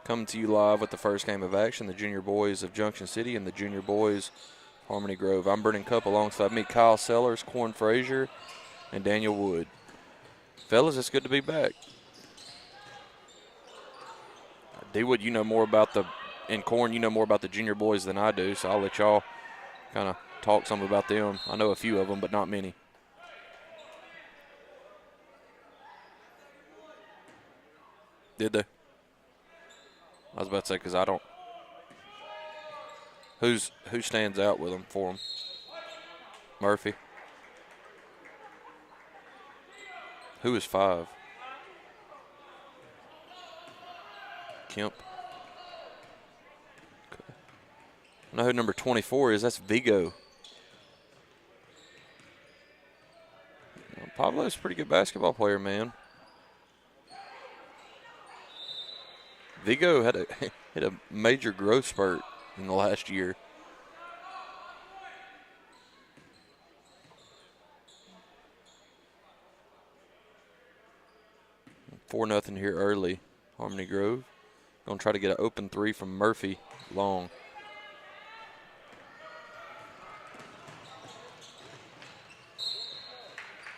Coming to you live with the first game of action, the junior boys of Junction City and the junior boys Harmony Grove. I'm Brennan Cup. Alongside me, Kyle Sellers, Corn Frazier, and Daniel Wood. Fellas, it's good to be back. D-Wood, you know more about Corn, you know more about the junior boys than I do, so I'll let y'all kind of talk some about them. I know a few of them, but not many. Did they? I was about to say, because I don't. Who stands out with them for them? Murphy. Who is 5? Kemp. Okay. I know who number 24 is. That's Vigo. Pablo's a pretty good basketball player, man. Vigo had a major growth spurt in the last year. 4-0 here early. Harmony Grove. Going to try to get an open 3 from Murphy. Long.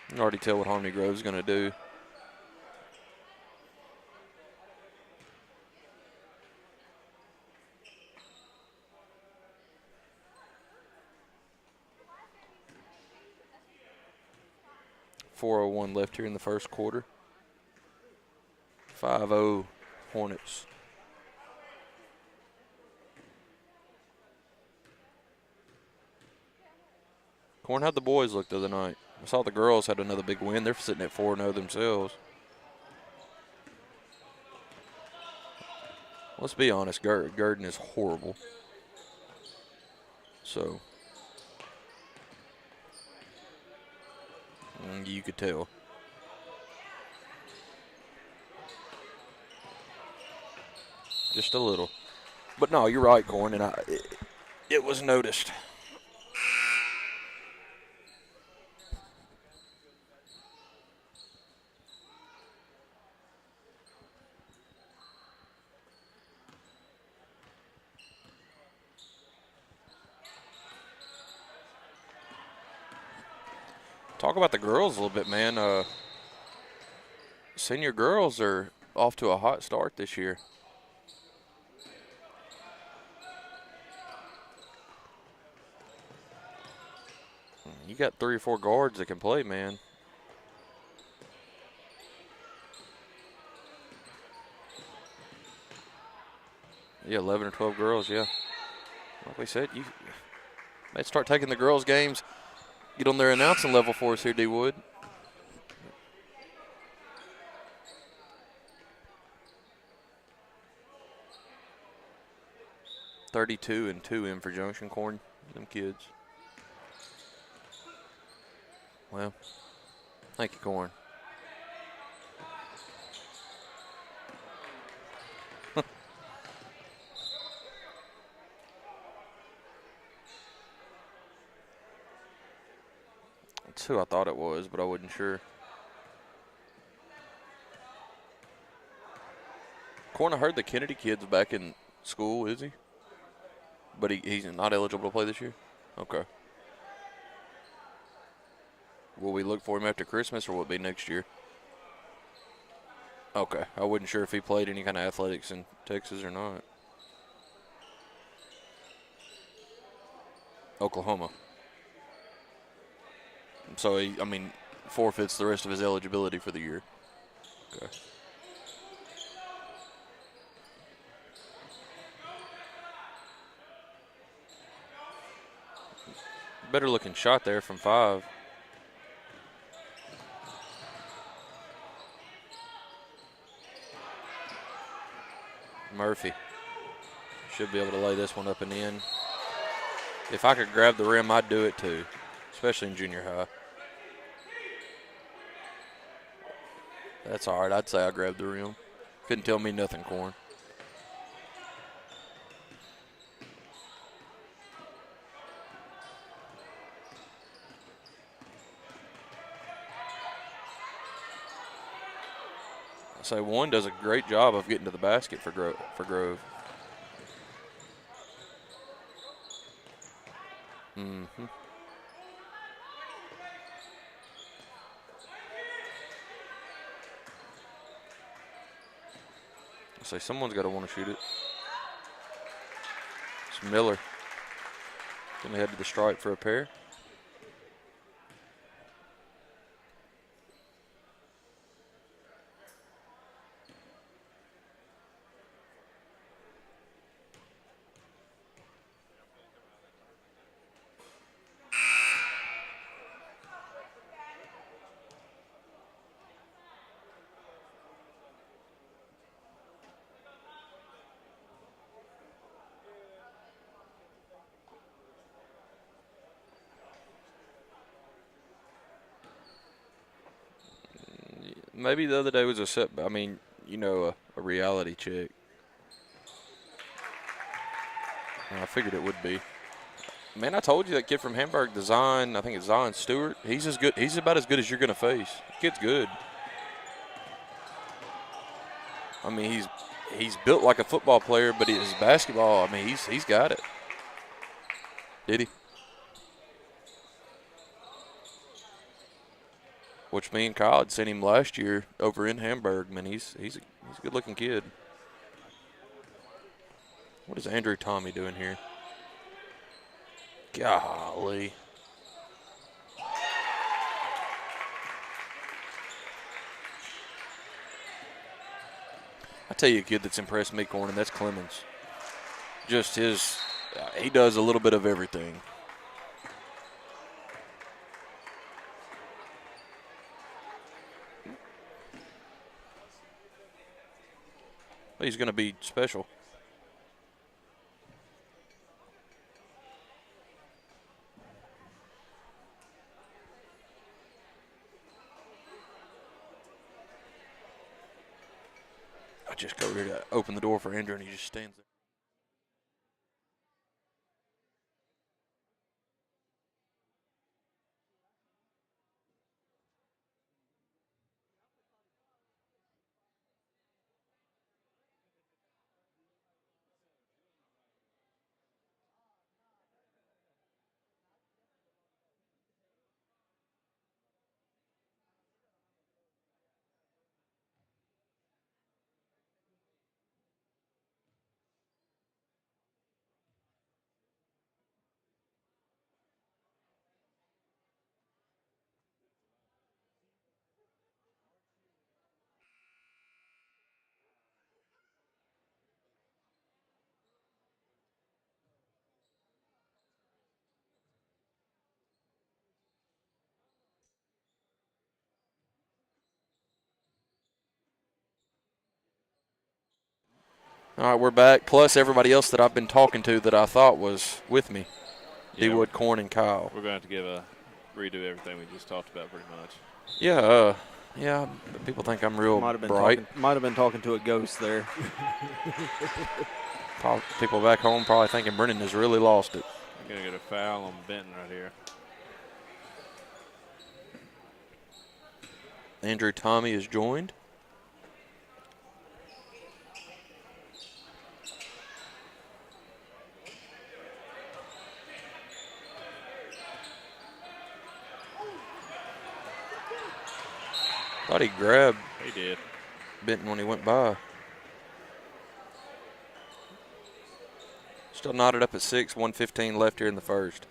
You can already tell what Harmony Grove's going to do. .401 left here in the first quarter. 5-0 Hornets. Corn, how'd the boys look the other night? I saw the girls had another big win. They're sitting at 4-0 themselves. Let's be honest, Gurdon is horrible. So, you could tell. Just a little. But no, you're right, Corn, and it was noticed. Talk about the girls a little bit, man. Senior girls are off to a hot start this year. You got 3 or 4 guards that can play, man. Yeah, 11 or 12 girls, yeah. Like we said, you might start taking the girls' games. Get on their announcing level for us here, D. Wood. (32-2) in for Junction, Corn. Them kids. Well, thank you, Corn. That's who I thought it was, but I wasn't sure. Corn, I heard the Kennedy kid's back in school, is he? But he's not eligible to play this year? Okay. Will we look for him after Christmas, or will it be next year? Okay. I wasn't sure if he played any kind of athletics in Texas or not. Oklahoma. So, he forfeits the rest of his eligibility for the year. Okay. Better looking shot there from 5. Murphy should be able to lay this one up and in. If I could grab the rim, I'd do it too, especially in junior high. That's all right. I'd say I grabbed the rim. Couldn't tell me nothing, Corn. So one does a great job of getting to the basket for Grove. Mm-hmm. So someone's got to want to shoot it. It's Miller. Gonna head to the stripe for a pair. Maybe the other day was a setback. I mean, you know, a reality check. I figured it would be. Man, I told you that kid from Hamburg, I think it's Zion Stewart. He's as good. He's about as good as you're gonna face. The kid's good. I mean, he's built like a football player, but his basketball, I mean, he's got it. Did he? Which me and Kyle had seen him last year over in Hamburg. Man, he's a good-looking kid. What is Andrew Tommy doing here? Golly. I tell you a kid that's impressed me, Corning, that's Clemens. Just he does a little bit of everything. He's going to be special. I just go here to open the door for Andrew, and he just stands there. All right, we're back. Plus everybody else that I've been talking to that I thought was with me. Yeah, D-Wood, Corn, and Kyle. We're going to have to redo everything we just talked about pretty much. Yeah, yeah. People think I'm real bright. Might have been talking to a ghost there. People back home probably thinking Brennan has really lost it. I'm going to get a foul on Benton right here. Andrew Tommy is joined. Thought he grabbed Benton when he went by. Still knotted up at 6, 1:15 left here in the first.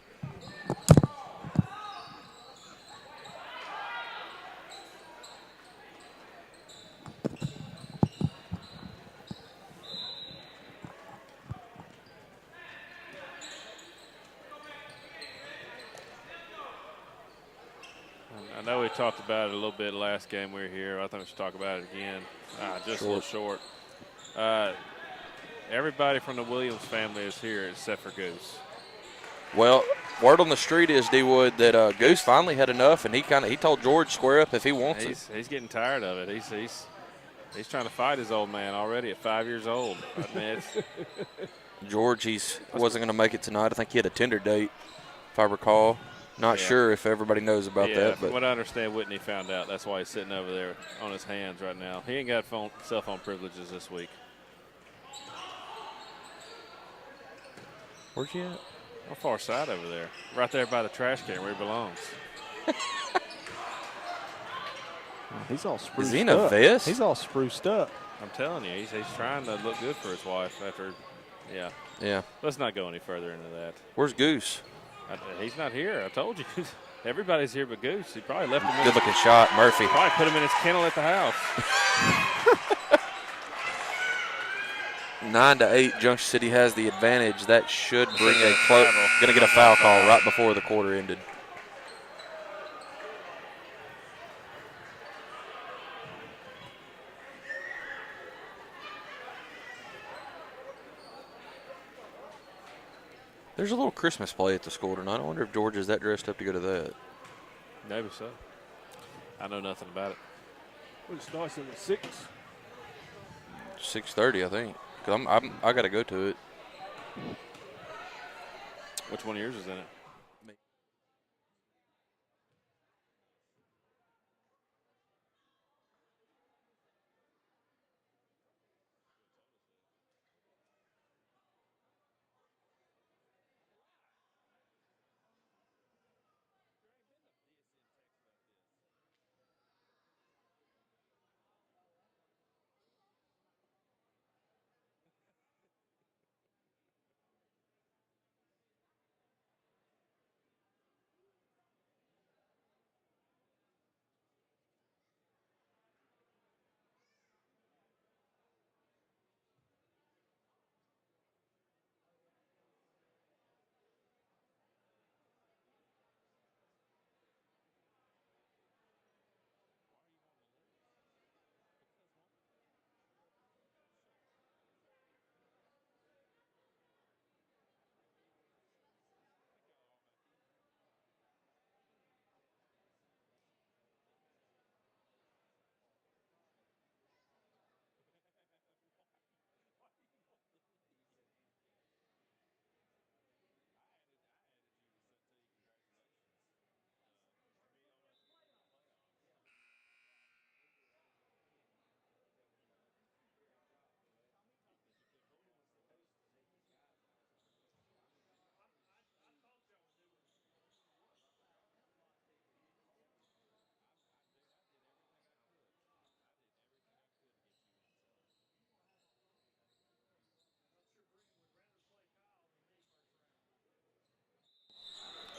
I know we talked about it a little bit last game we were here. I think we should talk about it again. Just a little short. Everybody from the Williams family is here except for Goose. Well, word on the street is, D-Wood, that Goose finally had enough, and he told George square up if he wants it. He's getting tired of it. He's trying to fight his old man already at 5 years old. I mean, George, wasn't going to make it tonight. I think he had a Tinder date, if I recall. Not sure if everybody knows about that. From But what I understand, Whitney found out. That's why he's sitting over there on his hands right now. He ain't got cell phone privileges this week. Where's he at? On far side over there. Right there by the trash can where he belongs. He's all spruced up. Is he in a vest? He's all spruced up. I'm telling you, he's trying to look good for his wife after, Yeah. Let's not go any further into that. Where's Goose? He's not here. I told you. Everybody's here but Goose. He probably left him. Good looking shot, Murphy. Probably put him in his kennel at the house. 9-8, Junction City has the advantage. That should bring a close. Going to get a foul call right before the quarter ended. There's a little Christmas play at the school tonight. I wonder if George is that dressed up to go to that. Maybe so. I know nothing about it. Well, it starts at 6. 6:30, I think. Cause I got to go to it. Which one of yours is in it?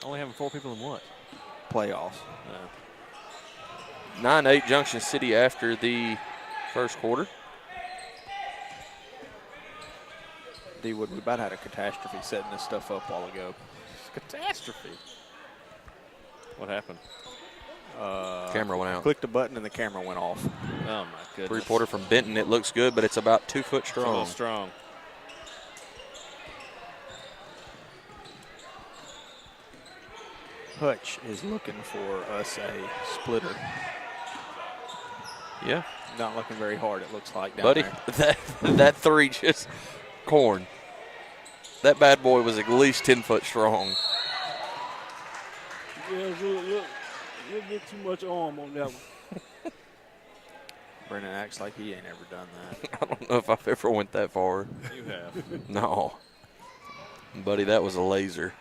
Only having 4 people in what? Playoffs. 9-8 Junction City after the first quarter. D-Wood, we about had a catastrophe setting this stuff up a while ago. Catastrophe. What happened? Camera went out. Clicked a button and the camera went off. Oh, my goodness. Three-pointer from Benton. It looks good, but it's about 2 foot It's a little strong. strong. Hutch is looking for us a splitter. Yeah. Not looking very hard, it looks like, down Buddy, there. that three just corn. That bad boy was at least 10 foot strong. Yeah, it's a little bit too much arm on that one. Brennan acts like he ain't ever done that. I don't know if I've ever went that far. You have. No. Buddy, that was a laser.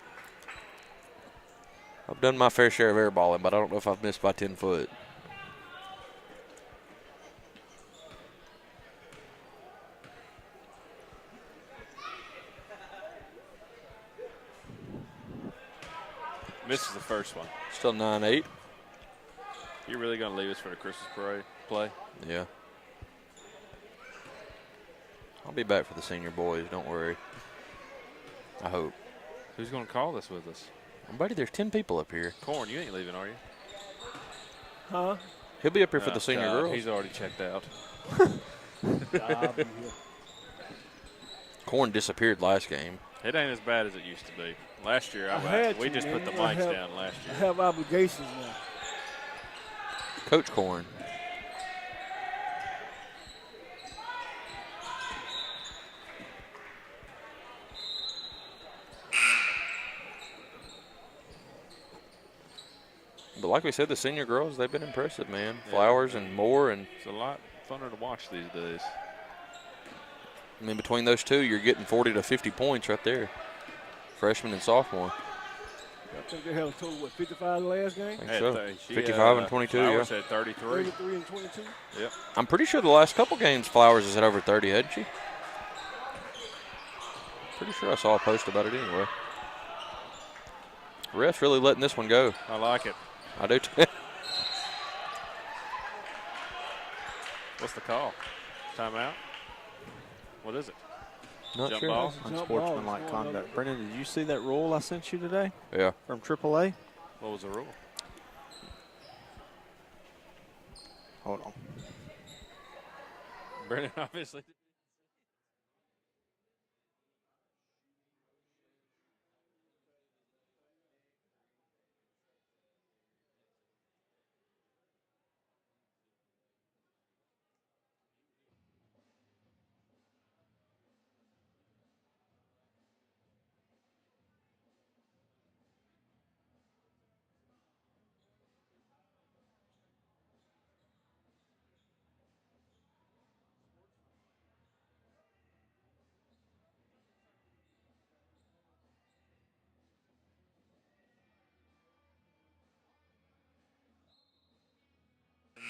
I've done my fair share of airballing, but I don't know if I've missed by 10 foot. Misses the first one. Still 9-8. You really going to leave us for the Christmas parade play? Yeah. I'll be back for the senior boys, don't worry. I hope. Who's going to call this with us? Buddy, there's 10 people up here. Corn, you ain't leaving, are you? Huh? He'll be up here for the senior God, girls. He's already checked out. I'll be here. Corn disappeared last game. It ain't as bad as it used to be. Last year, we just put the I mics have- down last I year. have obligations now. Coach Corn. like we said, the senior girls, they've been impressive, man. Yeah. Flowers and Moore. And It's a lot funner to watch these days. I mean, between those two, you're getting 40 to 50 points right there. Freshman and sophomore. I think they had a total, 55 the last game? I think so. 55 and 22, Flowers yeah. had 33. 33 and 22? Yep. I'm pretty sure the last couple games, Flowers has had over 30, hadn't she? Pretty sure I saw a post about it anyway. Ref's really letting this one go. I like it. I do too. What's the call? Timeout? What is it? Not Jump sure. ball? Unsportsmanlike conduct. Brennan, did you see that rule I sent you today Yeah. from AAA? What was the rule? Hold on. Brennan obviously.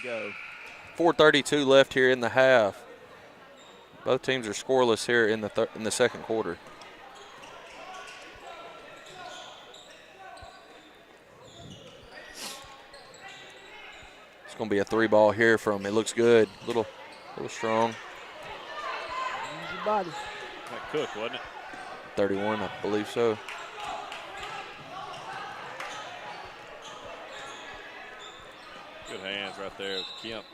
Go. 4:32 left here in the half. Both teams are scoreless here in the second quarter. It's going to be a 3-ball here from. It looks good. Little strong. Use your body. That Cook, wasn't it? 31, I believe so. Good hands right there. Kemp.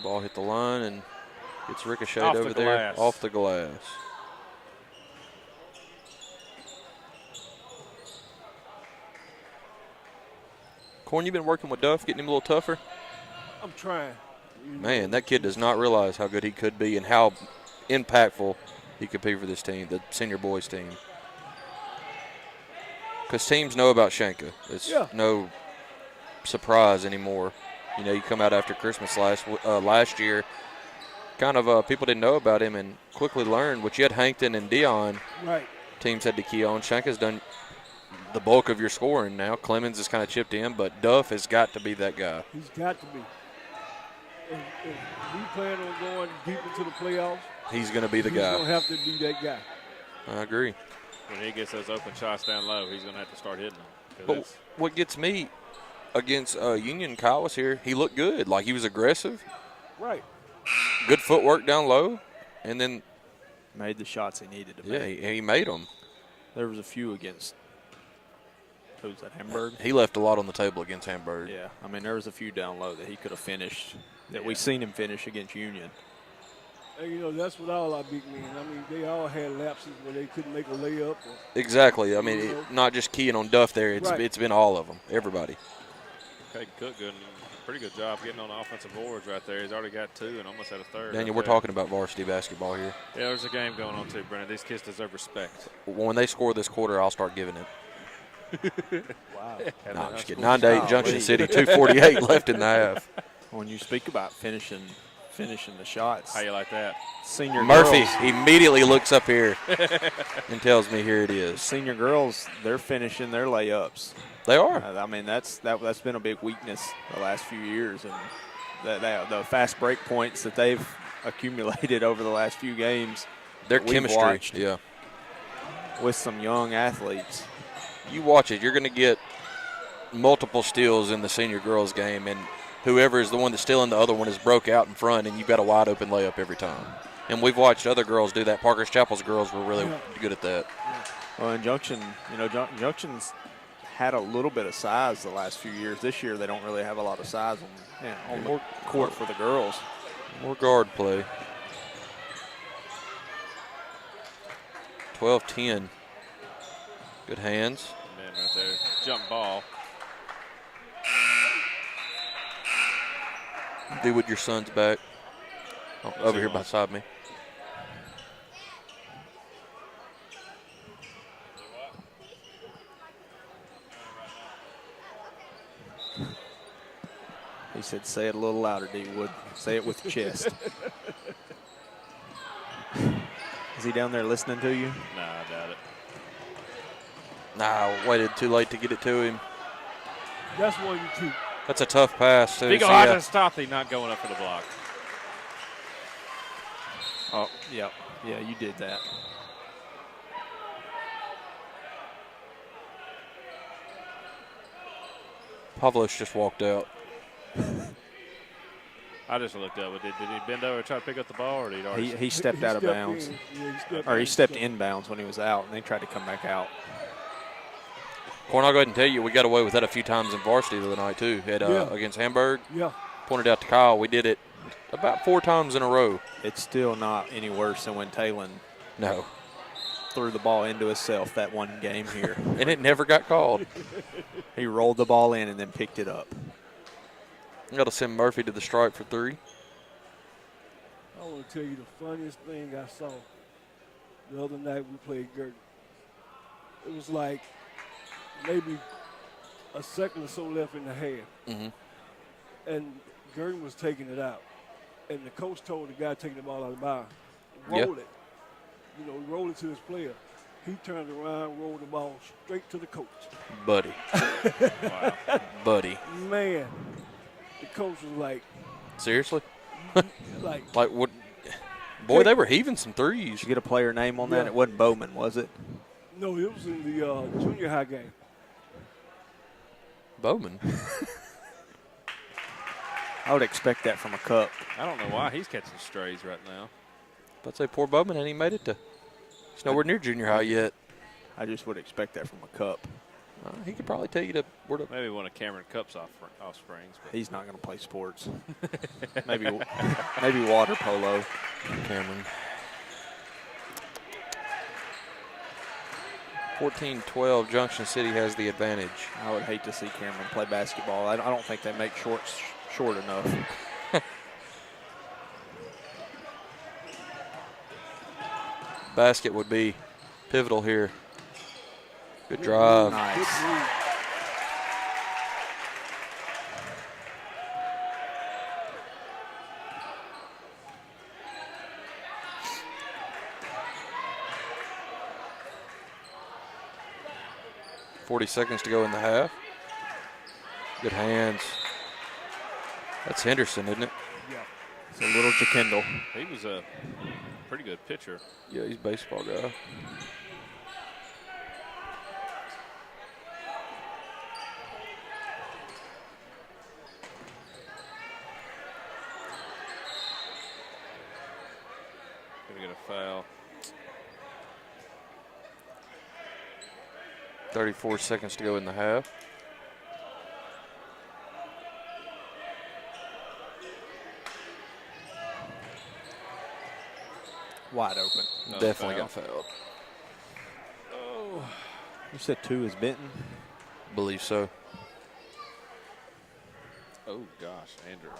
Ball hit the line and gets ricocheted Off the over there. glass. Off the glass. Corn, you been working with Duff, getting him a little tougher? I'm trying. You know, Man, that kid does not realize how good he could be and how impactful he could be for this team, the senior boys team. Because teams know about Shanka. It's no surprise anymore. You know, you come out after Christmas last year, kind of people didn't know about him and quickly learned. But you had Hankton and Dion. Right. Teams had to key on. Shanka's done the bulk of your scoring now. Clemens has kind of chipped in, but Duff has got to be that guy. He's got to be. If we plan on going deep into the playoffs, He's going to be the he's guy. going to have to be that guy. I agree. When he gets those open shots down low, he's going to have to start hitting them. But what gets me against Union, Kyle was here. He looked good. Like, he was aggressive. Right. Good footwork down low. And then, Made the shots he needed to yeah, make. he made them. There was a few against, who's that, Hamburg? He left a lot on the table against Hamburg. Yeah, I mean, there was a few down low that he could have finished, that we seen him finish against Union. And, you know, that's what all our big men, I mean, they all had lapses where they couldn't make a layup. Exactly. I mean, not just keying on Duff there. It's been all of them, everybody. Caden Cook, pretty good job getting on the offensive boards right there. He's already got 2 and almost had a third. Daniel, right we're there. talking about varsity basketball here. Yeah, there's a game going on too, Brennan. These kids deserve respect. When they score this quarter, I'll start giving it. Wow. No, I'm just kidding. 9-8 Junction City, 2:48 left in the half. When you speak about finishing the shots, How you like that? senior Murphy girls, immediately looks up here and tells me here it is. senior girls, they're finishing their layups. They are. I mean, that's been a big weakness the last few years, and the fast break points that they've accumulated over the last few games. Their that we've chemistry, watched yeah. with some young athletes. You watch it, you're going to get multiple steals in the senior girls game, and whoever is the one that's stealing the other one is broke out in front, and you've got a wide open layup every time. And we've watched other girls do that. Parker's Chapel's girls were really good at that. Well, in Junction, Junction's had a little bit of size the last few years. This year, they don't really have a lot of size on the court for the girls. More guard play. 12-10. Good hands. Man, right there. Jump ball. Be with your son's back. Oh, over here beside me. He said, say it a little louder, D. Wood. Say it with your chest. Is he down there listening to you? Nah, I doubt it. Nah, waited too late to get it to him. That's one you keep. That's a tough pass, too. Big See, hard to stop him not going up for the block. Oh, yeah. Yeah, you did that. Pavlos just walked out. I just looked up. Did he bend over and try to pick up the ball, or did he already? He stepped out of bounds. He stepped inbounds when he was out, and they tried to come back out. Corn, I'll go ahead and tell you, we got away with that a few times in varsity the other night, too. Against Hamburg. Yeah. Pointed out to Kyle, we did it about 4 times in a row. It's still not any worse than when Talon No. threw the ball into himself that one game here. And it never got called. He rolled the ball in and then picked it up. Got to send Murphy to the stripe for 3. I want to tell you the funniest thing I saw the other night we played Girton. It was like maybe a second or so left in the half. Mm-hmm. And Girton was taking it out. And the coach told the guy taking the ball out of the bounds, Yeah. roll it. You know, roll it to his player. He turned around, rolled the ball straight to the coach. Buddy. Wow. Buddy. Man, the coach was like, Seriously? like What? Boy, they were heaving some threes. Did you get a player name on that? Yeah. It wasn't Bowman, was it? no, it was in the junior high game. Bowman. I would expect that from a cup. I don't know why he's catching strays right now. But say poor Bowman, and he made it to. He's nowhere near junior high yet. I just would expect that from a cup. He could probably tell you where to. Maybe one of Cameron Cup's offsprings. But He's not going to play sports. maybe water polo. Cameron. 14-12, Junction City has the advantage. I would hate to see Cameron play basketball. I don't think they make shorts short enough. Basket would be pivotal here. Good drive. Nice. 40 seconds to go in the half. Good hands. That's Henderson, isn't it? Yeah. It's a little Jakendall. he was a pretty good pitcher. Yeah, he's a baseball guy. Gonna get a foul. 34 seconds to go in the half. Wide open. No Definitely foul. got fouled. Oh. You said 2 is Benton? Believe so. Oh gosh, Andrew.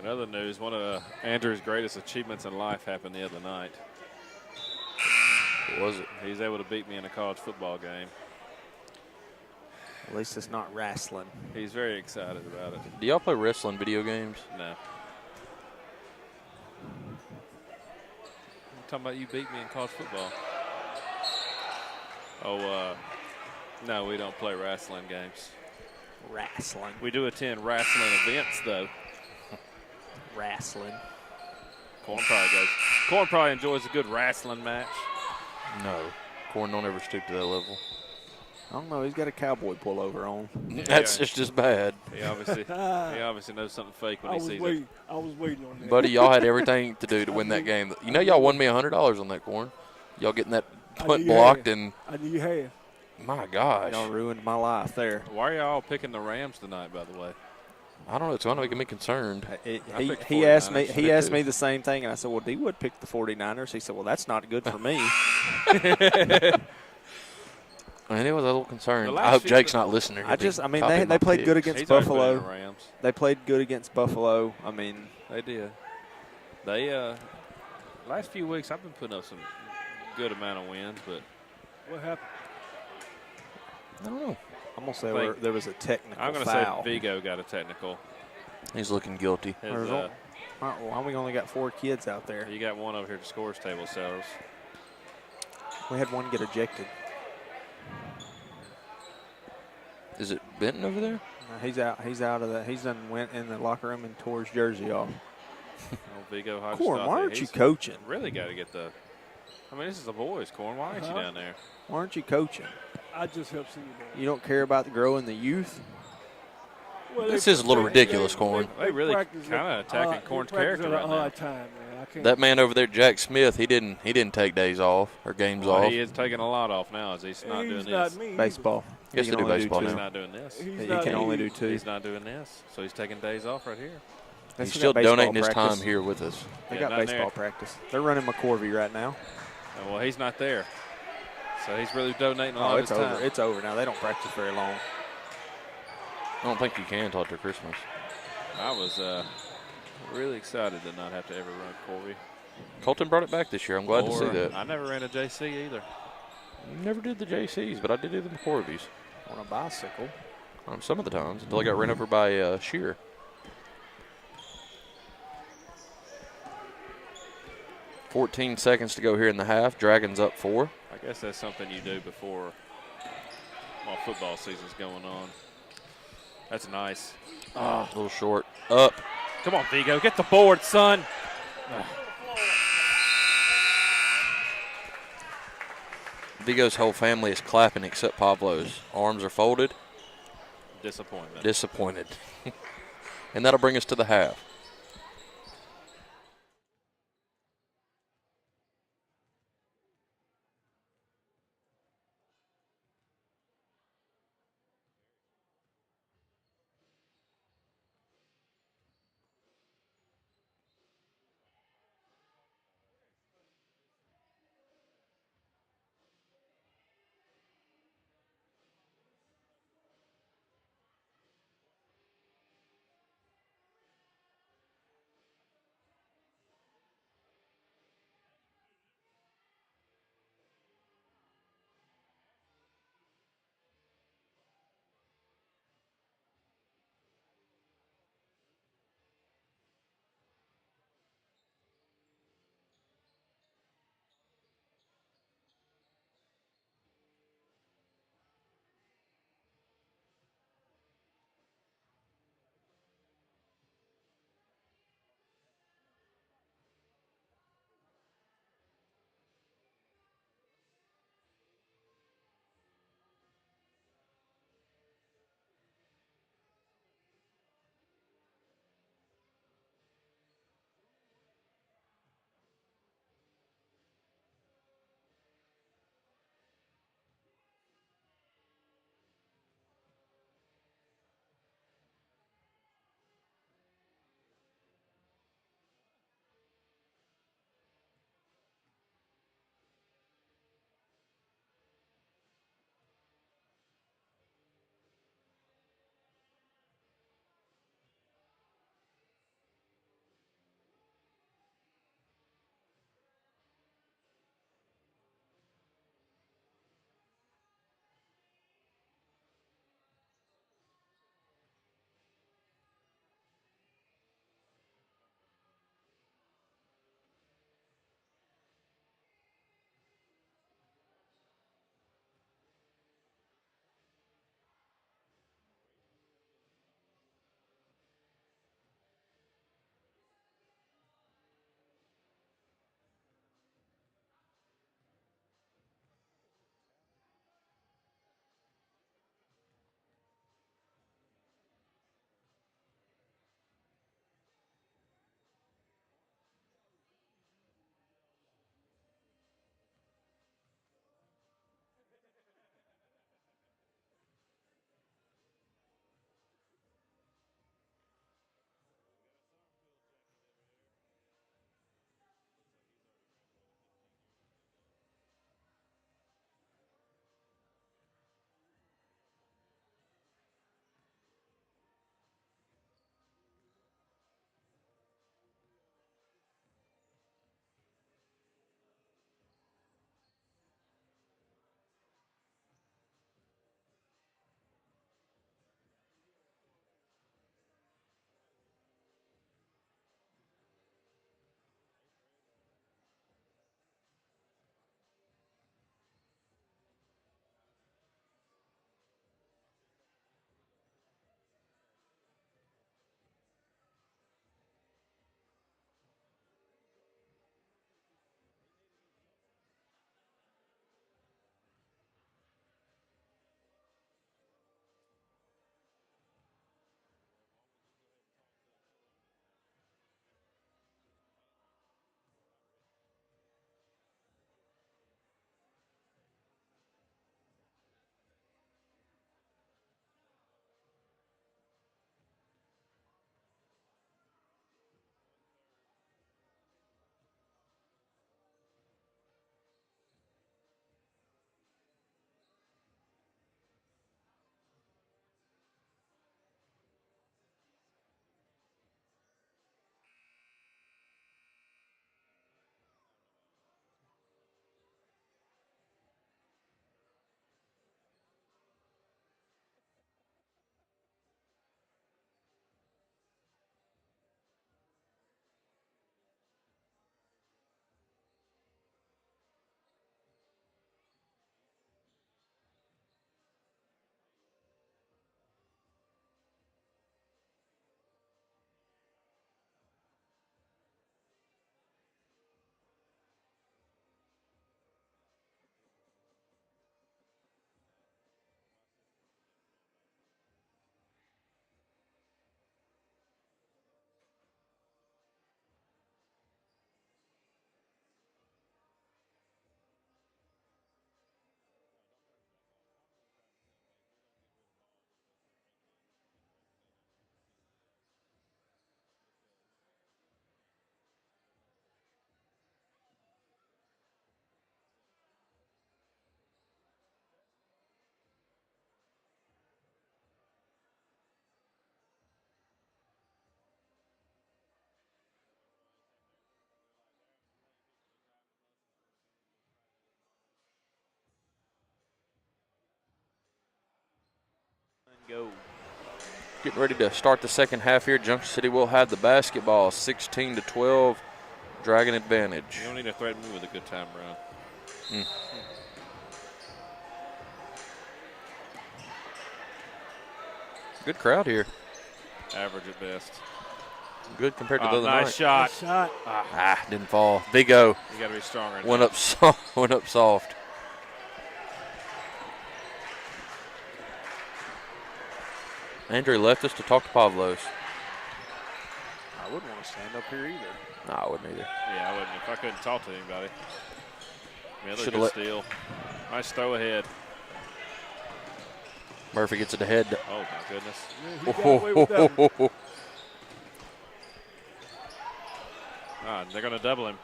In other news, one of Andrew's greatest achievements in life happened the other night. What was it? He's able to beat me in a college football game. At least it's not wrestling. He's very excited about it. Do y'all play wrestling video games? No. I'm talking about you beat me in college football. Oh, no, we don't play wrestling games. Wrestling. We do attend wrestling events, though. Wrestling. Corn probably enjoys a good wrestling match. No. Corn don't ever stoop to that level. I don't know. He's got a cowboy pullover on. That's just as bad. He obviously knows something fake when he sees it. I was waiting on that. Buddy, y'all had everything to do to win that game. You know y'all won me $100 on that, Corn. Y'all getting that punt blocked and I knew you had. my gosh. Y'all ruined my life there. Why are y'all picking the Rams tonight, by the way? I don't know. It's going to make me concerned. He asked me. He asked me the same thing, and I said, "Well, D Wood picked the 49ers." He said, "Well, that's not good for me." And it was a little concerned. The I hope last Jake's few- not listening. They played good against He's already put in Buffalo. the Rams. They played good against Buffalo. I mean, They did. They last few weeks I've been putting up some good amount of wins, but What happened? I don't know. I'm gonna say Like, there was a technical I'm going to foul. say Vigo got a technical. He's looking guilty. His, Why we only got 4 kids out there? you got one over here at the scores table, Sellers. We had one get ejected. Is it Benton over there? No, he's out. He's out of that. He's done went in the locker room and tore his jersey off. Oh, Vigo Hodges. Corn, why aren't you coaching? Really got to get the. I mean, this is the boys, Corn. Why aren't you down there? Why aren't you coaching? I just helped see you. You don't care about growing the youth? Well, This is a little ridiculous, Corn. They really practice kinda at- attacking Corn's they practice character at a right now. odd time, man. I can't. That man over there, Jack Smith, he didn't take days off or games Well, off. he is taking a lot off now. As he's not doing He's this. not me. Baseball. Yes, He they can do only baseball two. He's now. not doing this. He's He not can only me. do 2. He's not doing this. So he's taking days off right here. They He's still still got baseball donating his practice. time here with us. They Yeah, got down baseball there. practice. They're running McCorvey right now. Well, he's not there. So he's really donating a lot Oh, of it's his over. time. It's over now. They don't practice very long. I don't think you can until after Christmas. I was really excited to not have to ever run Corby. Colton brought it back this year. I'm glad to see that. I never ran a JC either. Never did the JCs, but I did do the McCorveys. On a bicycle. Some of the times until I got ran over by Shear. $14 seconds to go here in the half. Dragons up 4. I guess that's something you do before while football season's going on. That's nice. A little short. Up. Come on, Vigo. Get the board, son. Vigo's whole family is clapping except Pablo's. Arms are folded. Disappointment. Disappointed. And that'll bring us to the half. go. Getting ready to start the second half here. Junction City will have the basketball, 16-12, Dragon advantage. You don't need to threaten me with a good time, Brown. Good crowd here. Average at best. Good compared to the other Nice night. shot. Good shot. Didn't fall. Vigo You got to be stronger. went up soft. Andrew left us to talk to Pavlos. I wouldn't want to stand up here either. No, I wouldn't either. Yeah, I wouldn't if I couldn't talk to anybody. Miller Should've good let- steal. Nice throw ahead. Murphy gets it ahead. Oh, my goodness. Yeah, he got away with that one. They're going to double him.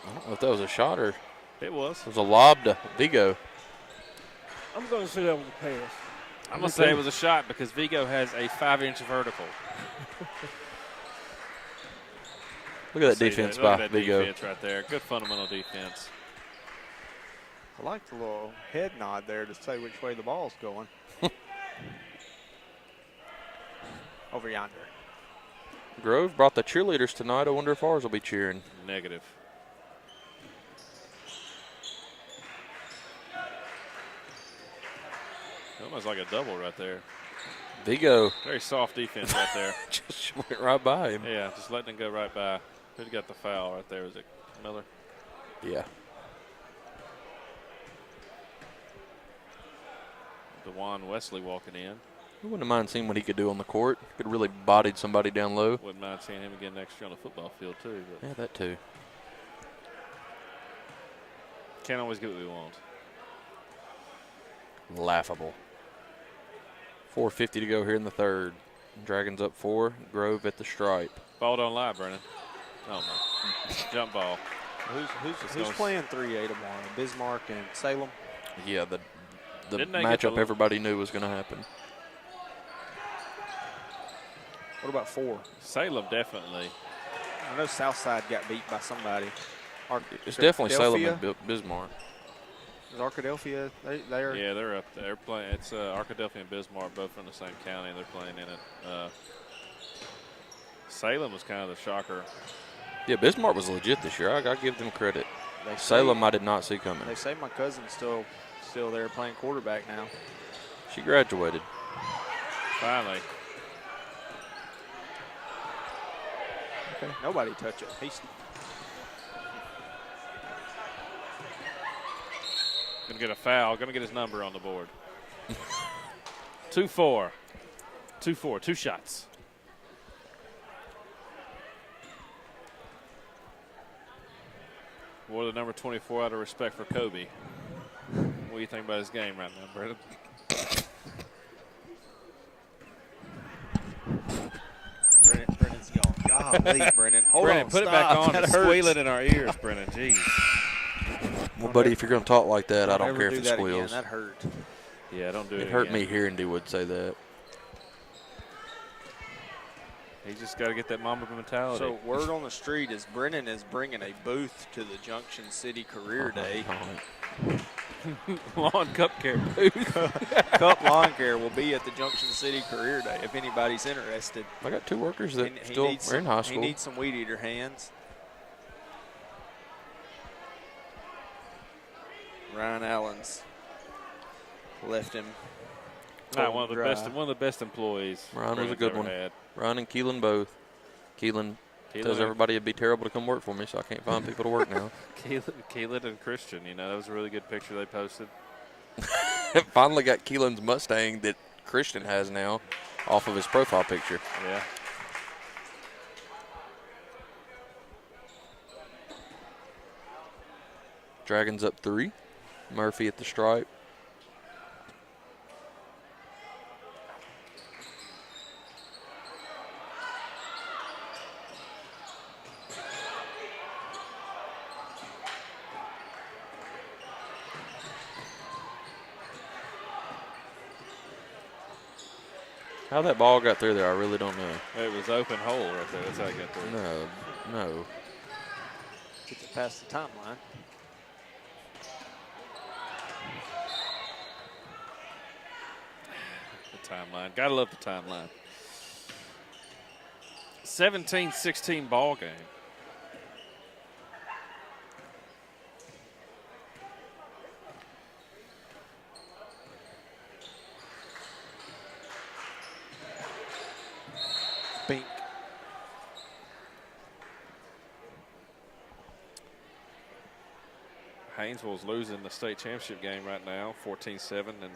I don't know if that was a shot or it It was. was a lob to Vigo. I'm going to say that was a pass. I'm going to say it was a shot because Vigo has a 5-inch vertical. Look at that See defense Look by at that Vigo. defense right there. Good fundamental defense. I like the little head nod there to say which way the ball's going. Over yonder. Grove brought the cheerleaders tonight. I wonder if ours will be cheering. Negative. Almost like a double right there. Vigo Very soft defense right there. just went right by him. Yeah, just letting it go right by. Who'd got the foul right there? Was it Miller? Yeah. DeJuan Wesley walking in. I wouldn't mind seeing what he could do on the court. Could really bodied somebody down low. Wouldn't mind seeing him again next year on the football field too. But Yeah, that too. can't always get what we want. Laughable. 4:50 to go here in the third. Dragons up 4. Grove at the stripe. Ball don't lie, Brennan. Oh no. Jump ball. Who's playing 3A tomorrow? Bismarck and Salem? Yeah, the Didn't they get matchup the- everybody knew was going to happen. What about 4? Salem definitely. I know Southside got beat by somebody. It's definitely Salem Arkadelphia? and Bismarck. Is Arkadelphia, they are? Yeah, they're up there. They're playing. It's Arkadelphia and Bismarck, both from the same county. They're playing in it. Salem was kind of the shocker. Yeah, Bismarck was legit this year. I got to give them credit. They say- Salem I did not see coming. They say my cousin's still there playing quarterback now. She graduated. Finally. Okay. Nobody touch it. He's Gonna get a foul. Gonna get his number on the board. 2-4. 2-4. 2 shots. Wore the number 24 out of respect for Kobe. What do you think about his game right now, Brennan? Brennan's gone. Golly, Brennan. Hold Brennan, on, put stop. it back on. That It's hurts. squealing in our ears, Brennan. Jeez. Well, buddy, if you're going to talk like that, I don't Never care do if it that again. squeals. That hurt. Yeah, don't do it. It hurt again. me hearing D-Wood say that. He just got to get that Mamba mentality. So word on the street is Brennan is bringing a booth to the Junction City Career Day. Lawn Cup Care booth. Cup Lawn Care will be at the Junction City Career Day if anybody's interested. I got 2 workers that He still needs are in high school. He needs some weed eater hands. Ryan Allen's left him. Not one of the dry. best. One of the best employees. Ryan was a Brennan's good ever one. Had. Ryan and Keelan both. Keelan tells everybody it'd be terrible to come work for me, so I can't find people to work now. Keelan and Christian. You know, that was a really good picture they posted. Finally got Keelan's Mustang that Christian has now off of his profile picture. Yeah. Dragons up 3. Murphy at the stripe. How that ball got through there, I really don't know. It was open hole right there. That's how it got through. No. Gets it past the timeline. timeline. Gotta love the timeline. 17-16 ball game. Bink. Haynesville's losing the state championship game right now, 14-7, and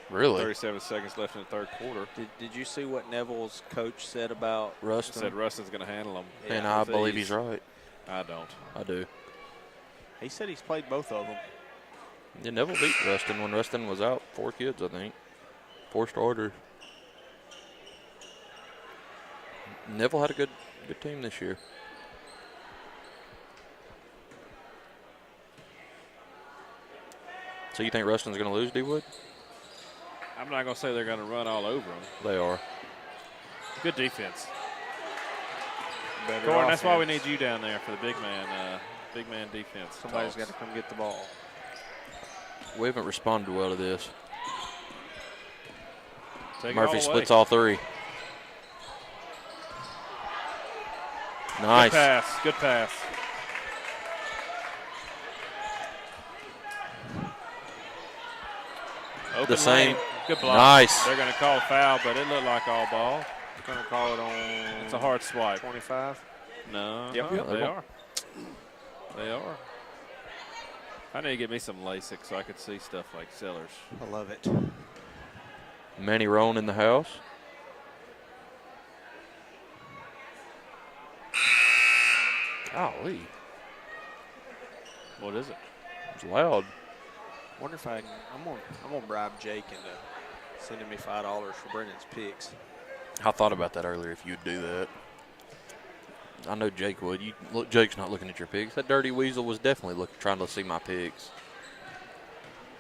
Really? 37 seconds left in the third quarter. Did you see what Neville's coach said about Ruston. Said Rustin's going to handle them. And Yeah, I with believe ease. he's right. I don't. I do. He said he's played both of them. Yeah, Neville beat Ruston when Ruston was out. 4 kids, I think. 4 starters. Neville had a good team this year. So you think Ruston's going to lose, D-Wood? I'm not going to say they're going to run all over them. They are. Good defense. Better Gordon, that's why we offense. need you down there for the big man defense. Somebody's got talks. to come get the ball. We haven't responded well to this. Take it Murphy all splits away. all 3. Nice. Good pass. Good pass. Open The same. lane. Good block. Nice. They're going to call a foul, but it looked like all ball. Going to call it on It's a hard swipe. 25. No. Yep. Yep. They are. They are. I need to get me some LASIK so I could see stuff like Sellers. I love it. Manny Roan in the house. Golly. What is it? It's loud. Wonder if I'm gonna bribe Jake into sending me $5 for Brennan's picks. I thought about that earlier if you'd do that. I know Jake would. Jake's not looking at your picks. That dirty weasel was definitely trying to see my picks.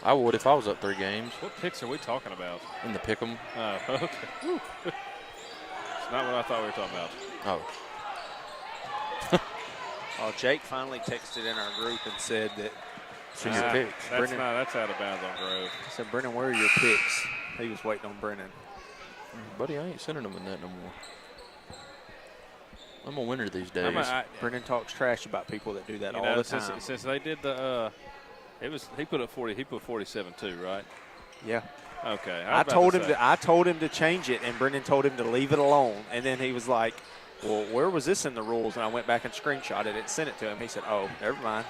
I would if I was up 3 games What picks are we talking about? in the pick 'em. Oh, okay. It's not what I thought we were talking about. Oh, Oh, Jake finally texted in our group and said that. see your Ah, picks. Brennan. That's out of bounds on Grove. He said, Brennan, where are your picks? He was waiting on Brennan. Buddy, I ain't sending them in that no more. I'm a winner these days. Brennan talks trash about people that do that You all know, the time. since they did the, he put up 40. He put 47 too, right? Yeah. Okay. I told him to change it, and Brennan told him to leave it alone. And then he was like, well, where was this in the rules? And I went back and screenshotted it and sent it to him. He said, oh, never mind.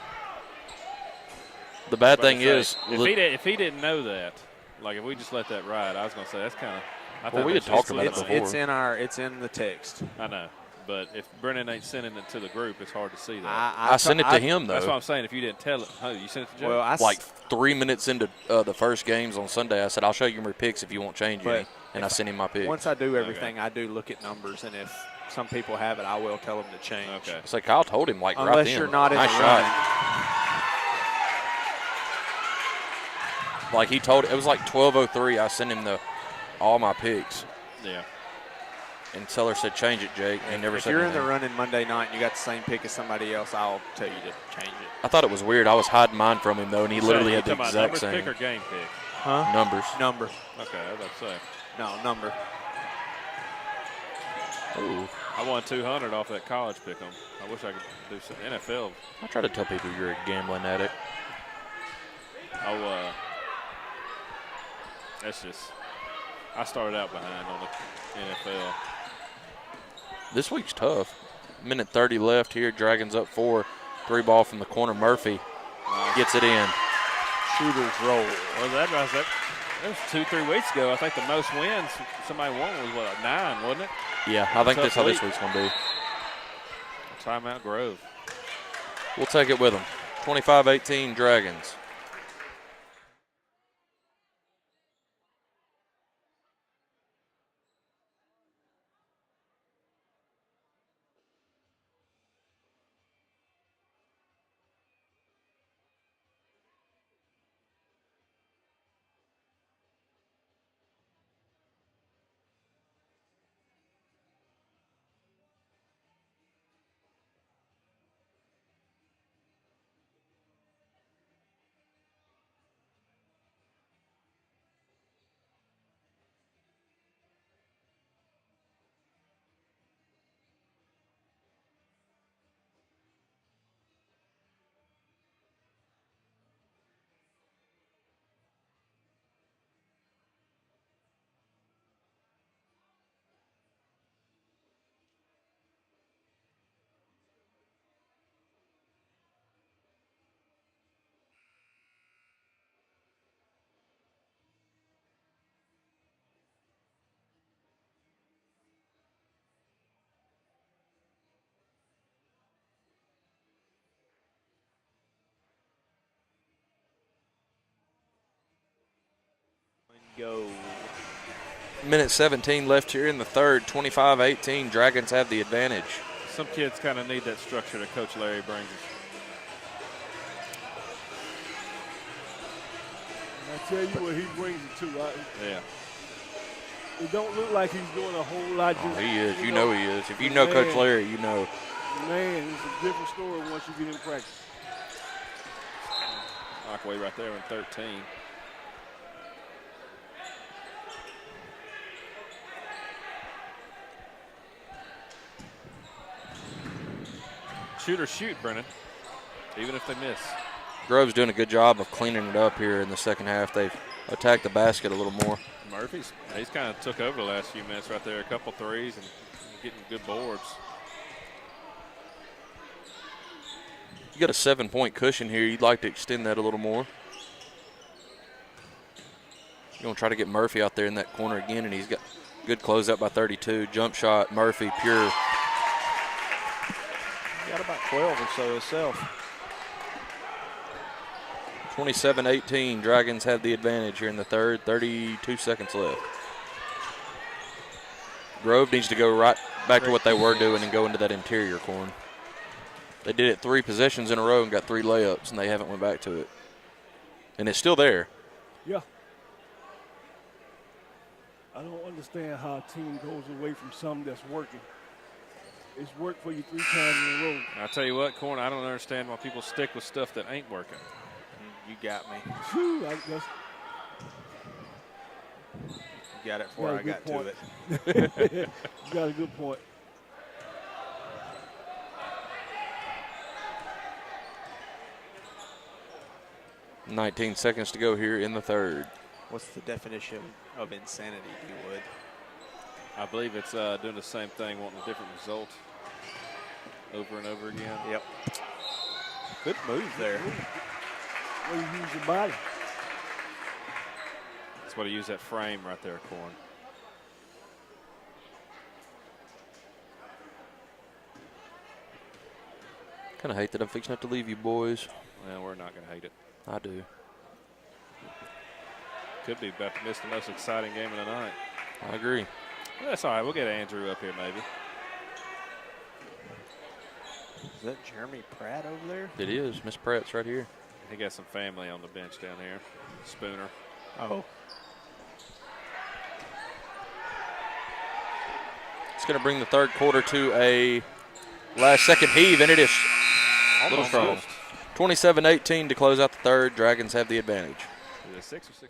The bad thing is, if he didn't know that, like if we just let that ride, I was going to say that's kind of. Well, we had talked about it It's before. it's in the text. I know, but if Brennan ain't sending it to the group, it's hard to see that. I sent it to him, though. That's what I'm saying. If you didn't tell it, you sent it to Joe. Well, like 3 minutes into the first games on Sunday, I said, I'll show you my picks if you won't change But any. And I sent him my picks. once I do everything, I do look at numbers, and if some people have it, I will tell them to change. Okay. It's like Kyle told him, like, right Unless then. you're not in nice the shot. running. Like he told, it was like 12:03. I sent him all my picks, Yeah. and Teller said, "Change it, Jake." And he never If said you're in anything. the running Monday night and you got the same pick as somebody else, I'll tell you to change it. I thought it was weird. I was hiding mine from him though, and he literally had the talking about exact numbers same pick or game pick. Huh? numbers. Number. Okay, I was about to say. No, number. Ooh. I won 200 off that college pick 'em. I wish I could do some NFL. I try to tell people you're a gambling addict. That's just. I started out behind on the NFL. This week's tough. Minute 30 left here. Dragons up 4. 3 ball from the corner. Murphy gets it in. Shooters roll. Well, that was 2-3 weeks ago. I think the most wins somebody won was what, 9, wasn't it? Yeah, I think Tough that's how this week. week's gonna be. Timeout Grove. We'll take it with them. 25-18 Dragons. go. Minute 17 left here in the third. 25-18. Dragons have the advantage. Some kids kind of need that structure that Coach Larry brings us. And I tell you what, he brings it to. Yeah. It don't look like he's doing a whole lot. Oh, Just, he is. You know he is. If you know Coach Larry, you know. Man, it's a different story once you get in practice. Knockaway right there in 13. Shoot or shoot, Brennan, even if they miss. Grove's doing a good job of cleaning it up here in the second half. They've attacked the basket a little more. He's kind of took over the last few minutes right there. A couple threes and getting good boards. You got a 7-point cushion here. You'd like to extend that a little more. You're going to try to get Murphy out there in that corner again, and he's got good closeout by 32. Jump shot, Murphy, pure. Got about 12 or so himself. 27-18. Dragons have the advantage here in the third. 32 seconds left. Grove needs to go right back to what they were doing and go into that interior corner. They did it 3 possessions in a row and got 3 layups, and they haven't went back to it. And it's still there. Yeah. I don't understand how a team goes away from something that's working. It's worked for you 3 times in a row. I'll tell you what, Corn, I don't understand why people stick with stuff that ain't working. You got me. Whew, You got it before I got to it. You got a good point. $19 seconds to go here in the third. What's the definition of insanity, if you would? I believe it's doing the same thing, wanting a different result over and over again. Yep. Good move there. Well, you use your body. That's why you use that frame right there, Corn. Kind of hate that I'm fixing to have to leave you boys. Well, we're not going to hate it. I do. Could be about to miss the most exciting game of the night. I agree. Well, that's all right. We'll get Andrew up here maybe. Is that Jeremy Pratt over there? It is. Miss Pratt's right here. He got some family on the bench down here. Spooner. Oh. It's going to bring the third quarter to a last-second heave, and it is a little strong. 27-18 to close out the third. Dragons have the advantage. Is it 6 or 6:30?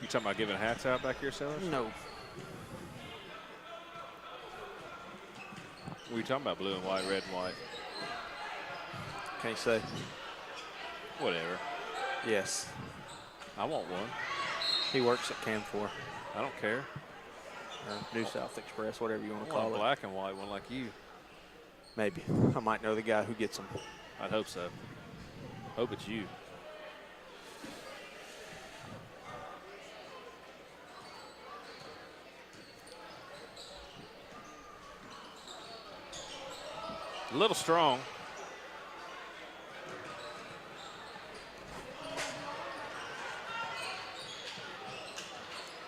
You talking about giving hats out back here, Sellers? No. What are you talking about, blue and white, red and white? Can't say. Whatever. Yes. I want one. He works at Camfor. I don't care. Or New South Express, whatever you want I to want call a it. black and white one like you. Maybe. I might know the guy who gets them. I'd hope so. Hope it's you. A little strong.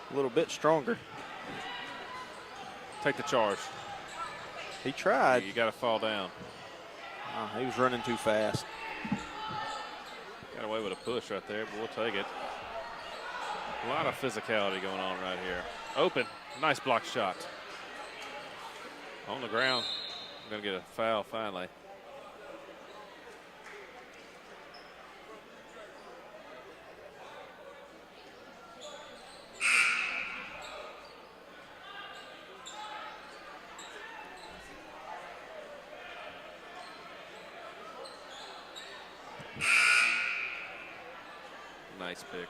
A little bit stronger. Take the charge. He tried. You got to fall down. He was running too fast. Got away with a push right there, but we'll take it. A lot of physicality going on right here. Open. Nice block shot. On the ground. I'm going to get a foul finally. Nice pick.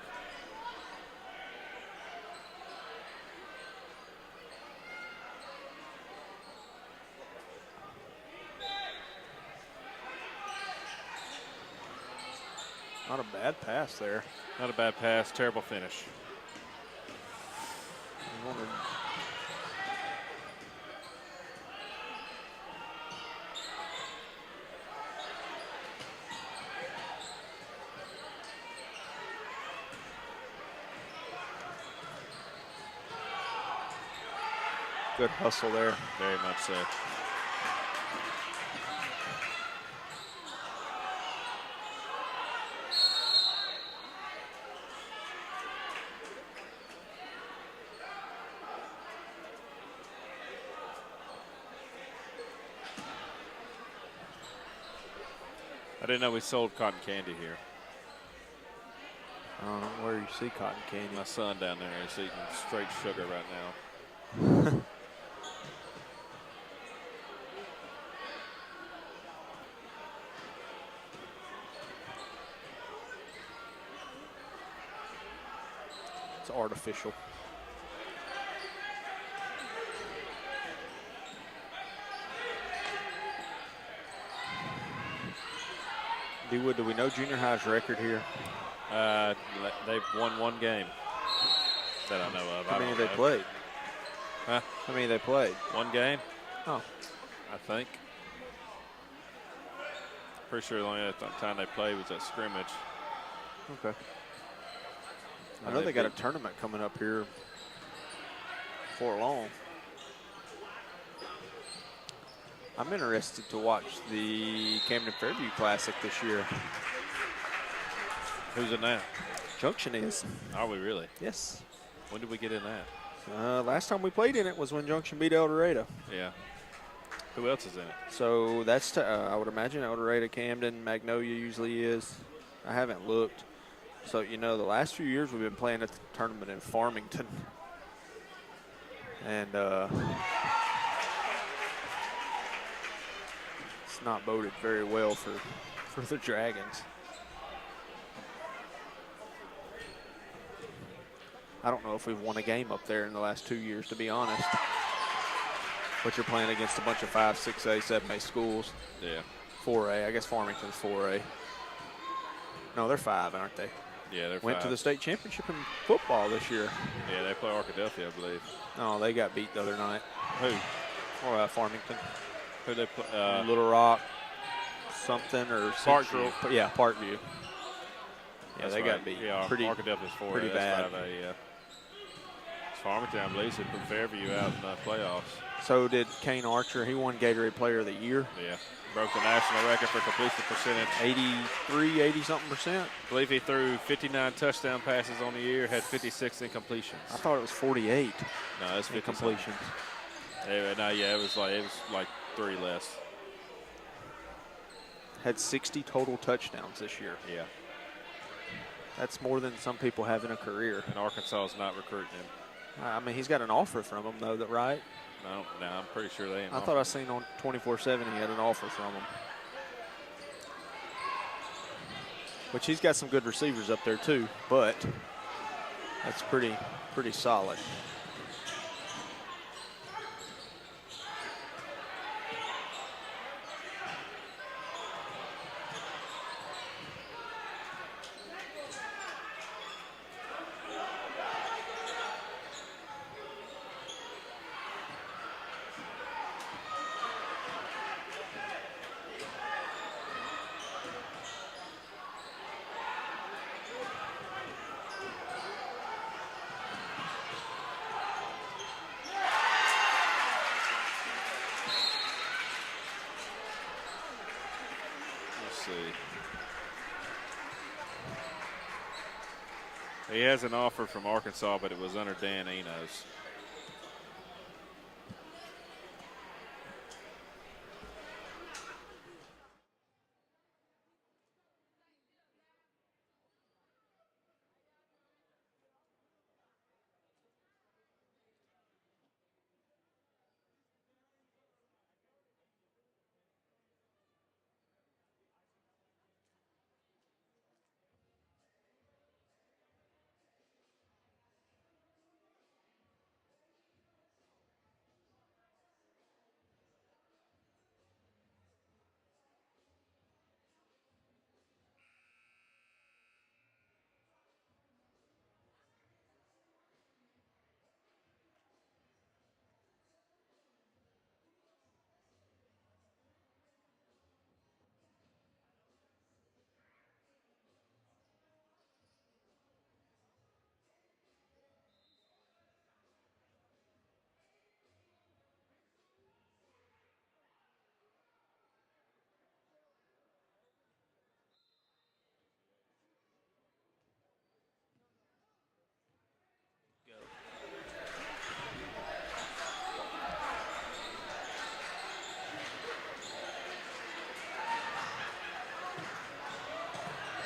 Not a bad pass there. Not a bad pass. Terrible finish. Good hustle there. Very much so. I didn't know we sold cotton candy here. I don't know where you see cotton candy. My son down there is eating straight sugar right now. It's artificial. D-Wood, do we know junior high's record here? They've won one game that I know of. How many don't they know. played? Huh? How many they played? One game, Oh, I think. Pretty sure the only other time they played was at scrimmage. okay. I know they got a tournament coming up here before long. I'm interested to watch the Camden Fairview Classic this year. Who's in that? Junction is. Are we really? Yes. When did we get in that? Last time we played in it was when Junction beat El Dorado. Yeah. Who else is in it? So that's, I would imagine El Dorado, Camden, Magnolia usually is. I haven't looked. So, you know, the last few years we've been playing at the tournament in Farmington. And it's not boded very well for the Dragons. I don't know if we've won a game up there in the last 2 years, to be honest. But you're playing against a bunch of 5, 6A, 7A schools. Yeah. 4A. I guess Farmington's 4A. No, they're 5, aren't they? Yeah, they're Went to five. the state championship in football this year. Yeah, they play Arkadelphia, I believe. Oh, they got beat the other night. Who? Or Farmington. Who they play? Little Rock, something, or Parkview. Central. Yeah, Parkview. Yeah, That's they right. got beat. Yeah, pretty Arkadelphia's 4A. pretty That's bad. 5A, yeah. It's Farmington, I believe, so put Fairview out in the playoffs. So did Kane Archer. He won Gatorade Player of the Year. Yeah. Broke the national record for completion percentage. 83, 80-something%. I believe he threw 59 touchdown passes on the year, had 56 incompletions. I thought it was 48 No, it's 50 incompletions. Yeah, it was like 3 less. Had 60 total touchdowns this year. Yeah. That's more than some people have in a career. And Arkansas is not recruiting him. I mean, he's got an offer from them, though, right? No, I'm pretty sure they ain't. I thought I seen on 24/7 he had an offer from him. which he's got some good receivers up there too, but that's pretty solid. He has an offer from Arkansas, but it was under Dan Enos.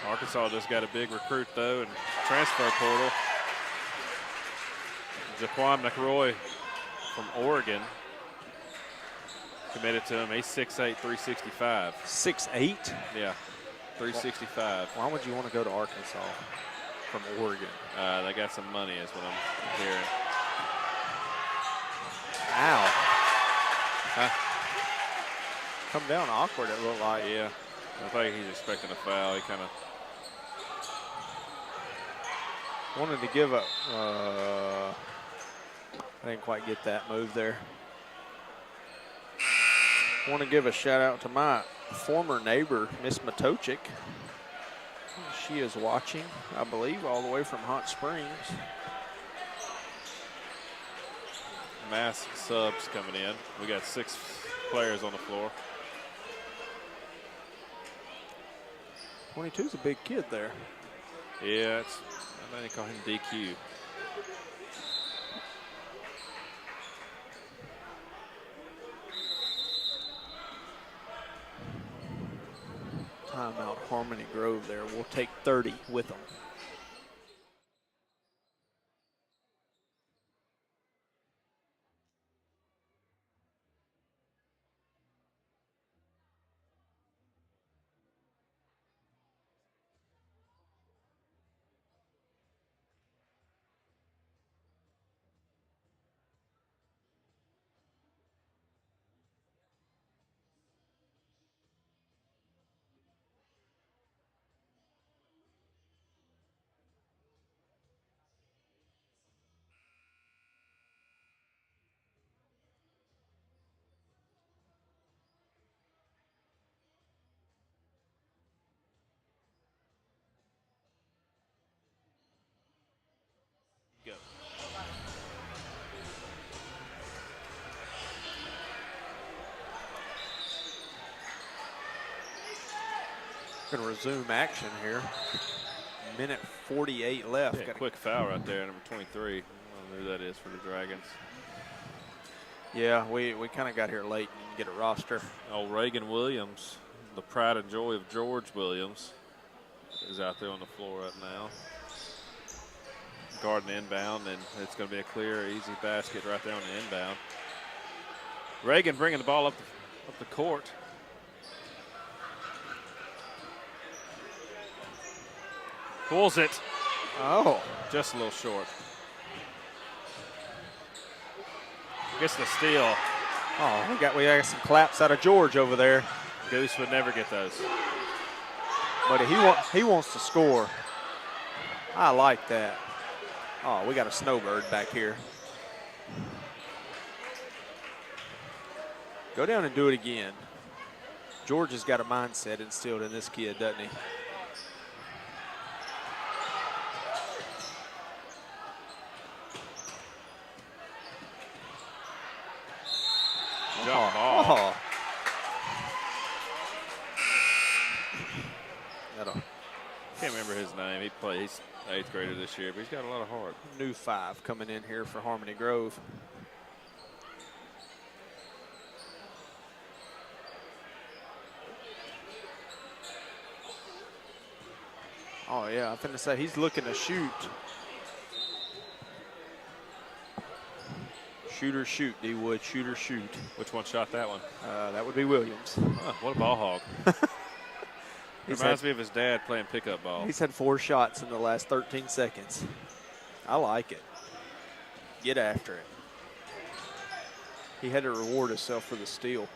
Arkansas just got a big recruit, though, and transfer portal. Jaquan McRoy from Oregon committed to him. He's 6'8", 365. 6'8"? Yeah, 365. Why would you want to go to Arkansas from Oregon? They got some money is what I'm hearing. Ow. Huh? Come down awkward, it looked like. Yeah, I think he's expecting a foul. He kind of wanted to give a, I didn't quite get that move there. Want to give a shout out to my former neighbor, Miss Matochik. She is watching, I believe, all the way from Hot Springs. mass subs coming in. We got 6 players on the floor. 22's a big kid there. Yeah, it's, I think they call him DQ. Timeout Harmony Grove there. We'll take 30 with them. Go. Going to resume action here. Minute 48 left. Yeah, quick foul right there, number 23. I don't know who that is for the Dragons. Yeah, we kind of got here late and get a roster. Oh, Reagan Williams, the pride and joy of George Williams, is out there on the floor right now. Guarding inbound, and it's going to be a clear, easy basket right there on the inbound. Reagan bringing the ball up the court. Pulls it. Oh. Just a little short. Gets the steal. Oh, we got some claps out of George over there. Goose would never get those. But he wants to score. I like that. Oh, we got a snowbird back here. Go down and do it again. George has got a mindset instilled in this kid, doesn't he? Jump ball. Oh. Can't remember his name. He's 8th grader this year, but he's got a lot of heart. New 5 coming in here for Harmony Grove. Oh, yeah, I'm finna say he's looking to shoot. Shoot or shoot, D-Wood, shoot or shoot. Which one shot that one? That would be Williams. Huh, what a ball hog. Reminds me of his dad playing pickup ball. He's had 4 shots in the last 13 seconds. I like it. Get after it. He had to reward himself for the steal.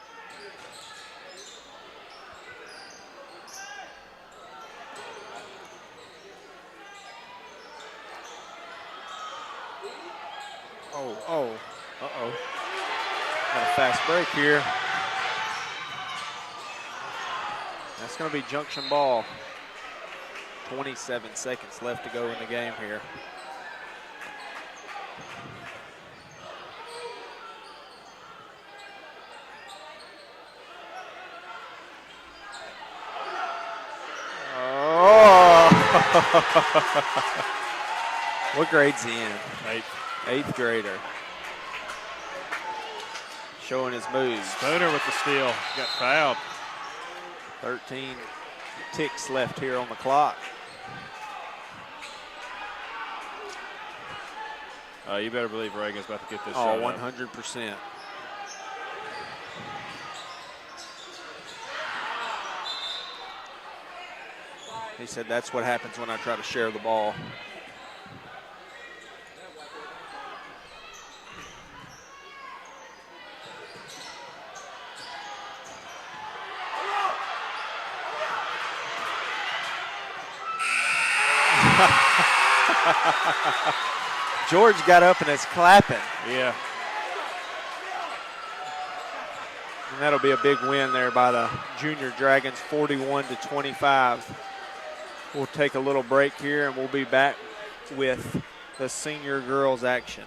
Oh. Uh-oh. Got a fast break here. That's going to be Junction ball. 27 seconds left to go in the game here. Oh! What grade's he in? 8th. 8th grader. Showing his moves. Spooner with the steal. Got fouled. 13 ticks left here on the clock. You better believe Reagan's about to get this Oh, shot up. 100%. He said that's what happens when I try to share the ball. George got up and is clapping. Yeah. And that'll be a big win there by the Junior Dragons, 41-25. We'll take a little break here and we'll be back with the senior girls action.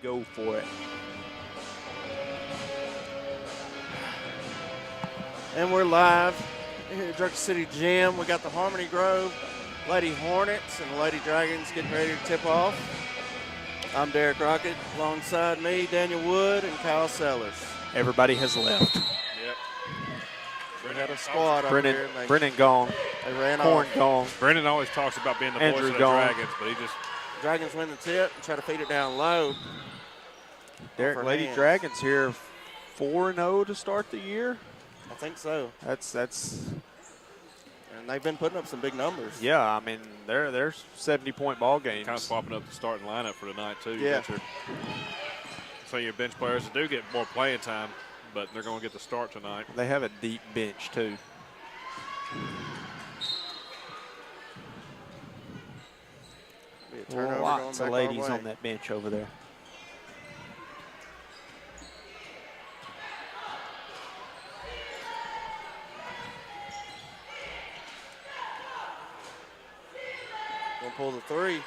go for it. And we're live here at Junction City Gym. We got the Harmony Grove Lady Hornets and the Lady Dragons getting ready to tip off. I'm Derek Rocket. Alongside me, Daniel Wood and Kyle Sellers. Everybody has left. Yep. We got a squad up here. and Brennan gone. They ran Corn off. gone. Brennan always talks about being the voice Andrew of the gone. Dragons, but he just Dragons win the tip and try to feed it down low. Derek, Off her Lady hands. Dragons here 4-0 to start the year. I think so. That's And they've been putting up some big numbers. yeah. I mean, they're 70-point ball games. kind of swapping up the starting lineup for tonight, too. Yeah. So your bench players do get more playing time, but they're going to get the start tonight. They have a deep bench too. Be a turnover Lots going of back our ladies way. on that bench over there. Gonna pull the three.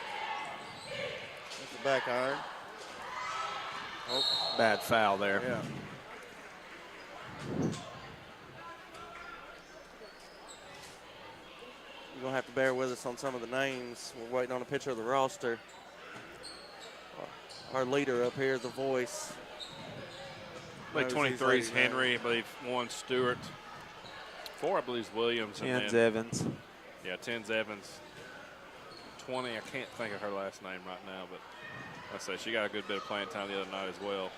That's the back iron. Oh, Bad foul there. yeah. You're gonna have to bear with us on some of the names. We're waiting on a picture of the roster. Our leader up here, the voice. I believe knows 23 is these ladies' Henry. I believe 1 Stewart. 4, I believe, is Williams. And Jens then, Evans. yeah, 10's Evans. 20, I can't think of her last name right now, but I say she got a good bit of playing time the other night as well.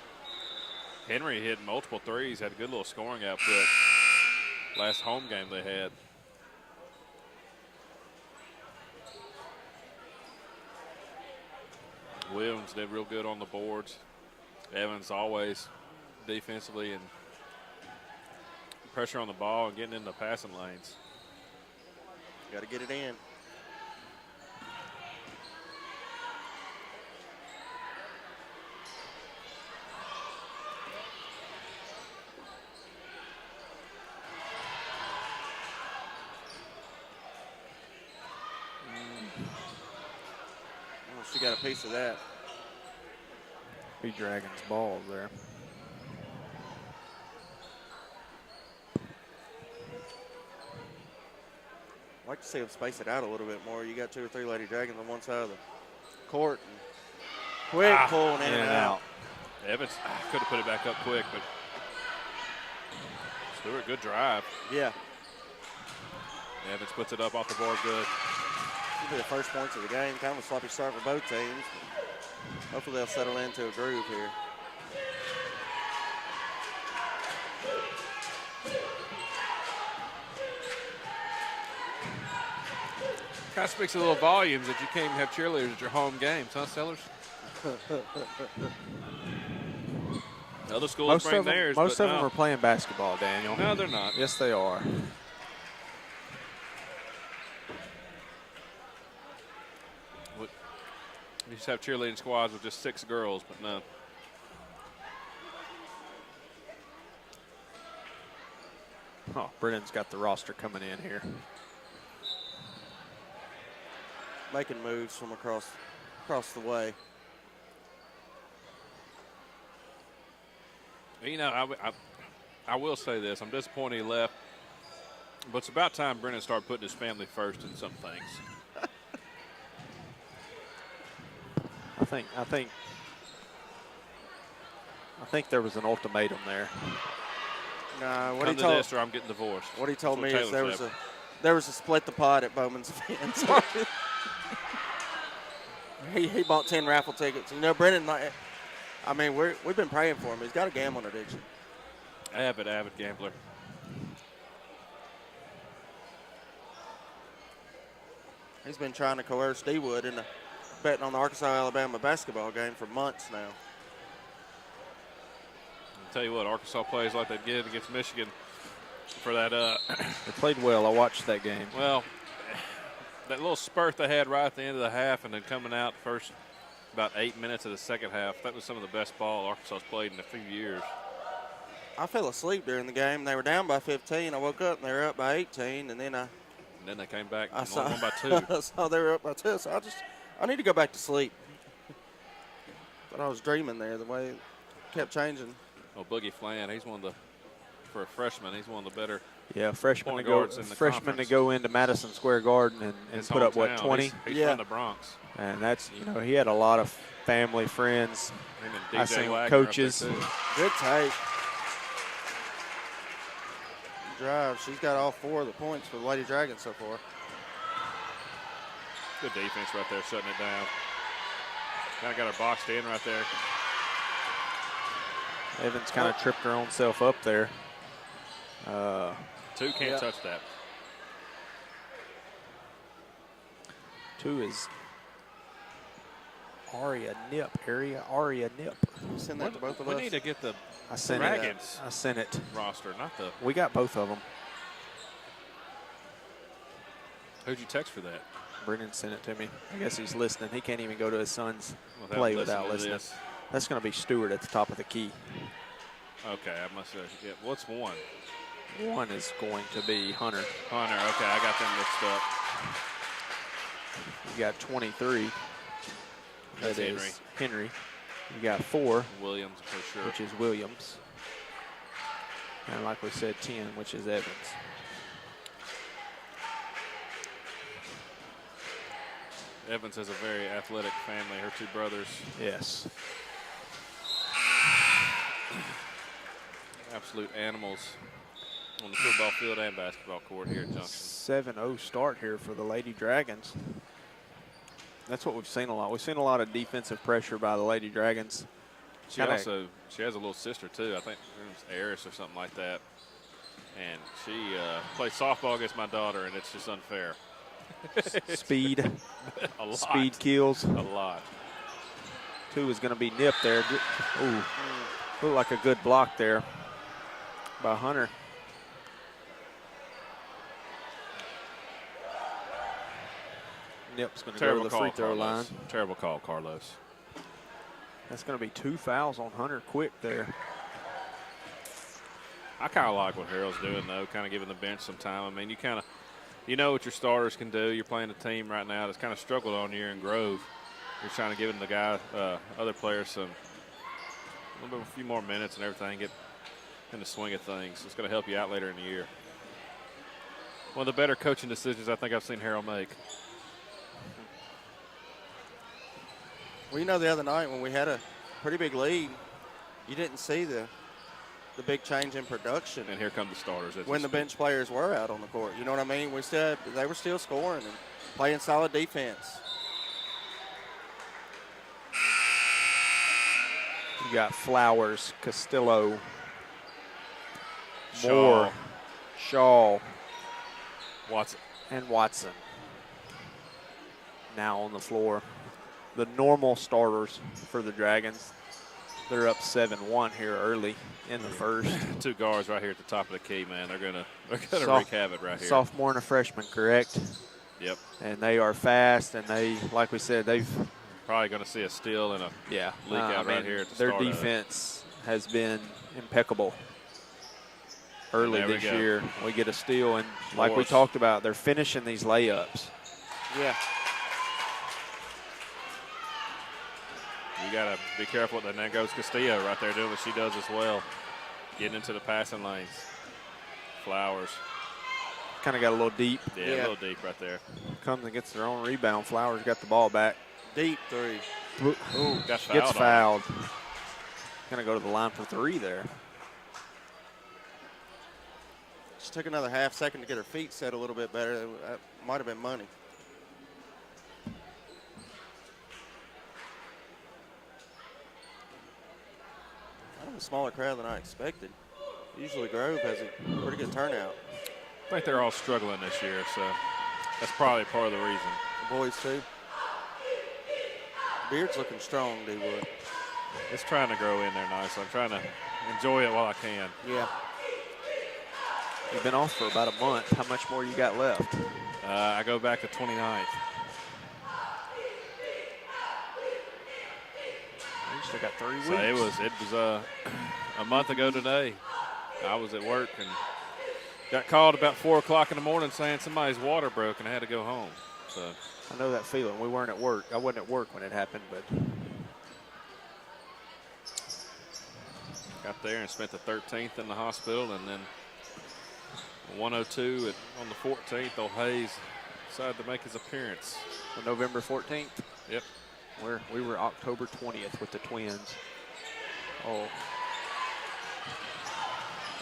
Henry hit multiple threes, had a good little scoring output last home game they had. Williams did real good on the boards. Evans always defensively and pressure on the ball and getting in the passing lanes. Got to get it in. Oh, she got a piece of that. Be Dragons ball there. I'd like to see them space it out a little bit more. You got 2 or 3 Lady Dragons on one side of the court. And quick pulling in and out. Evans could have put it back up quick, but Stewart, good drive. Yeah. Evans puts it up off the board good. These will be the first points of the game. Kind of a sloppy start for both teams. Hopefully they'll settle into a groove here. Kind of speaks a little volumes that you can't even have cheerleaders at your home games, huh, Sellers? Other schools Most bring of them, theirs, most but of them no. are playing basketball, Daniel. No, they're not. Yes, they are. You just have cheerleading squads with just 6 girls, but no. Oh, Brennan's got the roster coming in here. Making moves from across the way. You know, I will say this. I'm disappointed he left, but it's about time Brennan started putting his family first in some things. I think there was an ultimatum there. Nah, what Come he to told this or I'm getting divorced. what he told That's me what is Taylor there was a split the pot at Bowman's event. he bought 10 raffle tickets. You know, Brennan. I mean, we've been praying for him. He's got a gambling addiction. Avid gambler. He's been trying to coerce D-Wood into betting on the Arkansas-Alabama basketball game for months now. I'll tell you what, Arkansas plays like they did against Michigan for that. They played well. I watched that game. Well, that little spurt they had right at the end of the half and then coming out first about 8 minutes of the second half, that was some of the best ball Arkansas's played in a few years. I fell asleep during the game. They were down by 15. I woke up and they were up by 18, and then And then they came back I and saw, won by 2. I saw they were up by 2, so I need to go back to sleep. But I was dreaming there. The way it kept changing. Oh, Boogie Flan, he's one of the, for a freshman, he's one of the better Yeah, freshman point to go. guards in the Freshman to conference. go into Madison Square Garden and His put up what, hometown. 20? He's Yeah. from the Bronx. And that's, you know, he had a lot of family, friends. Him and I DJ seen Wagner coaches. up there, too. Good tape. Drive. She's got all 4 of the points for the Lady Dragons so far. Good defense right there, shutting it down. Kind of got her boxed in right there. Evans kind of tripped her own self up there. 2 can't touch that. 2 is Aria Nip. Aria Nip. Send that to both of We us. need to get the I sent it. Dragons I sent it. roster, not the. We got both of them. Who'd you text for that? Brennan sent it to me. I guess he's listening. He can't even go to his son's Without play without listening to listening. That's going to be Stewart at the top of the key. Okay, I must have. Yeah, what's 1? 1 is going to be Hunter. Hunter. Okay, I got them mixed up. You got 23. That's That is Henry. You got 4, Williams for sure. which is Williams. And like we said, 10, which is Evans. Evans has a very athletic family. Her 2 brothers, Yes. absolute animals on the football field and basketball court here at Junction. 7-0 start here for the Lady Dragons. That's what we've seen a lot. We've seen a lot of defensive pressure by the Lady Dragons. She Kinda- she has a little sister too. I think her name's Eris or something like that. And she plays softball against my daughter, and it's just unfair. Speed. A lot. Speed kills. A lot. 2 is going to be Nip there. Ooh, looked like a good block there by Hunter. Nip's going to go to the free throw line. Terrible call, Carlos. That's going to be 2 fouls on Hunter quick there. I kind of like what Harold's doing, though, kind of giving the bench some time. I mean, you know what your starters can do. You're playing a team right now that's kind of struggled on you in Grove. You're trying to give the guy, other players a few more minutes and everything, get in the swing of things. It's going to help you out later in the year. One of the better coaching decisions I think I've seen Harold make. Well, you know, the other night when we had a pretty big lead, you didn't see the big change in production. And here come the starters. When the bench players were out on the court. You know what I mean? They were still scoring and playing solid defense. You got Flowers, Castillo, Moore, Shaw, Watson. and Watson now on the floor. The normal starters for the Dragons. They're up 7-1 here early in the first. 2 guards right here at the top of the key, man. They're gonna wreak havoc right here. Sophomore and a freshman, correct? Yep. And they are fast, and they, like we said, they've Probably going to see a steal and a leak out right here at the their start of it. defense has been impeccable early There we this go. year. We get a steal, and like we Morris. talked about, they're finishing these layups. Yeah. You got to be careful. And there goes Castillo right there doing what she does as well, getting into the passing lanes. Flowers. Kind of got a little deep. Yeah, a little deep right there. Comes and gets their own rebound. Flowers got the ball back. Deep 3. Ooh, got fouled. Gets fouled. Going to go to the line for 3 there. She took another half second to get her feet set a little bit better. That might have been money. Kind of a smaller crowd than I expected. Usually Grove has a pretty good turnout. I think they're all struggling this year, so that's probably part of the reason. The boys too. Beard's looking strong, D-Wood. It's trying to grow in there nicely. I'm trying to enjoy it while I can. Yeah. You've been off for about a month. How much more you got left? I go back to 29th. You still got 3 weeks. So it was a month ago today. I was at work and got called about 4 o'clock in the morning saying somebody's water broke and I had to go home. So I know that feeling. We weren't at work. I wasn't at work when it happened, but Got there and spent the 13th in the hospital, and then 102 on the 14th, old Hayes decided to make his appearance. On November 14th? Yep. We were October 20th with the Twins. Oh.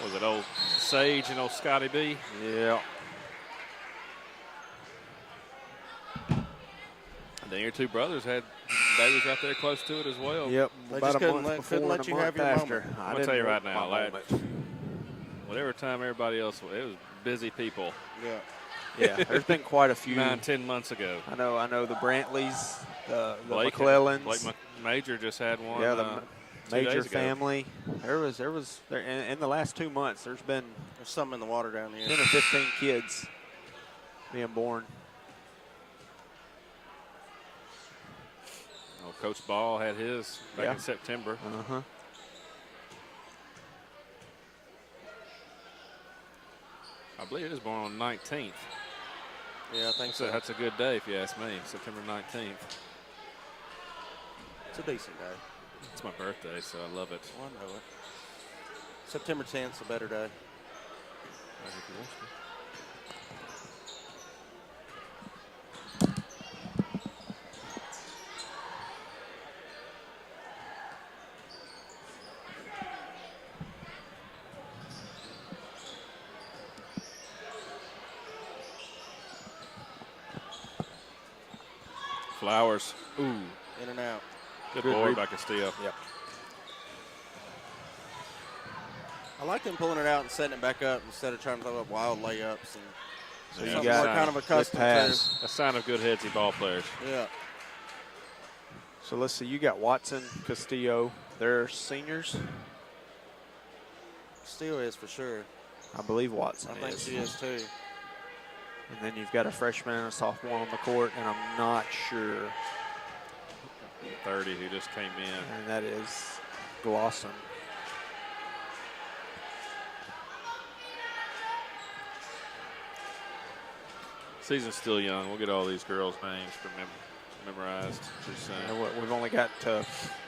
Was it old Sage and old Scotty B? Yeah. And then your two brothers had babies right there close to it as well. Yep. They about just a couldn't month before couldn't and let a you month have your after. moment. I'm gonna tell you right now, my lad, moment. whatever time everybody else, it was busy people. Yeah. Yeah, there's been quite a few. 9-10 months ago. I know the Brantleys, the Blake McClellans. Blake Major just had one. Yeah, the 2 Major days ago. family. There was in the last 2 months. There's been There's something in the water down here. 10 or 15 kids being born. Oh, Coach Ball had his back Yeah. in September. Uh-huh. I believe it was born on the 19th. Yeah, I think so. That's a good day if you ask me, September 19th. It's a decent day. It's my birthday, so I love it. Oh, I know it. September 10th's a better day. Flowers. Ooh. In and out. Good Good board read. by Castillo. Yep. I like them pulling it out and setting it back up instead of trying to throw up wild layups. And So Yeah. you something got we're kind of good accustomed pass. A sign of good headsy ball players. to. Yeah. So let's see. You got Watson, Castillo. They're seniors. Still is for sure. I believe Watson I think is. she is too. And then you've got a freshman and a sophomore on the court, and I'm not sure. 30 who just came in. And that is Glosson. Season's still young. We'll get all these girls' names memorized pretty soon. And we've only got to,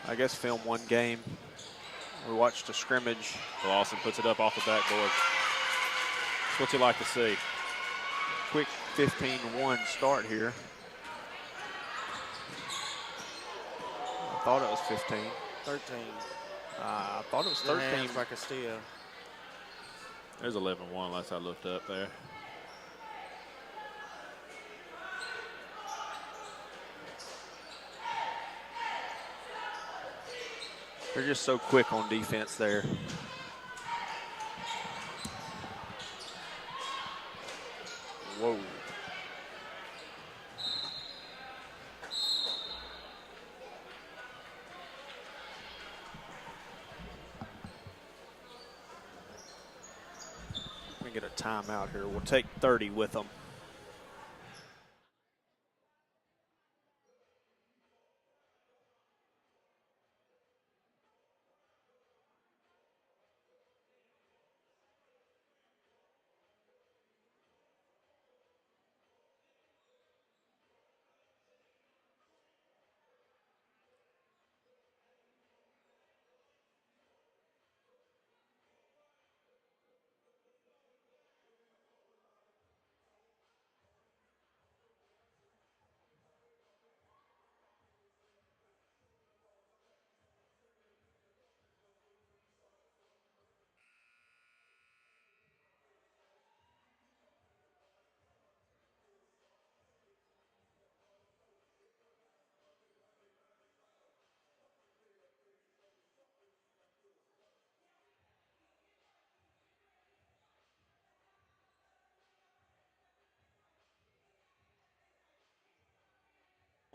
I guess, film one game. We watched a scrimmage. Lawson puts it up off the backboard. That's what you like to see. Quick 15-1 start here. I thought it was 15. 13. I thought it was Good 13. hands by Castillo. There's 11-1 last I looked up there. They're just so quick on defense there. Whoa. Let me get a timeout here. We'll take 30 with them.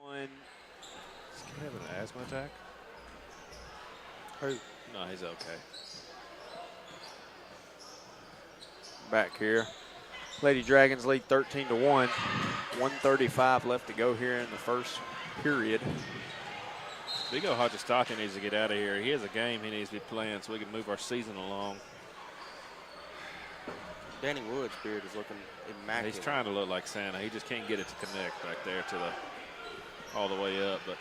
One. Does he have an asthma attack? Who? No, he's okay. Back here. Lady Dragons lead 13-1. 1:35 left to go here in the first period. Vigo Hajistati needs to get out of here. He has a game he needs to be playing so we can move our season along. Danny Wood's beard is looking immaculate. He's trying to look like Santa. He just can't get it to connect back there to the all the way up. But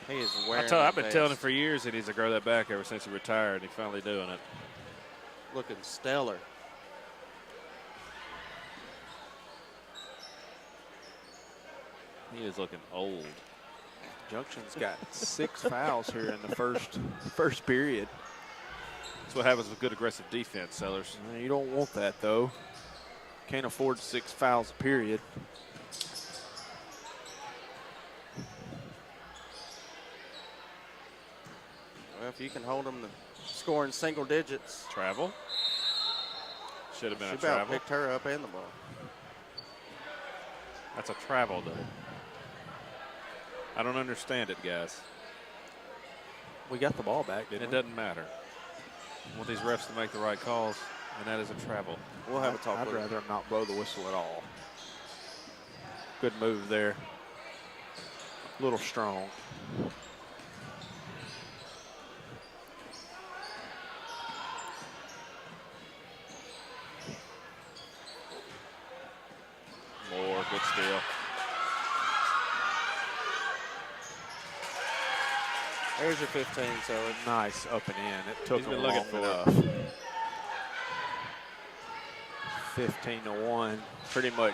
He is wearing I've been that telling him vest. for years he needs to grow that back ever since he retired. He's finally doing it. Looking stellar. He is looking old. Junction's got 6 fouls here in the first period. That's what happens with good aggressive defense, Sellers. You don't want that, though. Can't afford 6 fouls a period. Well, if you can hold them to score in single digits. Travel. Should have been She a about travel. picked her up and the ball. That's a travel, though. I don't understand it, guys. We got the ball back, didn't It we? doesn't matter. I want these refs to make the right calls, and that is a travel. We'll have a talk I'd with her. rather him not blow the whistle at all. Good move there. A little strong. More, good steal. There's your 15, so it's Nice up and in. It took He's him been long looking for enough. 15-1. Pretty much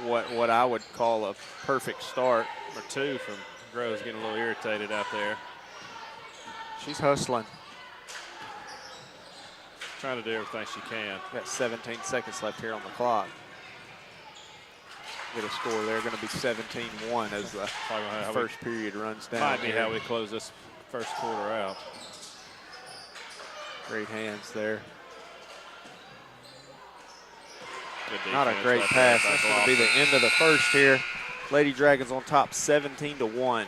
what I would call a perfect start. Number 2 from Groves getting a little irritated out there. She's hustling. Trying to do everything she can. Got 17 seconds left here on the clock. Get a score there. Going to be 17-1 as the How first period runs down. Might be here. how we close this first quarter out. Great hands there. Good Not a defense great right pass. there by That's going to be the end of the first here. Lady Dragons on top 17-1.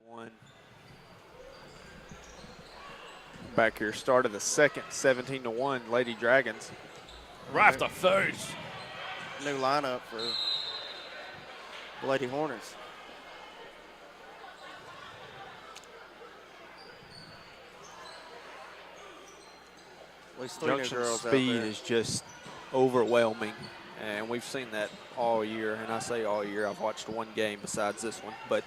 One. Back here, start of the second, 17-1, Lady Dragons. Right off the face. new lineup for the Lady Hornets. At least 3 new Junction girls out speed there. is just overwhelming, and we've seen that all year. And I say all year, I've watched one game besides this one, but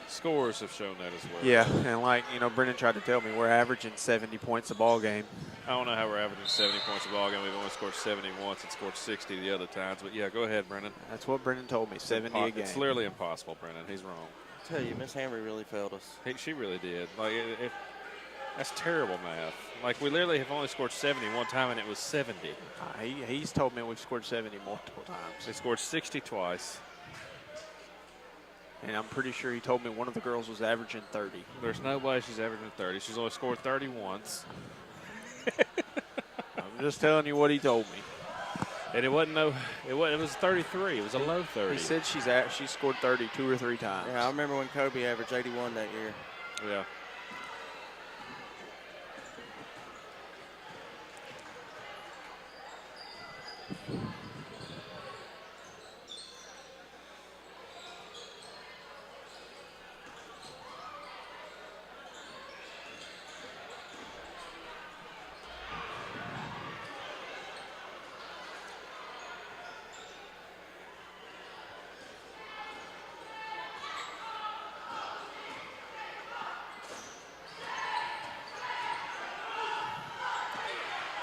Scores have shown that as well. yeah, and like, you know, Brendan tried to tell me, we're averaging 70 points a ball game. I don't know how we're averaging 70 points a ball game. We've only scored 70 once and scored 60 the other times. But yeah, go ahead, Brendan. That's what Brendan told me, 70 a game. It's literally impossible, Brendan. He's wrong. I tell you, Miss Hamry really failed us. She really did. Like, that's terrible math. Like, we literally have only scored 70 one time, and it was 70. He's told me we've scored 70 multiple times. They scored 60 twice. And I'm pretty sure he told me one of the girls was averaging 30. There's no way she's averaging 30. She's only scored 30 once. I'm just telling you what he told me. And it wasn't no, it was 33. It was a low 30. He said she scored 30 2 or 3 times. Yeah, I remember when Kobe averaged 81 that year. Yeah.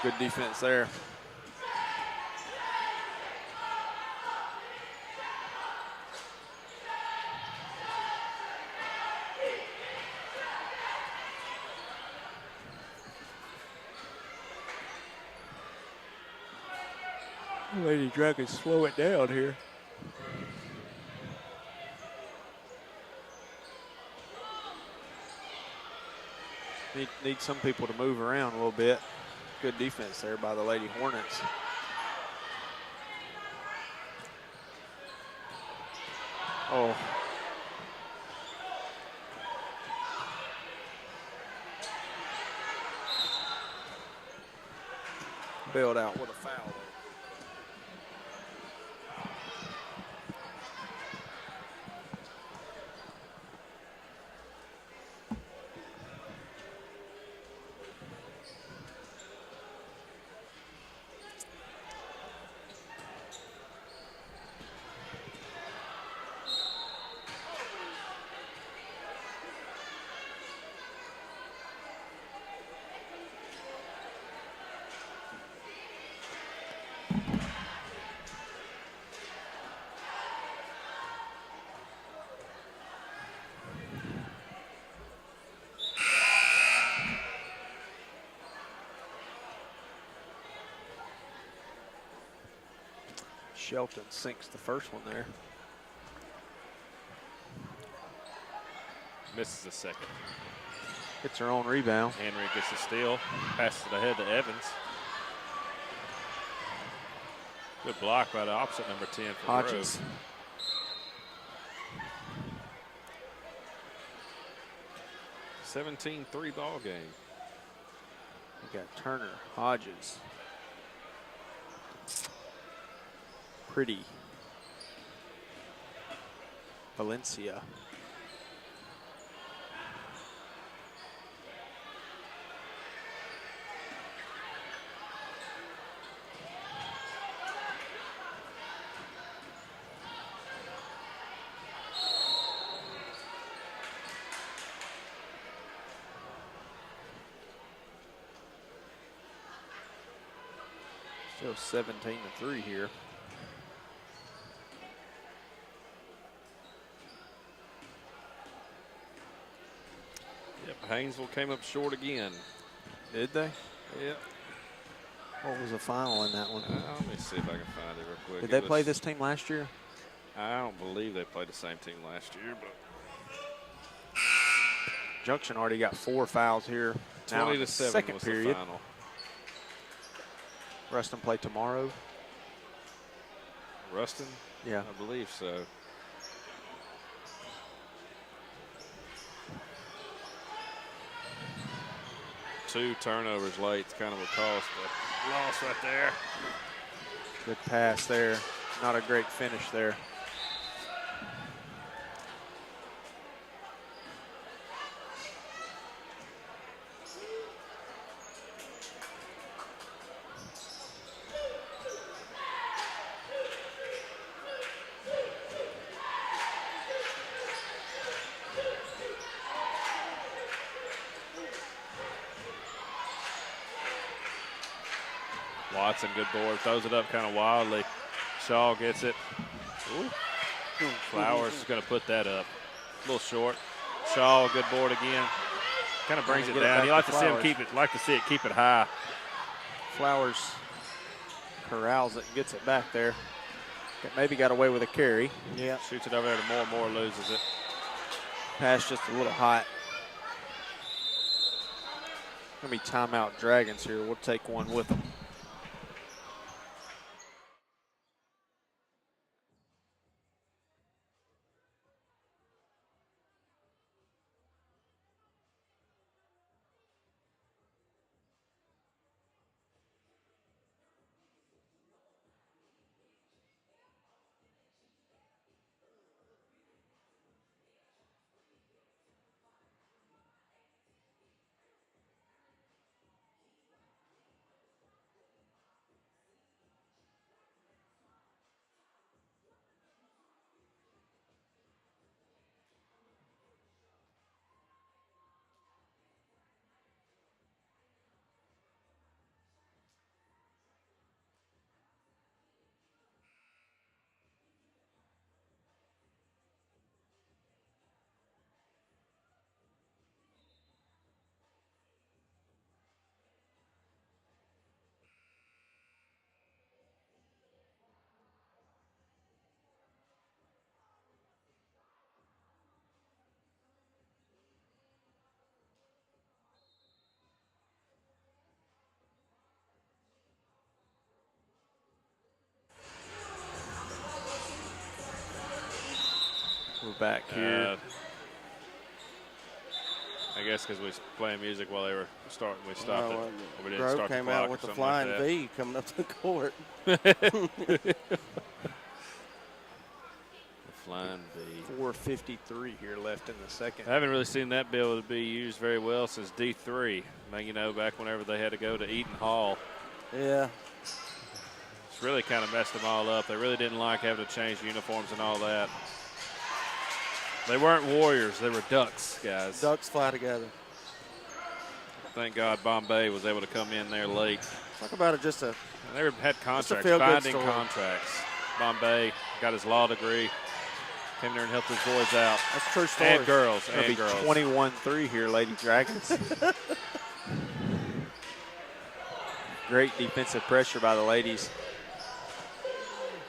Good defense there. Lady Dragons slow it down here. Need some people to move around a little bit. Good defense there by the Lady Hornets. Oh. Bailed out with a foul. Shelton sinks the first one there. Misses the second. Gets her own rebound. Henry gets the steal. Passes it ahead to Evans. Good block by the opposite number 10 for Hodges. Grove. (17-3) ball game. We got Turner, Hodges. Pretty. Valencia. Still 17-3 here. Yep, Haynesville came up short again. Did they? Yep. What was the final in that one? Let me see if I can find it real quick. Did they play this team last year? I don't believe they played the same team last year, but Junction already got 4 fouls here. Now 20 in to the 7 second was period. the final. Ruston play tomorrow. Ruston? Yeah. I believe so. Two turnovers late is kind of what caused the loss right there. Good pass there. Not a great finish there. Watson, good board, throws it up kind of wildly. Shaw gets it. Ooh. Flowers is going to put that up. A little short. Shaw, good board again. Kind of brings it down. You like to see him keep it high. Flowers corrals it and gets it back there. Maybe got away with a carry. Yeah. Shoots it over there to Moore loses it. Pass just a little hot. Gonna be timeout Dragons here. We'll take one with them. We're back here. I guess because we was playing music while they were starting, we stopped it. We didn't Grove start came the clock out or with the something like flying that. V coming up to the court. Flying V. 4:53 here left in the second. I haven't really seen that be able to be used very well since D3. Man, you know, back whenever they had to go to Eaton Hall. Yeah. It's really kind of messed them all up. They really didn't like having to change uniforms and all that. They weren't Warriors. They were Ducks, guys. Ducks fly together. Thank God Bombay was able to come in there late. Talk about it just a. And they had contracts, feel-good binding story. contracts. Bombay got his law degree. Came there and helped his boys out. That's a true story. And girls. It'll And be girls. 21-3 here, Lady Dragons. Great defensive pressure by the ladies.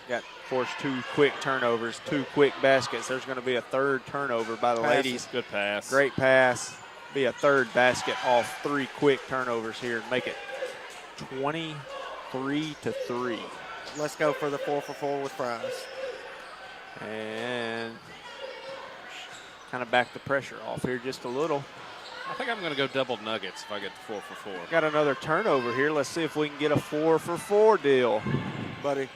Got forced 2 quick turnovers, 2 quick baskets. There's going to be a 3rd turnover by the ladies. Good pass. Great pass. Be a 3rd basket off 3 quick turnovers here. Make it 23-3. Let's go for the 4 for 4 with fries. And kind of back the pressure off here just a little. I think I'm going to go double nuggets if I get the 4 for 4. Got another turnover here. Let's see if we can get a 4 for 4 deal. Buddy.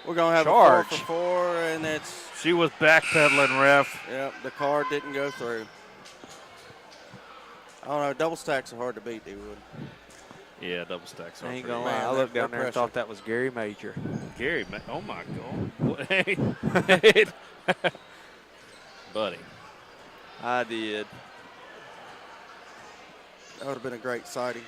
We're going to have charge. a 4 for 4, and it's. She was backpedaling, ref. Yep, the card didn't go through. I don't know. Double stacks are hard to beat, D-Wood. Yeah, double stacks. I are ain't pretty gonna lie. Man, I looked that down there and pressure. thought that was Gary Major. Gary, oh my God. What? Buddy. I did. That would have been a great sighting.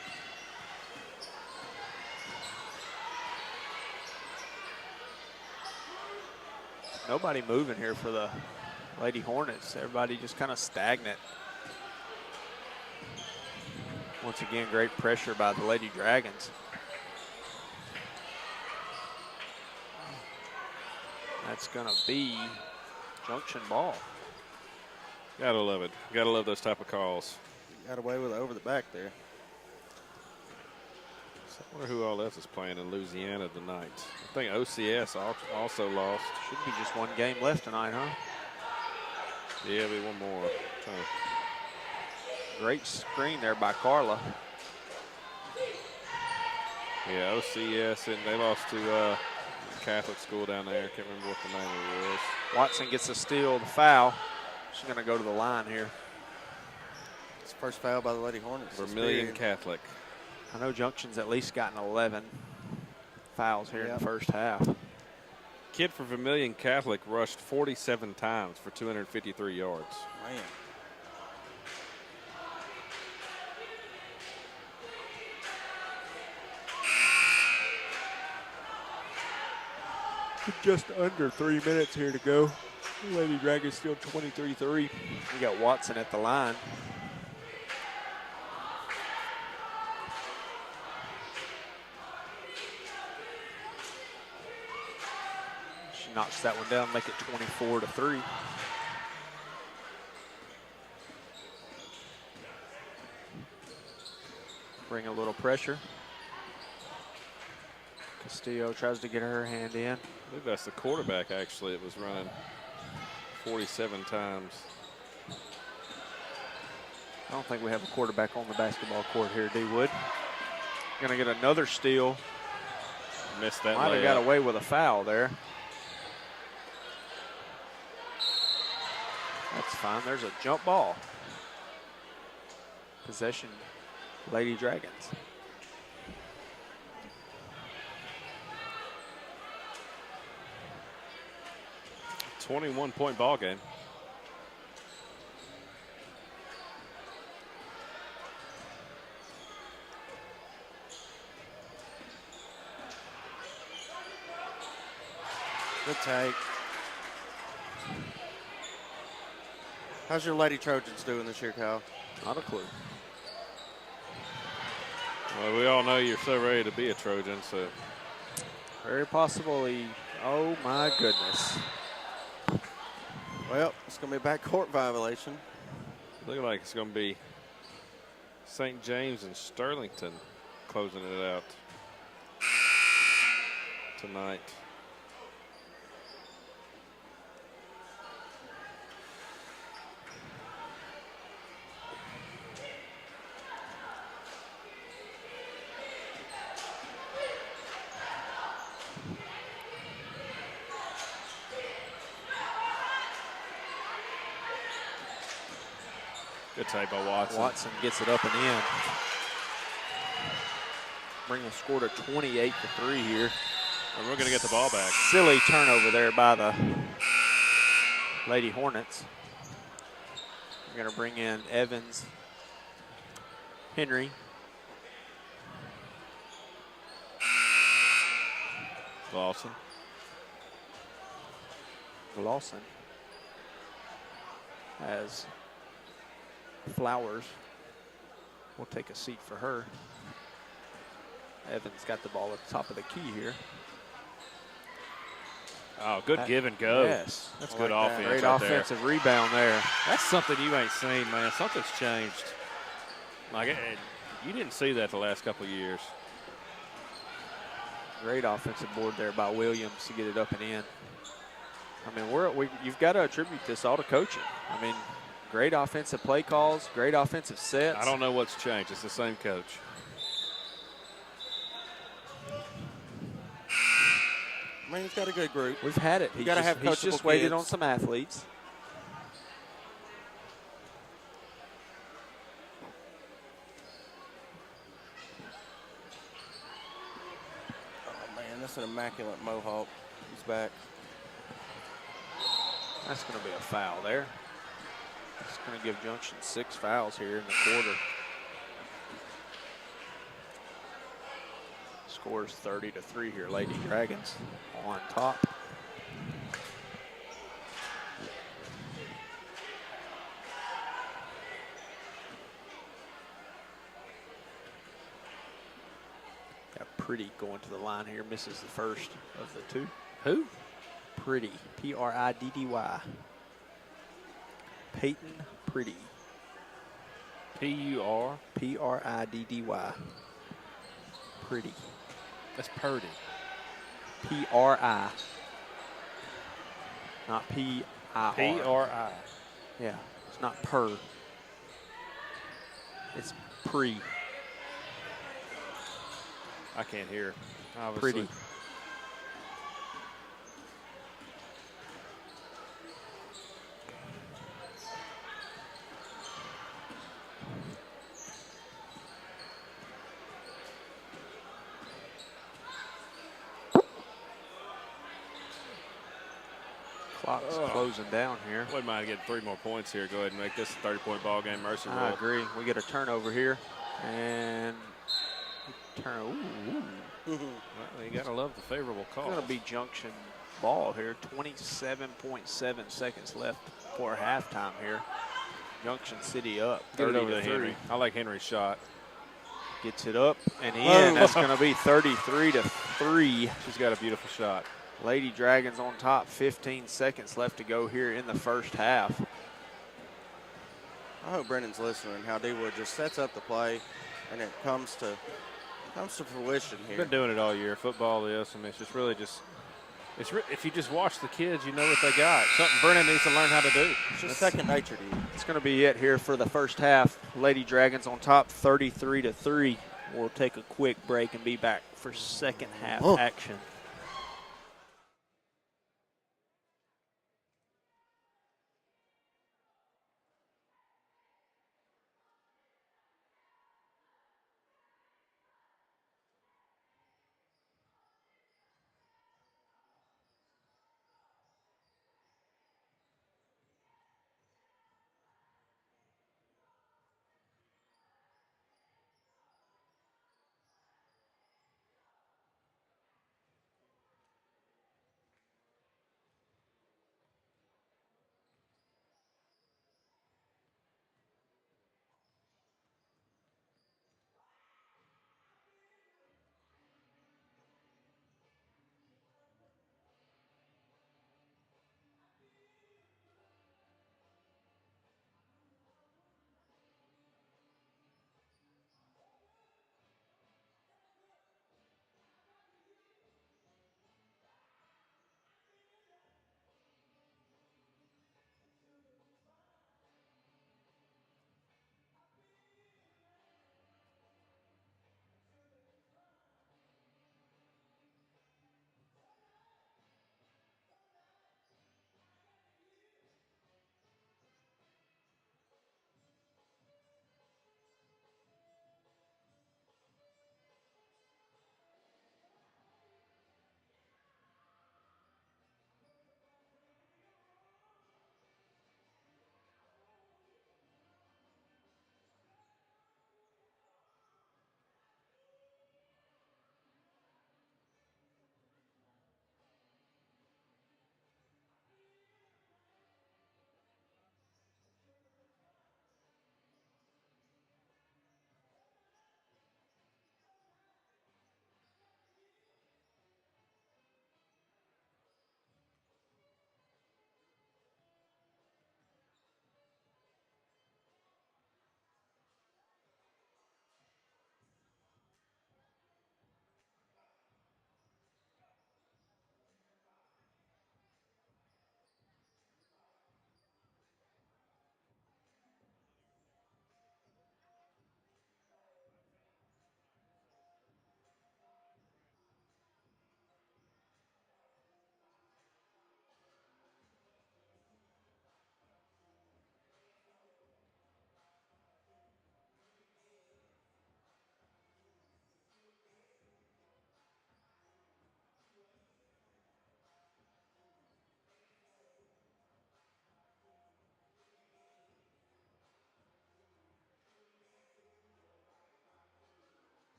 Nobody moving here for the Lady Hornets. Everybody just kind of stagnant. Once again, great pressure by the Lady Dragons. That's going to be Junction ball. Gotta love it. Gotta love those type of calls. Got away with it over the back there. So I wonder who all else is playing in Louisiana tonight. I think OCS also lost. Should be just 1 game left tonight, huh? Yeah, it'll be one more. Great screen there by Carla. Yeah, OCS, and they lost to Catholic school down there. Can't remember what the name of it was. Watson gets a steal, the foul. She's going to go to the line here. It's the first foul by the Lady Hornets. this Vermilion period. Catholic. I know Junction's at least gotten 11 fouls here in Yep. the first half. Kid for Vermilion Catholic rushed 47 times for 253 yards. Man. Just under 3 minutes here to go. Lady Dragons still 23-3. We got Watson at the line. She knocks that one down, make it 24-3. Bring a little pressure. Castillo tries to get her hand in. I believe that's the quarterback, actually. It was running 47 times. I don't think we have a quarterback on the basketball court here, D-Wood. Gonna get another steal. Missed that Might have got away with a foul there. That's fine. There's a jump ball. Possession, Lady Dragons. A 21-point ball game. Good take. How's your Lady Trojans doing this year, Kyle? Not a clue. Well, we all know you're so ready to be a Trojan, so. Very possibly. Oh my goodness. Well, it's going to be a backcourt violation. Looks like it's going to be St. James and Sterlington closing it out tonight. Good save by Watson. Watson gets it up and in. Bring the score to 28-3 here. And we're going to get the ball back. Silly turnover there by the Lady Hornets. We're going to bring in Evans, Henry. Lawson. Lawson has Flowers. We'll take a seat for her. Evans got the ball at the top of the key here. Oh, good give and go. Yes. That's I good like that. offense. Great right offensive rebound there. That's something you ain't seen, man. Something's changed. Like, you didn't see that the last couple of years. Great offensive board there by Williams to get it up and in. I mean, you've got to attribute this all to coaching. I mean, great offensive play calls, great offensive sets. I don't know what's changed. It's the same coach. I mean, he's got a good group. We've had it. gotta have He's just coachable waited kids. on some athletes. Oh, man, that's an immaculate mohawk. He's back. That's going to be a foul there. It's going to give Junction 6 fouls here in the quarter. Scores 30-3 here. Lady Dragons on top. Got Pretty going to the line here. Misses the first of the two. Who? Pretty. P-R-I-D-D-Y. Peyton Pretty. P-U-R? P-R-I-D-D-Y. Pretty. That's Purdy. P-R-I. Not P-I-R. P-R-I. Yeah, it's not per. It's pre. I can't hear. Obviously. Pretty. Clock's closing down here. Wouldn't mind getting 3 more points here. Go ahead and make this a 30-point ball game. Mercy I rule. agree. We get a turnover here. And turn. Well, you got to love the favorable It's call. going to be Junction ball here. 27.7 seconds left before halftime here. Junction City up. Get it over to 30-3. Henry. I like Henry's shot. Gets it up and in. Whoa. That's going to be 33-3. She's got a beautiful shot. Lady Dragons on top. 15 seconds left to go here in the first half. I hope Brennan's listening. How D-Wood just sets up the play, and it comes to fruition We've here. been doing it all year. Football, this. I mean, it's just really just. If you just watch the kids, you know what they got. Something Brennan needs to learn how to do. It's just second nature to you. It's going to be it here for the first half. Lady Dragons on top 33-3. We'll take a quick break and be back for second half action.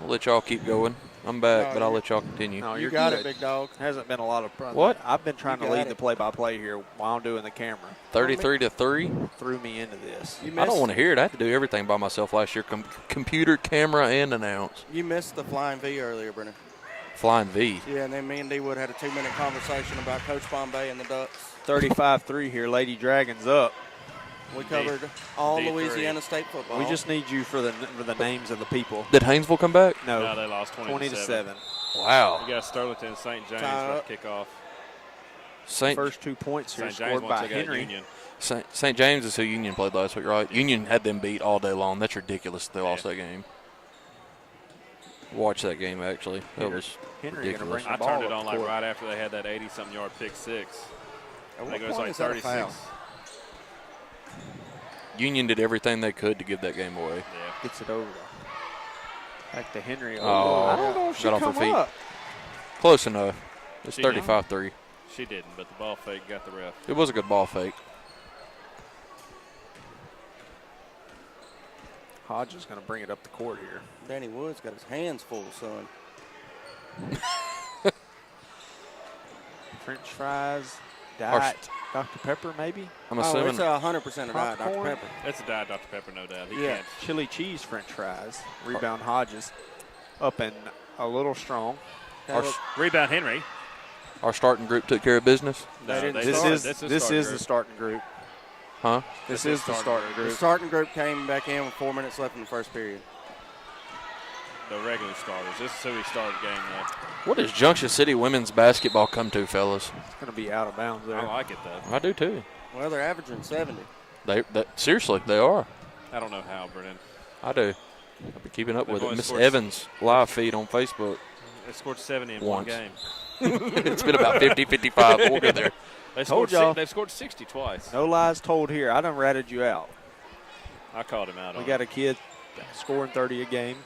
I'll let y'all keep going. I'm back, No, but I'll you- let y'all continue. No, You you're got good. it, big dog. Hasn't been a lot of fun. What? I've been trying You to lead got the it. play-by-play here while I'm doing the camera. 33-3. Threw me into this. You I don't missed- want to hear it. I had to do everything by myself last year. Computer, camera, and announce. You missed the flying V earlier, Brennan. Flying V. Yeah, and then me and D-Wood had a 2-minute conversation about Coach Bombay and the Ducks. 35-3 here. Lady Dragons up. We covered all D3. Louisiana State football. We just need you for the names of the people. Did Haynesville come back? No, No, they lost 20-7. Wow. You got Sterlington and St. James Tie about up. to kick off. First 2 points here St. James scored won't by take out Henry. Union. St. James is who Union played last week, right? Union had them beat all day long. That's ridiculous. They lost that game. Watch that game, actually. That was Henry gonna ridiculous. bring the I ball turned it up on the like court. right after they had that 80-something yard pick six. At I think what it was point like is that a 36. foul? Union did everything they could to give that game away. Yeah. Gets it over. Back to Henry. Oh, I don't know if she got off her come feet. up. Close enough. It's She did. 35-3. She didn't, but the ball fake got the ref. It was a good ball fake. Hodge is going to bring it up the court here. Danny Wood's got his hands full, son. French fries, Our- diet, Dr. Pepper maybe? I'm Oh, assuming. it's 100% a diet Dr. Popcorn? Pepper. That's a diet Dr. Pepper, no doubt. He Yeah. can't. Chili cheese French fries. Rebound Hodges. Up and a little strong. Our, Rebound Henry. our starting group took care of business. No, didn't This start. is This this starting is the group. starting group. Huh? This This is is the starting The group. starting group came back in with 4 minutes left in the first period. The regular starters. This is who he started the game with. What does Junction City women's basketball come to, fellas? It's going to be out of bounds there. I like it, though. I do, too. Well, they're averaging 70. Seriously, they are. I don't know how, Brennan. I do. I've been keeping up They've with it. only Miss scored- Evans live feed on Facebook. They scored 70 in Once. one game. It's been about 50-55. But we'll get there. They Told scored y'all. they've scored 60 twice. No lies told here. I done ratted you out. I called him out We on got it. a kid scoring 30 a game.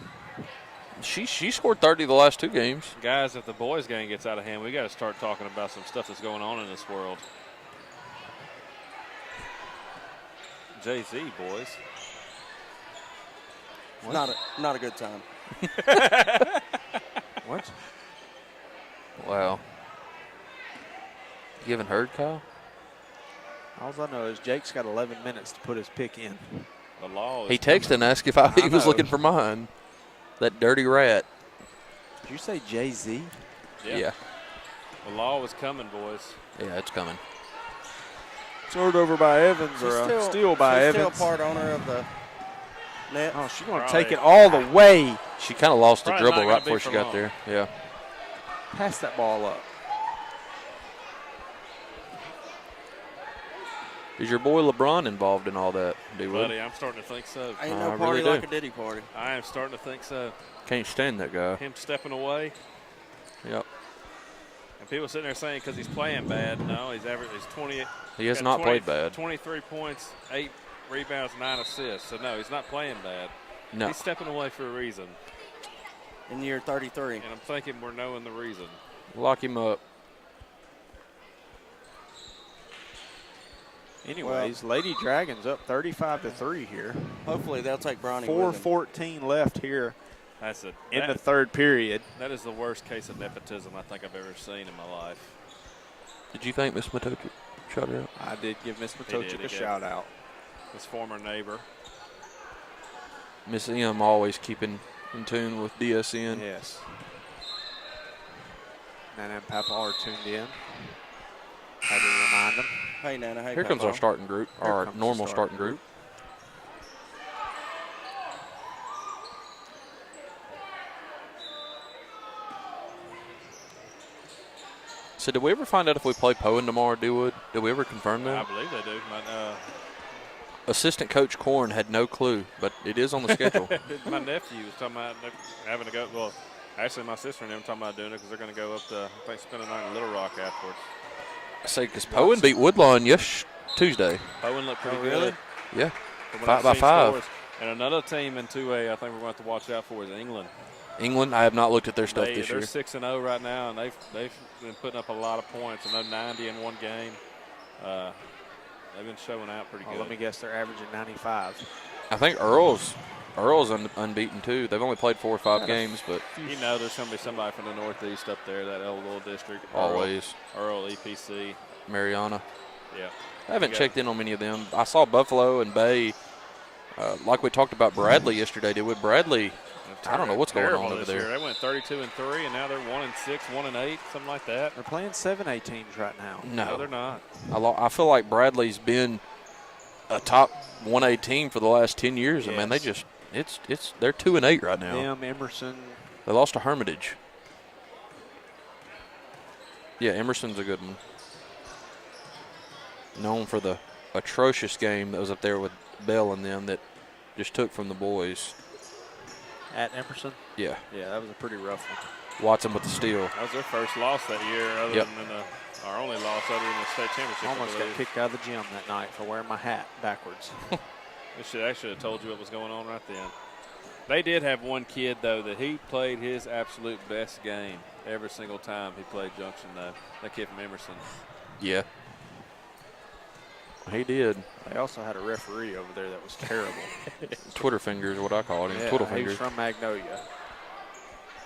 She scored 30 the last 2 games. Guys, if the boys game gets out of hand, we got to start talking about some stuff that's going on in this world. Jay-Z, boys. Not a good time. What? Wow. You haven't heard, Kyle? All I know is Jake's got 11 minutes to put his pick in. The law is He texted and asked if he was know. looking for mine. That dirty rat. Did you say Jay-Z? Yeah. The law is coming, boys. Yeah, it's coming. Turned over by Evans or a steal by she's Evans. still part owner of the net. Oh, she's going to Probably. take it all the way. She kind of lost the Probably not dribble gonna right be before for she got long. there. Yeah. Pass that ball up. Is your boy LeBron involved in all that, D-Wood? Buddy, I'm starting to think so. Ain't I no really party do. like a Diddy party. I am starting to think so. Can't stand that guy. Him stepping away, Yep. and people sitting there saying because he's playing bad. No, he's 20. He has got not 20 played bad. 23 points, 8 rebounds, 9 assists. So, no, he's not playing bad. No. He's stepping away for a reason. In year 33. And I'm thinking we're knowing the reason. Lock him up. Anyways, Lady Dragons up 35-3 here. Hopefully they'll take Bronny with them. 4:14 left here That's it. in the third period. That is the worst case of nepotism I think I've ever seen in my life. Did you think Miss Matoki shot it out? I did give Miss did, Matochik he a did. shout out. His former neighbor. Miss M always keeping in tune with DSN. Yes. Nana and Papa are tuned in. Had to remind them. Hey, Nana. Hey, Here comes our Papa. starting group, Here our comes the normal starting starting group. So did we ever find out if we play Poen tomorrow, D-Wood? Did we ever confirm I that? believe they do. Assistant Coach Korn had no clue, but it is on the schedule. My nephew was talking about having to go. Well, actually, my sister and them talking about doing it because they're going to go up to, I think, spend a night in Little Rock afterwards. I say because Poen beat Woodlawn Tuesday. Owen looked pretty Oh, good. really? Yeah. From what 5 I've by seen 5. scores. And another team in 2A I think we're going to have to watch out for is England. England, I have not looked at their stuff this They're year. 6-0 right now, and they've been putting up a lot of points. I know 90 in one game. They've been showing out pretty good. Let me guess, they're averaging 95. I think Earl's Bell's unbeaten too. They've only played 4 or 5 games, but You know there's going to be somebody from the Northeast up there, that old little district. always Earl EPC. Mariana. Yeah. I haven't checked in on many of them. I saw Buffalo and Bay. Like we talked about Bradley yesterday, did with Bradley. I don't know what's going on over there. They went 32-3, and now they're 1-6, 1-8, something like that. They're playing 7A teams right now. No, they're not. I feel like Bradley's been a top 1A team for the last 10 years. Yes. And man, they're 2-8 right now. Them, Emerson. They lost to Hermitage. Yeah, Emerson's a good one. Known for the atrocious game that was up there with Bell and them that just took from the boys. At Emerson? Yeah. Yeah, that was a pretty rough one. Watson with the steal. That was their first loss that year, other than our only loss other than the state championship. Almost got kicked out of the gym that night for wearing my hat backwards. I should have told you what was going on right then. They did have one kid, though, that he played his absolute best game every single time he played Junction, though. That kid from Emerson. Yeah. He did. They also had a referee over there that was terrible. Twitter fingers, what I call him. Yeah, Twiddle he's fingers. from Magnolia.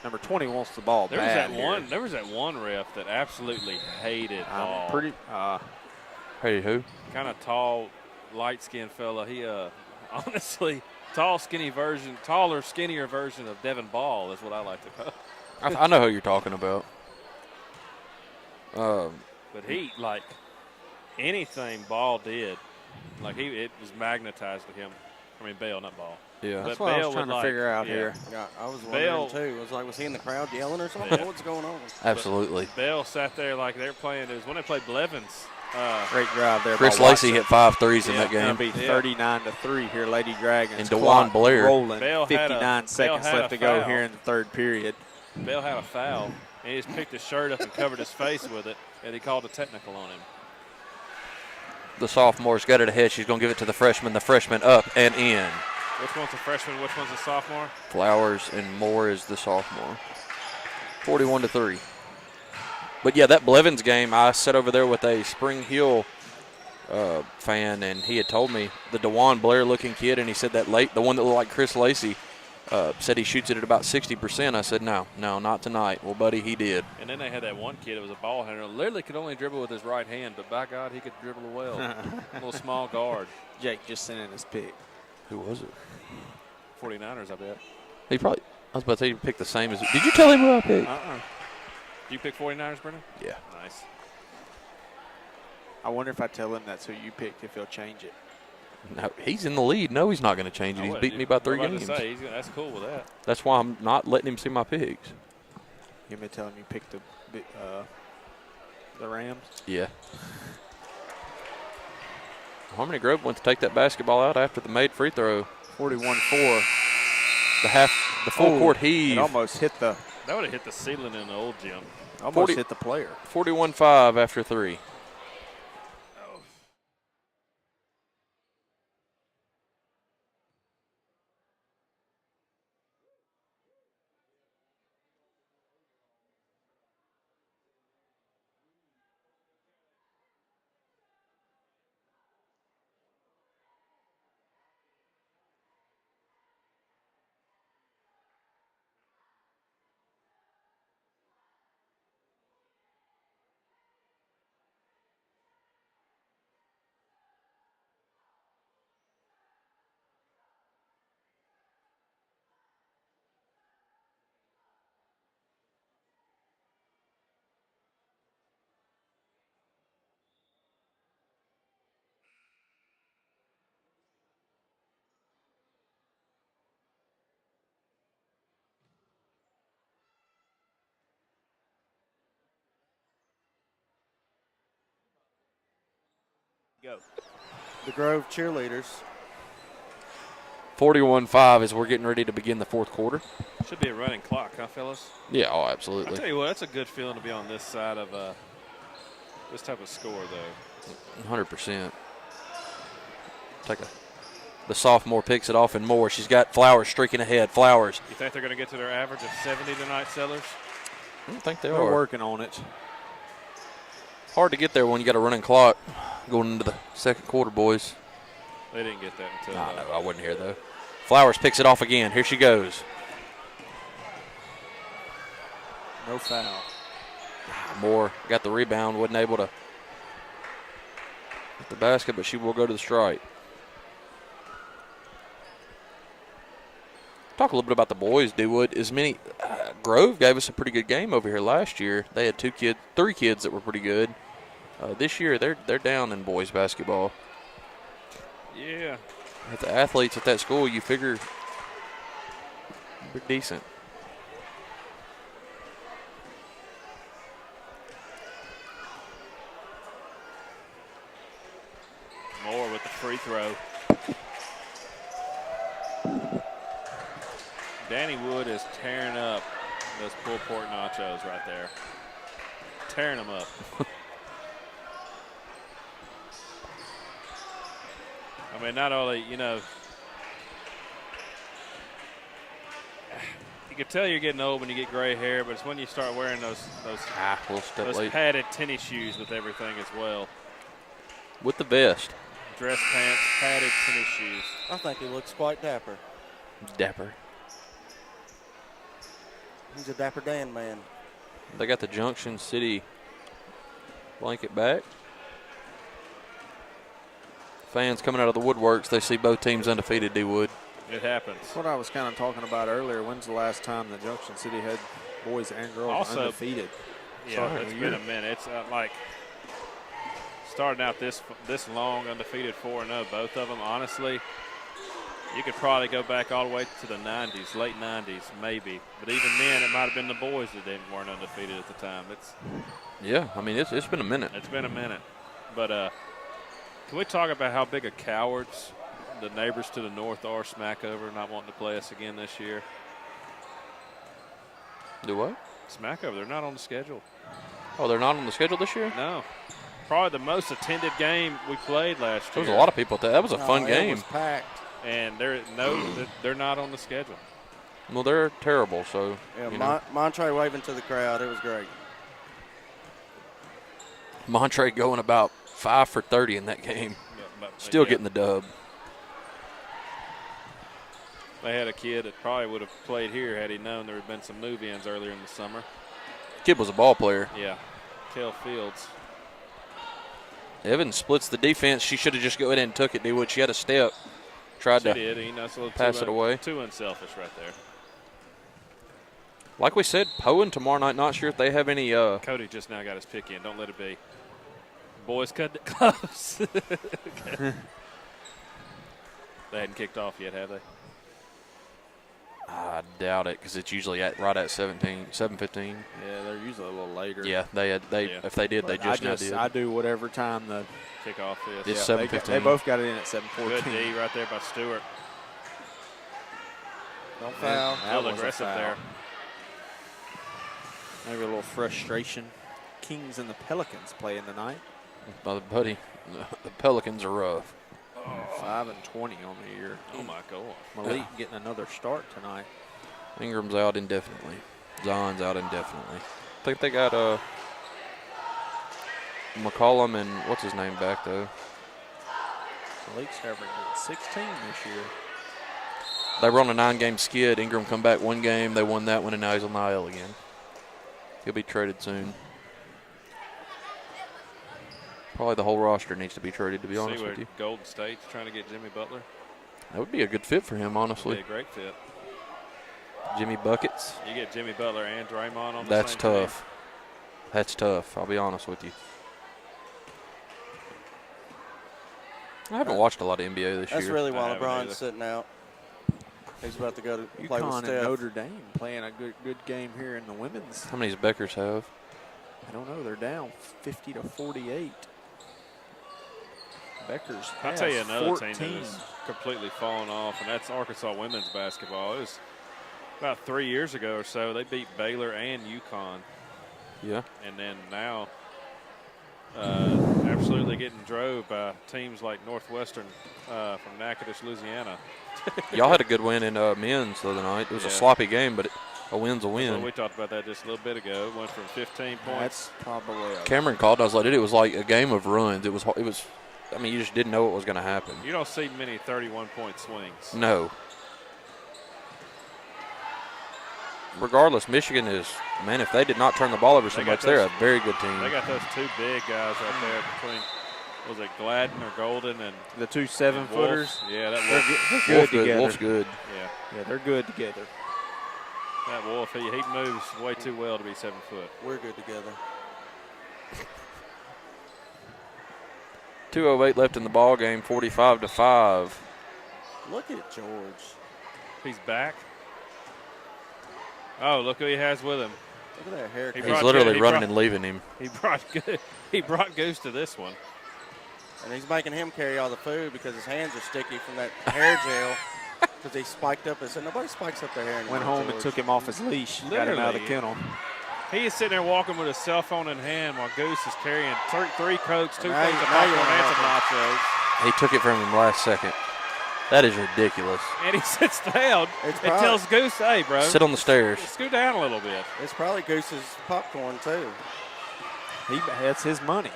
Number 20 wants the ball There bad was that one ref that absolutely hated ball. Hey, who? Kind of tall, light-skinned fella. He honestly taller, skinnier version of Devin Ball is what I like to call. I know who you're talking about. But he, like, anything Ball did, like, it was magnetized to him. I mean, Bell, not Ball. Yeah. That's But what I Bell was trying would to figure out here. Yeah, I was Bell- wondering too. It was like, was he in the crowd yelling or something? Yeah. What's going on? Absolutely. Bell sat there like they were playing. It was when they played Blevins. Great drive there. Chris by Lacey Watson. hit 5 threes in Yeah. that Going game. to be 39-3 here, Lady Dragons. And DeJuan Clock Blair. rolling. Bell had 59 seconds Bell had left a to go foul. here in the third period. Bell had a foul, and he just picked his shirt up and covered his face with it, and he called a technical on him. The sophomore's got it ahead. She's going to give it to the freshman. The freshman up and in. Which one's a freshman? Which one's a sophomore? Flowers and Moore is the sophomore. 41-3. But, yeah, that Blevins game, I sat over there with a Spring Hill fan, and he had told me the DeJuan Blair-looking kid, and he said that the one that looked like Chris Lacey, said he shoots it at about 60%. I said, no, not tonight. Well, buddy, he did. And then they had that one kid that was a ball handler. Literally could only dribble with his right hand, but by God, he could dribble well. Little small guard. Jake just sent in his pick. Who was it? 49ers, I bet. He probably – I was about to say he picked the same as – did you tell him who I picked? You pick 49ers, Brennan? Yeah. Nice. I wonder if I tell him that's who you picked, if he'll change it. No, he's in the lead. No, he's not going to change it. He's beaten me by 3 games. That's cool with that. That's why I'm not letting him see my picks. You may tell him you picked the Rams. Yeah. Harmony Grove went to take that basketball out after the made free throw. 41-4. The full court heave. It almost hit the That would have hit the ceiling in the old gym. hit the player. 41-5 after 3. Go. The Grove cheerleaders. 41-5 as we're getting ready to begin the fourth quarter. Should be a running clock, huh, fellas? Yeah, oh, I'll absolutely. tell you what, that's a good feeling to be on this side of this type of score, though. 100%. The sophomore picks it off and more. She's got Flowers streaking ahead. Flowers. You think they're going to get to their average of 70 tonight, Sellers? I don't think they They're are. working on it. Hard to get there when you got a running clock going into the second quarter, boys. They didn't get that until No, I wasn't here, though. Flowers picks it off again. Here she goes. No foul. Moore got the rebound, wasn't able to hit the basket, but she will go to the strike. Talk a little bit about the boys, Dewood. Grove gave us a pretty good game over here last year. They had three kids that were pretty good. This year, they're down in boys basketball. Yeah. With the athletes at that school, you figure they're decent. Moore with the free throw. Danny Wood is tearing up those pulled pork nachos right there. Tearing them up. I mean, not only, you can tell you're getting old when you get gray hair, but it's when you start wearing those padded tennis shoes with everything as well. With the vest. Dress pants, padded tennis shoes. I think he looks quite dapper. Dapper. He's a Dapper Dan man. They got the Junction City blanket back. Fans coming out of the woodworks, they see both teams undefeated, D-Wood. It happens. That's what I was kind of talking about earlier. When's the last time the Junction City had boys and girls Also, undefeated? Yeah, it's been a minute. It's like starting out this long, undefeated 4-0, both of them. Honestly, you could probably go back all the way to the 90s, late 90s, maybe. But even then, it might have been the boys that weren't undefeated at the time. Yeah, I mean, it's been a minute. It's been a minute. But can we talk about how big of cowards the neighbors to the north are, Smackover, not wanting to play us again this year? Do what? Smackover, they're not on the schedule. Oh, they're not on the schedule this year? No. Probably the most attended game we played last year. There was a lot of people at that. That was a fun game. It was packed. And they're not on the schedule. Well, they're terrible, so. Yeah, Montre waving to the crowd. It was great. Montre going about 5 for 30 in that game. Yeah, Still getting the dub. They had a kid that probably would have played here had he known there had been some move-ins earlier in the summer. Kid was a ball player. Yeah, Kel Fields. Evans splits the defense. She should have just go ahead and took it, D-Wood. She had a step. Tried to pass it away. Too unselfish right there. Like we said, Poen tomorrow night. Not sure if they have any. Cody just now got his pick in. Don't let it be. Boys cut it close. They hadn't kicked off yet, have they? I doubt it because it's usually right at 7:15. Yeah, they're usually a little later. Yeah, if they did, they just now did. I do whatever time the kickoff is. It's 7:15. They both got it in at 7:14. Good D right there by Stewart. Don't foul. That was a aggressive foul. there. Maybe a little frustration. Kings and the Pelicans playing tonight. Buddy, the Pelicans are rough. 5 and 20 on the year. Oh my God. Malik getting another start tonight. Ingram's out indefinitely. Zon's out indefinitely. I think they got McCollum and what's his name back though. Malik's averaging 16 this year. They were on a 9-game skid. Ingram come back one game. They won that one, and now he's on the IL again. He'll be traded soon. Probably the whole roster needs to be traded, to be honest with you. Golden State's trying to get Jimmy Butler. That would be a good fit for him, honestly. That'd be a great fit. Jimmy Buckets. You get Jimmy Butler and Draymond on the same That's tough. team. That's tough. I'll be honest with you. I haven't watched a lot of NBA this That's year. really why I haven't either. LeBron's sitting out. He's about to go to play with UConn and Steph. Notre Dame playing a good game here in the women's. How many does Beckers have? I don't know. They're down 50 to 48. Beckers I'll has tell you another 14. team that has completely fallen off, and that's Arkansas women's basketball. It was about 3 years ago or so. They beat Baylor and UConn. Yeah. And then now absolutely getting drove by teams like Northwestern from Natchitoches, Louisiana. Y'all had a good win in men's the other night. It was a Yeah. sloppy game, but a win's a Well, win. we talked about that just a little bit ago. It went from 15 points. That's probably a Cameron called. I was like, dude, it was like a game of runs. It was. I mean, you just didn't know what was going to happen. You don't see many 31-point swings. No. regardless, Michigan is, man, if they did not turn the ball over so much, they're a very good team. They got those two big guys right there between, was it Gladden or Golden and The 2 7-footers. Yeah, that They're Wolf. good together. Wolf's good. Yeah, Yeah, they're good together. that Wolf, he moves way too well to be 7 foot. We're good together. 2:08 left in the ball game, 45-5. Look at George. He's back. Oh, look who he has with him. Look at that haircut. He He's brought- literally he running brought- and leaving him. He brought Goose to this one. And he's making him carry all the food because his hands are sticky from that hair gel. Because he spiked up his hair. Nobody spikes up their hair anymore. Went home and George. took him off his leash. Got him out of the Literally. kennel. He is sitting there walking with his cell phone in hand while Goose is carrying three Cokes, two Now things you- of now you popcorn wanna and have some nachos. He took it from him last second. That is ridiculous. And he sits down It's and probably- tells Goose, hey, bro, Sit on the stairs. scoot down a little bit. It's probably Goose's popcorn, too. That's his money.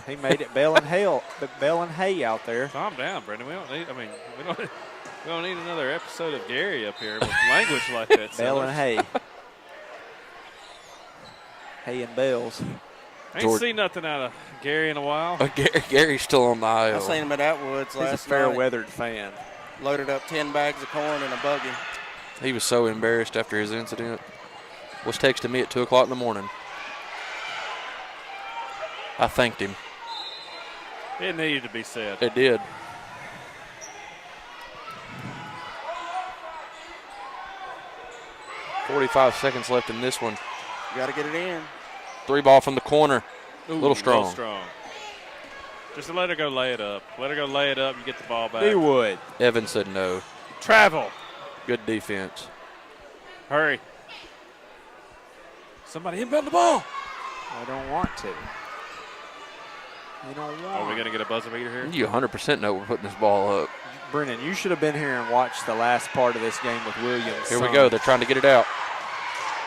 He made it bell and hay out there. Calm down, Brendan. We don't need another episode of Gary up here with language like that. Bell and Sellers. hay. Hay and bells. I ain't George- seen nothing out of Gary in a while. Gary's still on the I aisle. seen him at Atwoods He's a last fair night. weathered fan. Loaded up 10 bags of corn in a buggy. He was so embarrassed after his incident. Was texting me at 2 o'clock in the morning. I thanked him. It needed to be said. It did. $45 left in this one. You got to get it in. 3 ball from the corner. Ooh, Little strong. Just to let her go lay it up. Let her go lay it up. You get the ball back. He would. Evans said no. Travel. Good defense. Hurry. Somebody inbound the ball. I don't want to. They don't want. Are we going to get a buzzer beater here? You 100% know we're putting this ball up. Brennan, you should have been here and watched the last part of this game with Williams. Here we go. They're trying to get it out.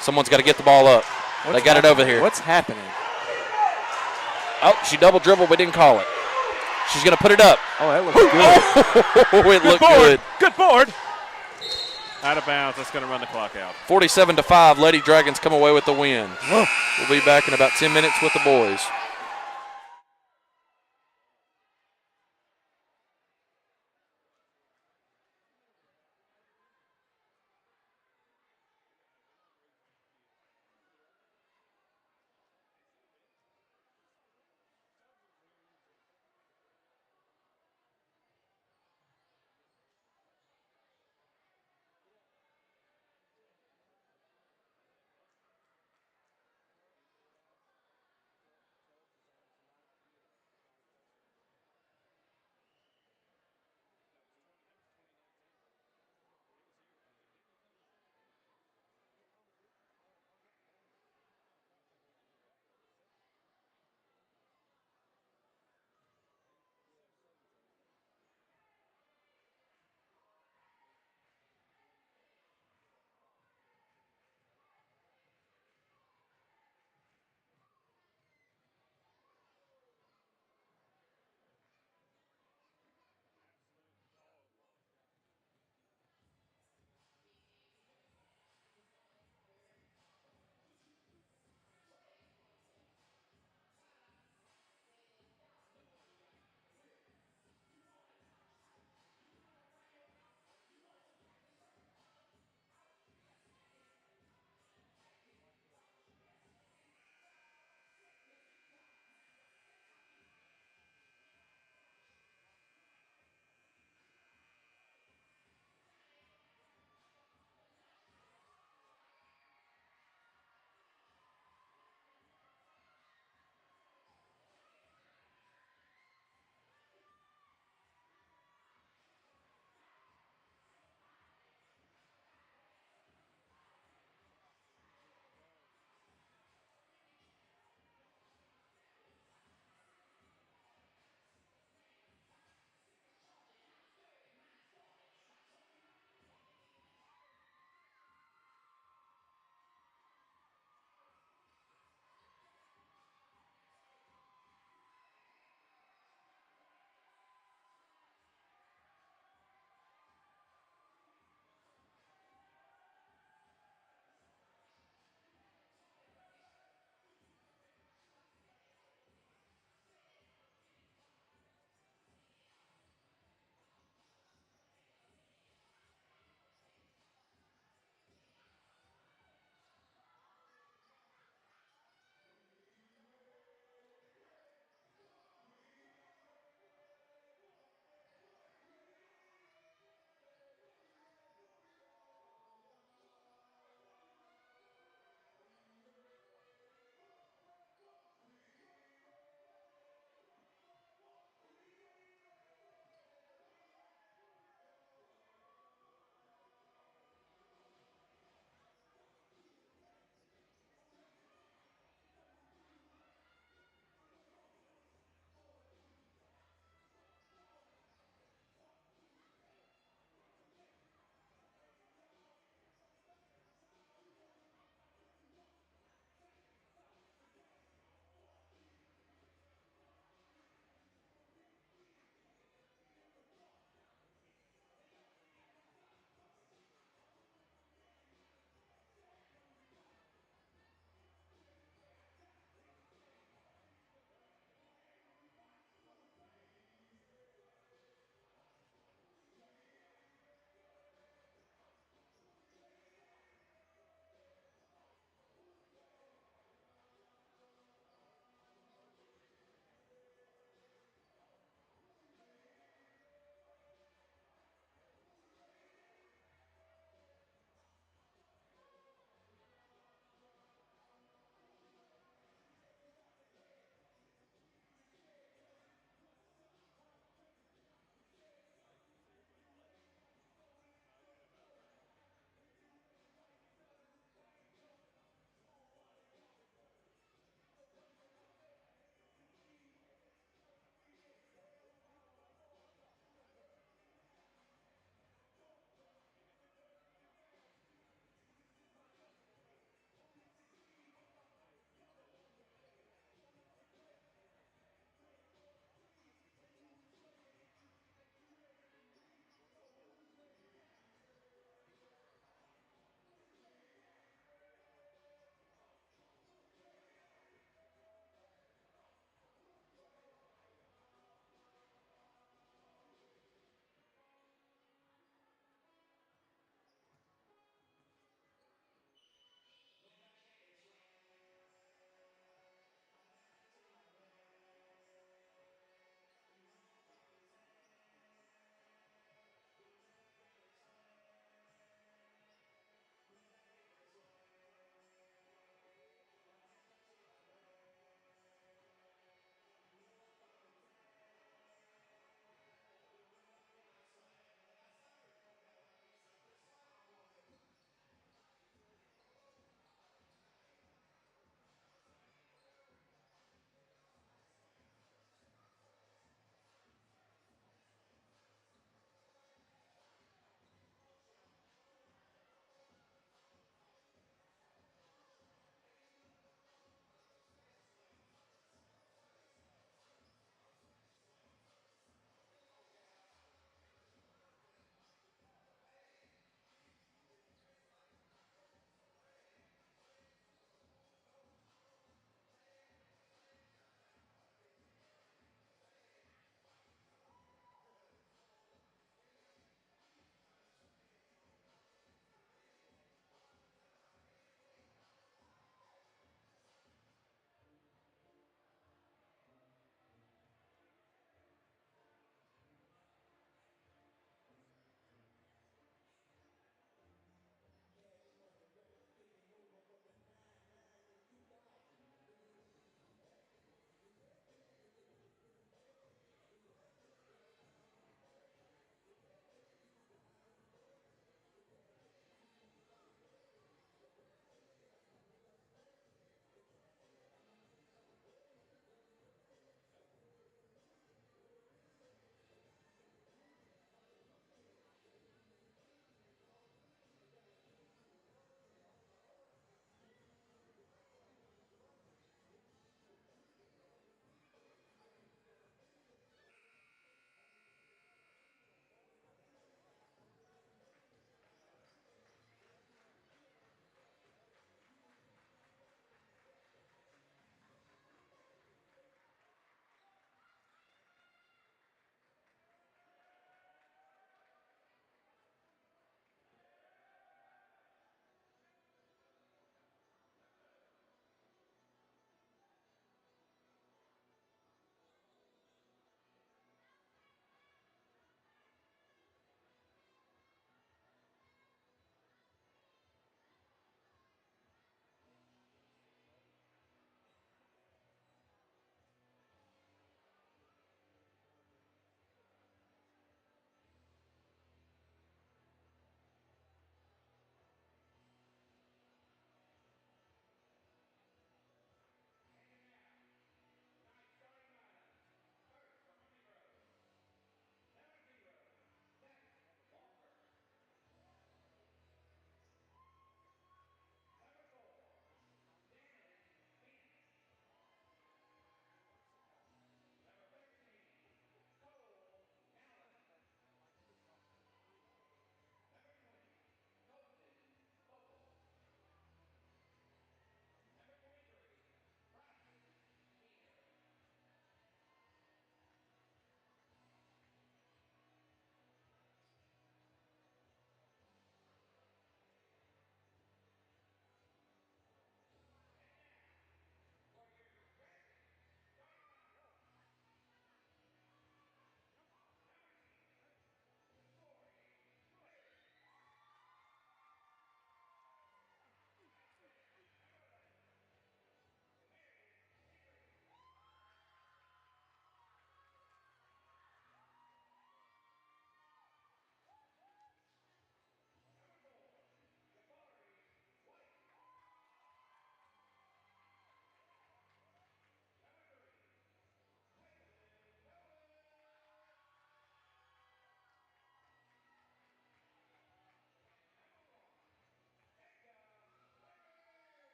Someone's got to get the ball up. They got it over here. What's happening? Oh, she double dribbled, but didn't call it. She's going to put it up. Oh, that looks good. Oh, it looked board. good. Good board. Out of bounds. That's going to run the clock out. 47-5. Lady Dragons come away with the win. We'll be back in about 10 minutes with the boys.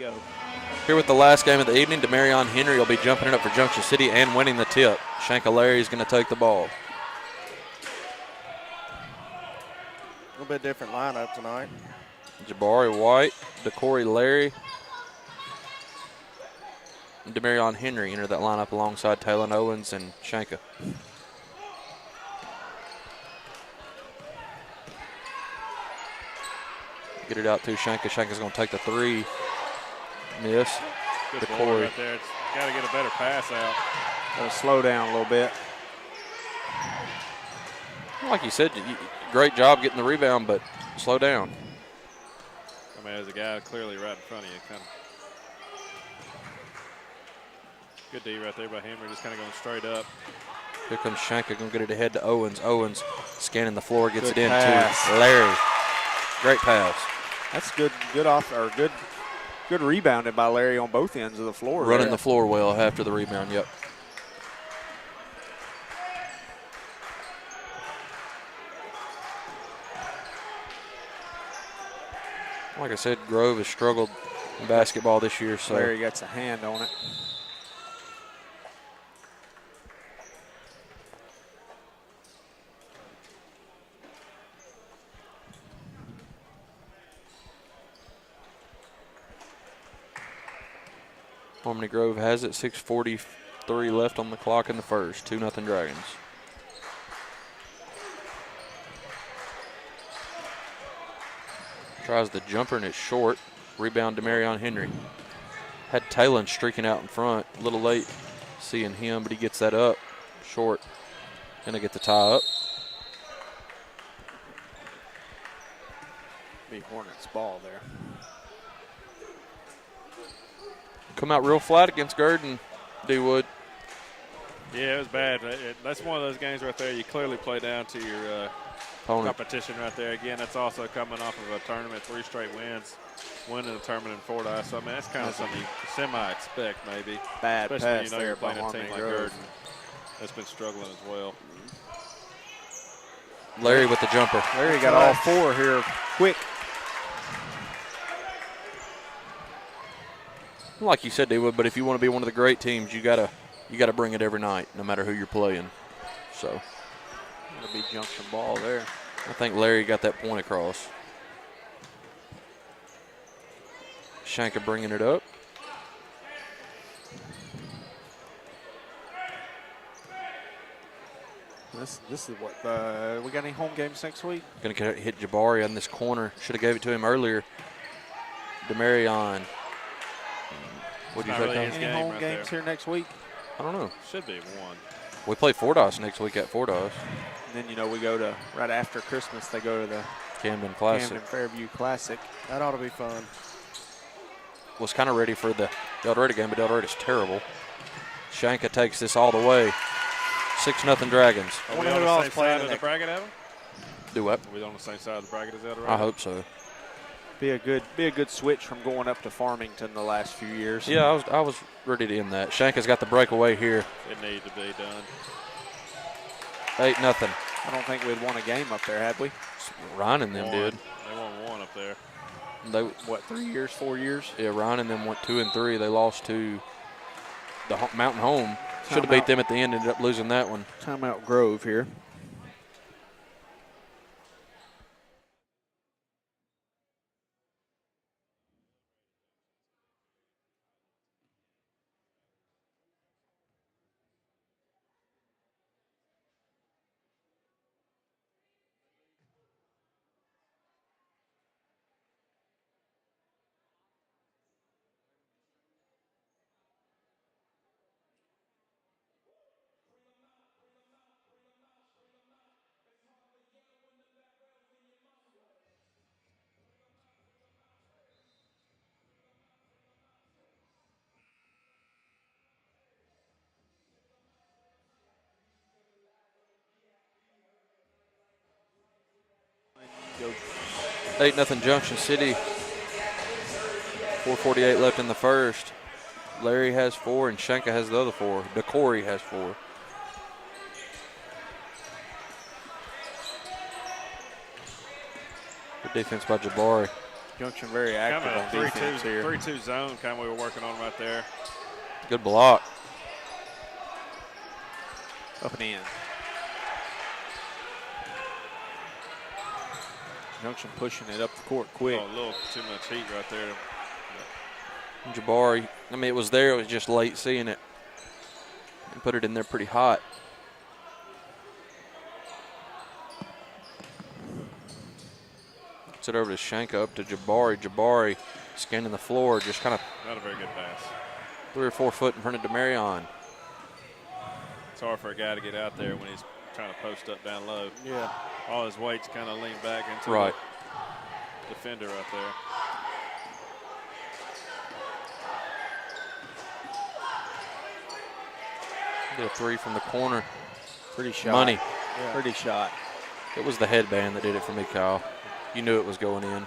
go. Here with the last game of the evening, Demarion Henry will be jumping it up for Junction City and winning the tip. Shanka Larry is going to take the ball. A little bit different lineup tonight. Jabari White, DeCorey Larry, and Demarion Henry enter that lineup alongside Talon Owens and Shanka. Get it out to Shanka. Shanka's going to take the three. Miss. Good ball right there. Got to get a better pass out. Got to slow down a little bit. Like you said, great job getting the rebound, but slow down. I mean, there's a guy clearly right in front of you. Kind of good D right there by Henry, just kind of going straight up. Here comes Shanka, going to get it ahead to Owens. Owens scanning the floor, gets Good it in pass. to Larry. Great pass. That's good rebounding by Larry on both ends of the floor. Running there. the floor well after the rebound, yep. Like I said, Grove has struggled in basketball this year. So Larry gets a hand on it. Harmony Grove has it. 6:43 left on the clock in the first. 2-0 Dragons. Tries the jumper and it's short. Rebound to Demarion Henry. Had Talon streaking out in front. A little late seeing him, but he gets that up. Short. Gonna get the tie up. Be Hornets ball there. Come out real flat against Gurdon, D-Wood. Yeah, it was bad. That's one of those games right there. You clearly play down to your competition right there. Again, that's also coming off of a tournament, 3 straight wins, winning a tournament in Fordyce. So, I mean, that's kind of something you semi-expect maybe. Bad especially when pass you know there you're by playing a Harmony team like Grove. Gurdon that's been struggling as well. Larry with the jumper. Larry got all 4 here quick. Like you said, D-Wood, but if you want to be one of the great teams, you gotta bring it every night, no matter who you're playing. So That'll be Junction ball there. I think Larry got that point across. Shanka bringing it up. This is what we got any home games next week? Gonna hit Jabari on this corner. Should have gave it to him earlier. Demarion. What do you Not think? really Tom? his Any game home right games there. here next week? I don't know. Should be one. We play Fordyce next week at Fordyce. And then we go to right after Christmas. They go to the Camden Classic. Camden Fairview Classic. That ought to be fun. Was kind of ready for the Del Rey game, but Del Rey's terrible. Shanka takes this all the way. 6-0 Dragons. Are we Wonder on who the else same playing side of the next- bracket, Evan? Do what? Are we on the same side of the bracket as the other? I hope so. Be a good switch from going up to Farmington the last few years. Yeah, I was ready to end that. Shanka's got the breakaway here. It needed to be done. 8-0. I don't think we'd won a game up there, had we? Ryan and them One. did. They won 1 up there. They, What, 3 years, 4 years? yeah, Ryan and them went 2 and 3. They lost to the Mountain Home. Should have beat them at the end. Ended up losing that one. Timeout Grove here. Go 8-0 Junction City. 4:48 left in the first. Larry has 4 and Shanka has the other 4. DeCorey has 4. Good defense by Jabari. Junction very active Kind on of a defense here. 3-2 zone kind of we were working on right there. Good block. Up and in. Junction pushing it up the court quick. Oh, a little too much heat right there. Jabari, I mean, it was there. It was just late seeing it and put it in there pretty hot. Gets it over to Shanka, up to Jabari. Jabari scanning the floor, just kind of Not a very good pass. 3 or 4 foot in front of DeMarion. It's hard for a guy to get out there when he's trying to post up down low. Yeah. All his weight's kind of leaned back into Right. the defender right there. Get a 3 from the corner. Pretty shot. Money. Yeah. Pretty shot. It was the headband that did it for me, Kyle. You knew it was going in.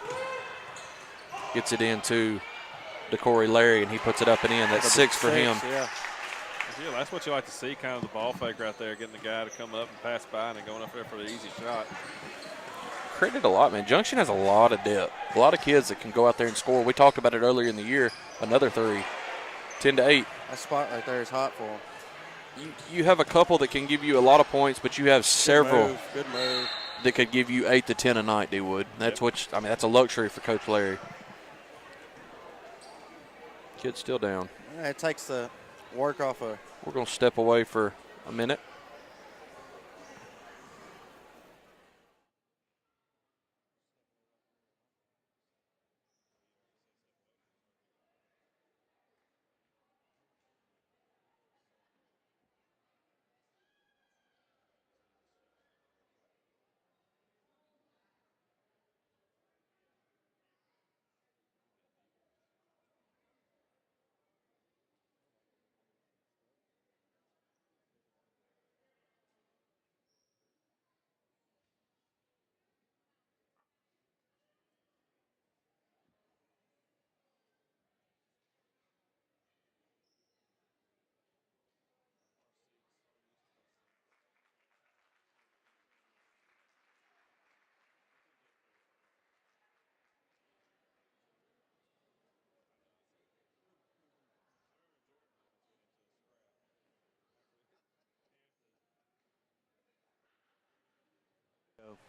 Gets it into DeCorey Larry, and he puts it up and in. That's 6 for him. Yeah. Yeah, that's what you like to see, kind of the ball fake right there, getting the guy to come up and pass by and then going up there for the easy shot. Credit a lot, man. Junction has a lot of depth. A lot of kids that can go out there and score. We talked about it earlier in the year. Another 3. 10-8. That spot right there is hot for him. You have a couple that can give you a lot of points, but you have several Good move. that could give you 8 to 10 a night, D-Wood. That's that's a luxury for Coach Larry. Kid's still down. Yeah, it takes the work off of. We're going to step away for a minute.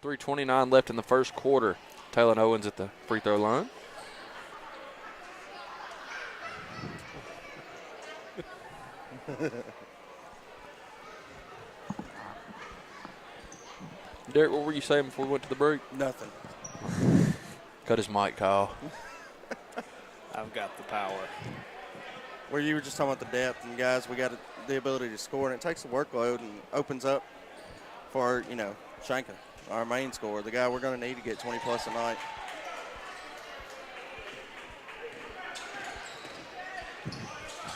.329 left in the first quarter. Taylor Owens at the free throw line. Derek, what were you saying before we went to the break? Nothing. Cut his mic, Kyle. I've got the power. Where you were just talking about the depth, and guys, we got the ability to score, and it takes the workload and opens up for, Shanka, our main scorer, the guy we're going to need to get 20-plus a night.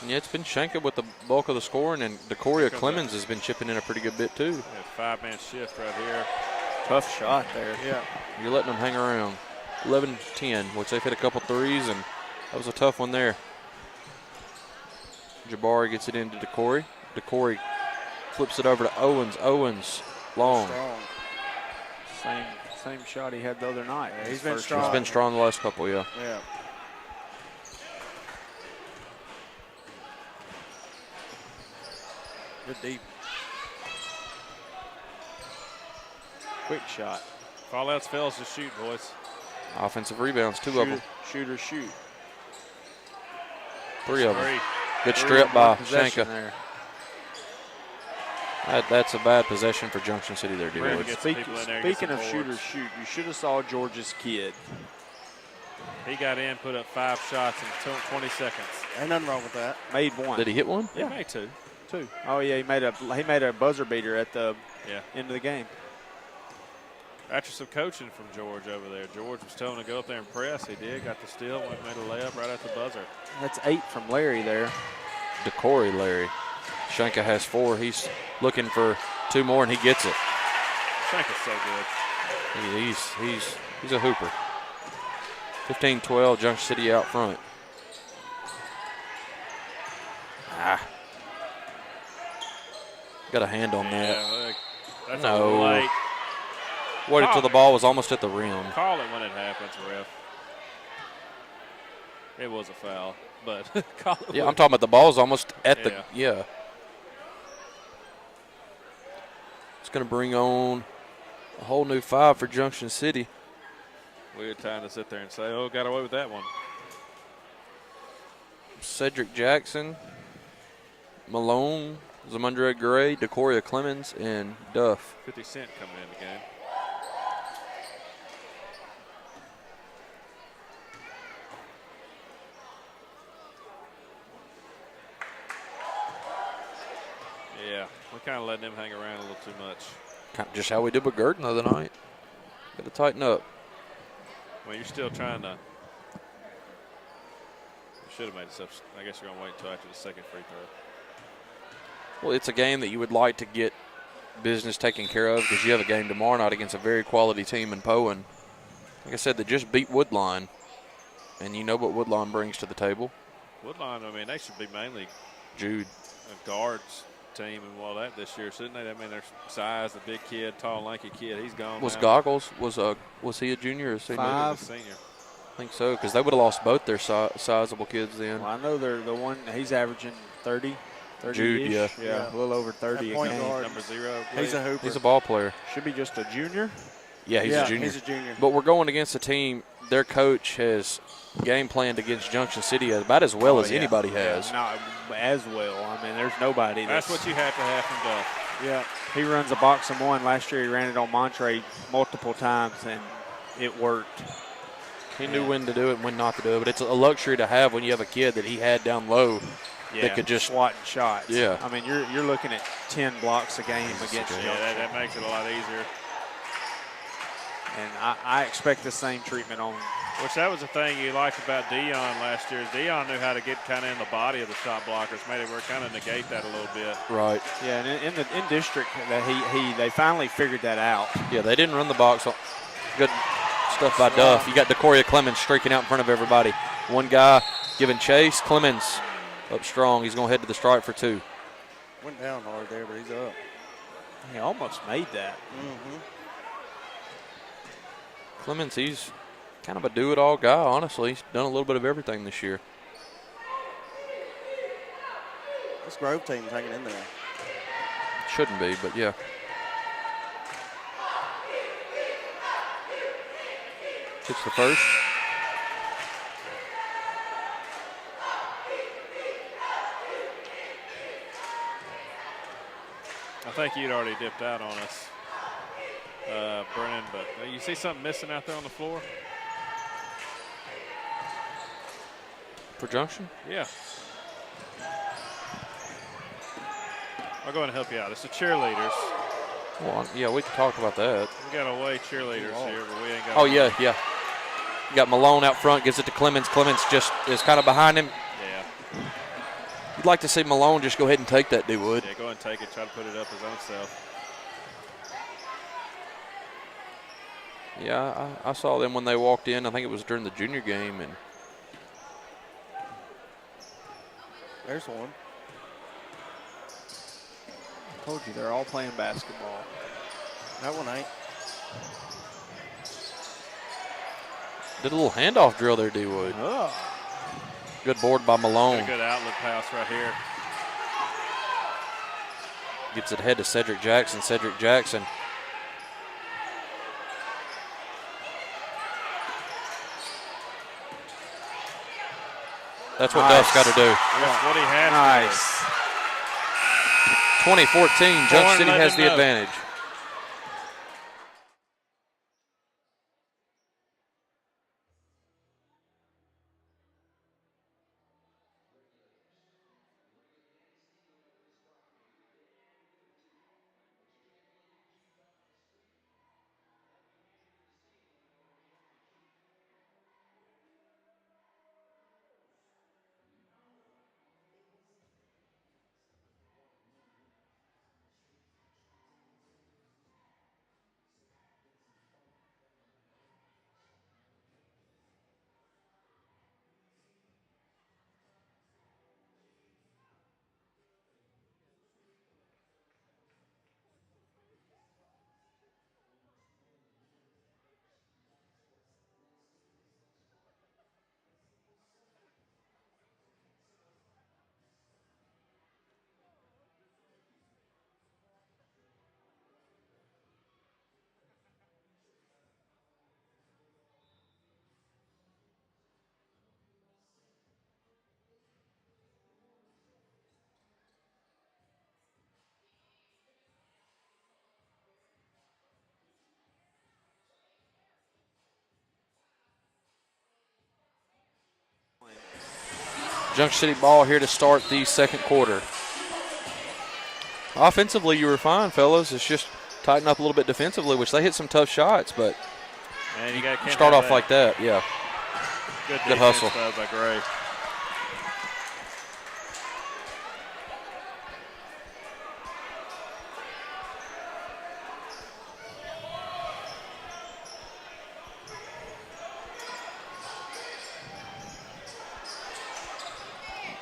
Yeah, it's been Shanka with the bulk of the scoring, and DeCoria Clemens has been chipping in a pretty good bit, too. Yeah, 5-man shift right here. Tough shot there. Yeah. You're letting them hang around. 11-10, which they've hit a couple threes, and that was a tough one there. Jabari gets it into DeCory. DeCory flips it over to Owens. Owens, long. Strong. Same shot he had the other night. Yeah, he's been strong. He's been strong the last couple, yeah. Yeah. Good deep. Quick shot. Fallouts fails to shoot, boys. Offensive rebounds, 2 of them. Shoot or shoot. 3 of them. 3. Good strip by Possession Shanka. there. That's a bad possession for Junction City there, Brandon D-Wood. gets people in there and Speaking gets of some shoot or boards. shoot, you should have saw George's kid. He got in, put up 5 shots in 20 seconds. Ain't nothing wrong with that. Made one. Did he hit one? He made 2. Two. Oh yeah, he made a buzzer beater at the Yeah. end of the game. After some coaching from George over there. George was telling him to go up there and press. He did. Got the steal. Went and made a layup right at the buzzer. That's 8 from Larry there. DeCory Larry. Shanka has 4. He's looking for 2 more, and he gets it. Shanka's so good. He's a hooper. 15-12, Junction City out front. Got a hand on that. Yeah, look, that's No. a late. Waited till the ball was almost at the rim. Call it when it happens, ref. It was a foul, but call it Yeah, I'm what- talking about the ball's almost at the, Yeah. yeah. It's going to bring on a whole new 5 for Junction City. Weird time to sit there and say, oh, got away with that one. Cedric Jackson, Malone, Zamundra Gray, Decoria Clemens, and Duff. 50 Cent coming in the game. Yeah, we're kind of letting them hang around a little too much. Kind of just how we did with Gurdon the other night. Got to tighten up. Well, you're still trying to. You should have made a substitution. I guess you're going to wait until after the second free throw. Well, it's a game that you would like to get business taken care of because you have a game tomorrow night against a very quality team in Poe. And like I said, they just beat Woodline. And you know what Woodline brings to the table. Woodline, I mean, they should be mainly Jude. a guards team and all that this year, shouldn't they? I mean, their size, the big kid, tall, lanky kid, he's gone. Was now. Goggles, was he a junior or a senior? He was a senior. I think so, because they would have lost both their sizable kids then. Well, I know they're the one, he's averaging 30. Jude, yeah. Yeah, a little over 30 That a point game. guard. Number 0. He's a hooper. He's a ball player. Should be just a junior. Yeah, he's a junior. He's a junior. But we're going against a team, their coach has game planned against Junction City about as well as anybody has. Not as well. I mean, there's nobody. That's what you have to have from Duff. Yeah, he runs a box and one. Last year he ran it on Montre multiple times, and it worked. He knew when to do it and when not to do it, but it's a luxury to have when you have a kid that he had down low that could just swatting shots. Yeah. I mean, you're looking at 10 blocks a game against Yeah, Junction. that makes it a lot easier. And I expect the same treatment on. Which that was the thing you liked about Dion last year. Is Dion knew how to get kind of in the body of the shot blockers, made it work, kind of negate that a little bit. right. Yeah, and in district that they finally figured that out. Yeah, they didn't run the box. Good stuff by Duff. You got Decoria Clemens streaking out in front of everybody. One guy giving chase. Clemens up strong. He's going to head to the stripe for 2. Went down hard there, but he's up. He almost made that. Mm-hmm. Clemens, he's kind of a do-it-all guy, honestly. He's done a little bit of everything this year. This Grove team's hanging in there. Shouldn't be, but yeah. It's the first. I think you'd already dipped out on us, Brennan, but you see something missing out there on the floor? For Junction? Yeah. I'll go ahead and help you out. It's the cheerleaders. Well, yeah, we can talk about that. We got away cheerleaders here, but we ain't got. Oh, yeah. You got Malone out front, gives it to Clemens. Clemens just is kind of behind him. Yeah. You'd like to see Malone just go ahead and take that, D-Wood. Yeah, go ahead and take it. Try to put it up his own self. Yeah, I saw them when they walked in. I think it was during the junior game. And There's one. I told you they're all playing basketball. That one ain't. did a little handoff drill there, D-Wood. Oh. Good board by Malone. Good outlet pass right here. Gets it ahead to Cedric Jackson. Cedric Jackson. That's what Duff's got to do. That's what he had. Nice. 2014, Junction City has the advantage. Junction City ball here to start the second quarter. Offensively, you were fine, fellas. It's just tighten up a little bit defensively, which they hit some tough shots, but And you start off like that, yeah. Good hustle. By Gray.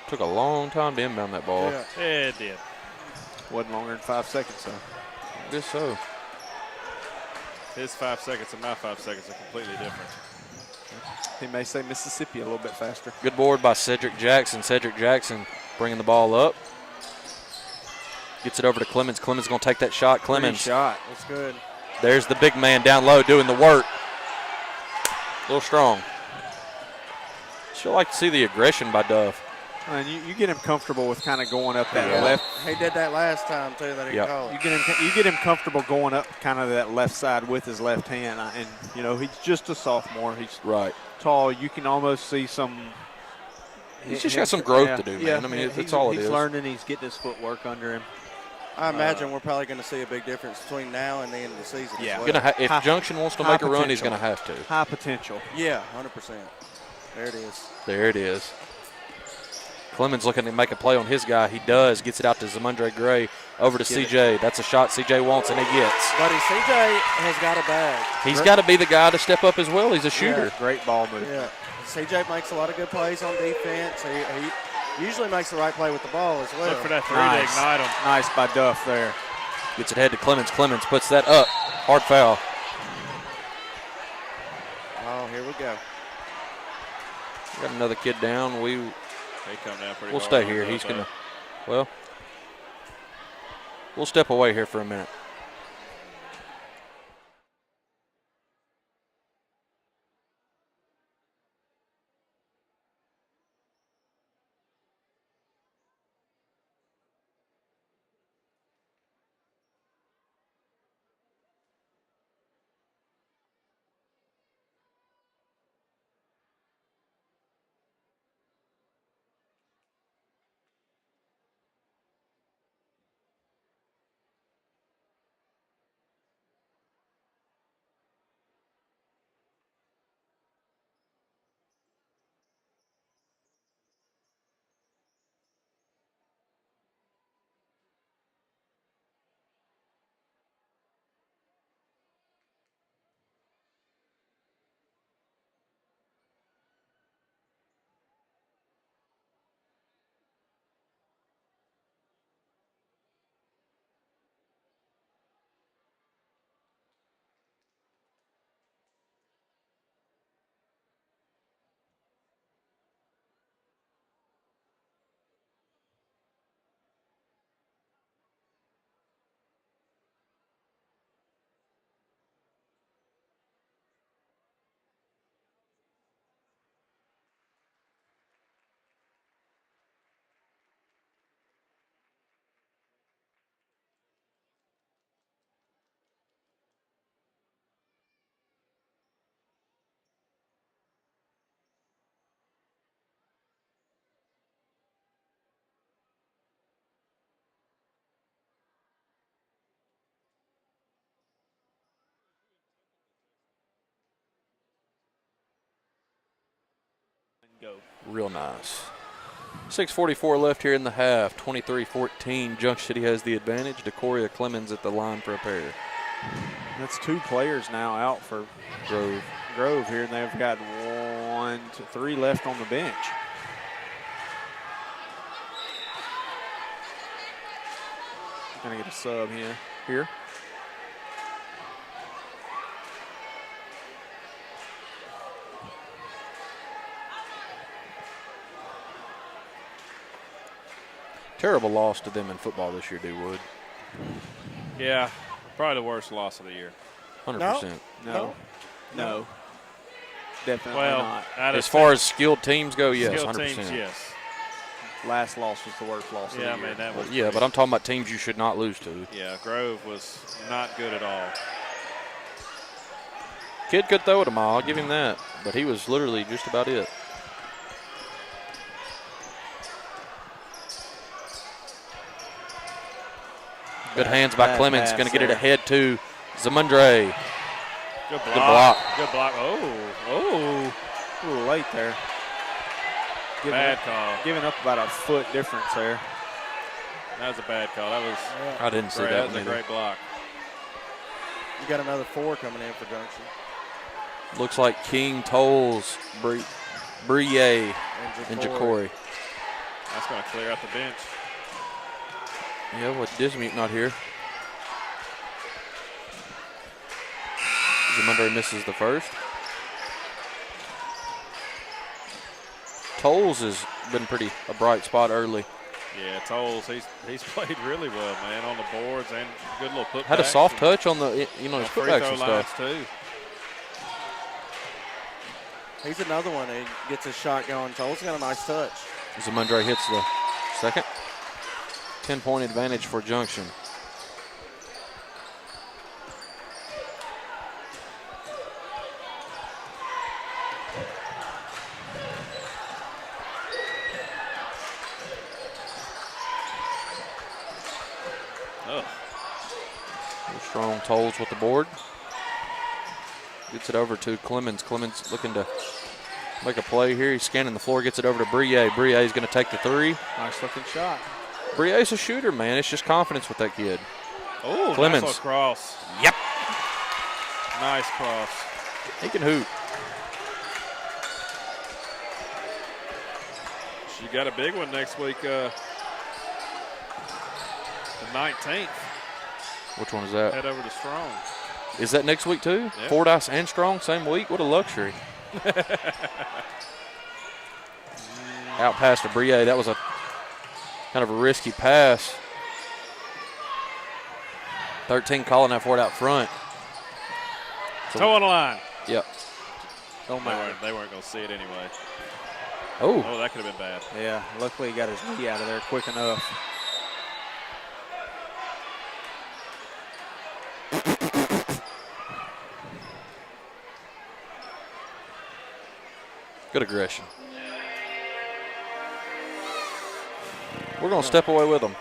Took a long time to inbound that ball. Yeah. It did. Wasn't longer than 5 seconds, though. I guess so. His 5 seconds and my 5 seconds are completely different. He may say Mississippi a little bit faster. Good board by Cedric Jackson. Cedric Jackson bringing the ball up. Gets it over to Clemens. Clemens going to take that shot. Clemens. Great shot. That's good. There's the big man down low doing the work. A little strong. Still like to see the aggression by Duff. And you get him comfortable with kind of going up that Yeah. left. He did that last time too. That he Yep. called. You get him comfortable going up kind of that left side with his left hand. And, you know, he's just a sophomore. He's Right. tall. You can almost see some. He's just got some growth to do, man. I mean, that's all it is. He's learning. He's getting his footwork under him. I imagine we're probably going to see a big difference between now and the end of the season. Yeah. As well. If Junction wants to high make a run, he's potential. going to have to. High potential. Yeah, 100%. There it is. There it is. Clemens looking to make a play on his guy. He does. Gets it out to Zamundre Gray. Over to CJ. That's a shot CJ wants, and he gets. Buddy, CJ has got a bag. He's got to be the guy to step up as well. He's a shooter. Great ball move. Yeah. CJ makes a lot of good plays on defense. He usually makes the right play with the ball as well. Look for that three Nice. to ignite him. Nice by Duff there. Gets it head to Clemens. Clemens puts that up. Hard foul. Oh, here we go. Got another kid down. They come down pretty We'll hard stay on here. Duff, He's going though. to, well, we'll step away here for a minute. Go. Real nice. 6:44 left here in the half. 23-14. Junction City has the advantage. Decoria Clemens at the line for a pair. That's 2 players now out for Grove here, and they've got 1, 2, 3 left on the bench. Gonna get a sub here. Terrible loss to them in football this year, Wood. Yeah, probably the worst loss of the year. 100%. No. Definitely Well, not. As far as skilled teams go, yes, skilled 100%. teams, yes. Last loss was the worst loss of the Yeah, I year. mean, that was Yeah, but I'm talking about teams you should not lose to. Yeah, Grove was not good at all. Kid could throw it a mile, I'll give him that. But he was literally just about it. Good hands by Bad Clemens. pass Going to get it there. ahead to Zamundre. Good block. Good block. Good block. Oh. A little late there. Bad call. Giving up about a foot difference there. That was a bad call. That was I didn't see great. that That was one a either. great block. You got another 4 coming in for Junction. Looks like King, Tolles, Brie, and Ja'Cory. That's going to clear out the bench. Yeah, with Dismute not here. Zamundre misses the first. Tolles has been a bright spot early. Yeah, Tolles, he's played really well, man, on the boards and good little putbacks. Had a soft touch on the, his free putbacks throw and lines stuff. too. He's another one that gets his shot going. Tolles got a nice touch. Zamundre hits the second. 10-point advantage for Junction. Oh, Strong Tolles with the board. Gets it over to Clemens. Clemens looking to make a play here. He's scanning the floor, gets it over to Brie. Brie's going to take the three. Nice looking shot. Brie's a shooter, man. It's just confidence with that kid. oh, Clemens. nice little cross. Yep. Nice cross. He can hoop. She got a big one next week, the 19th. Which one is that? Head over to Strong. Is that next week too? Yeah. Fordyce and Strong, same week? What a luxury. Out past to Brie. That was a kind of a risky pass. 13 calling that for it out front. So- Toe on the line. Yep. Don't matter. They weren't going to see it anyway. Oh, Oh, that could have been bad. Yeah, luckily he got his knee out of there quick enough. good aggression. We're going to step away with them.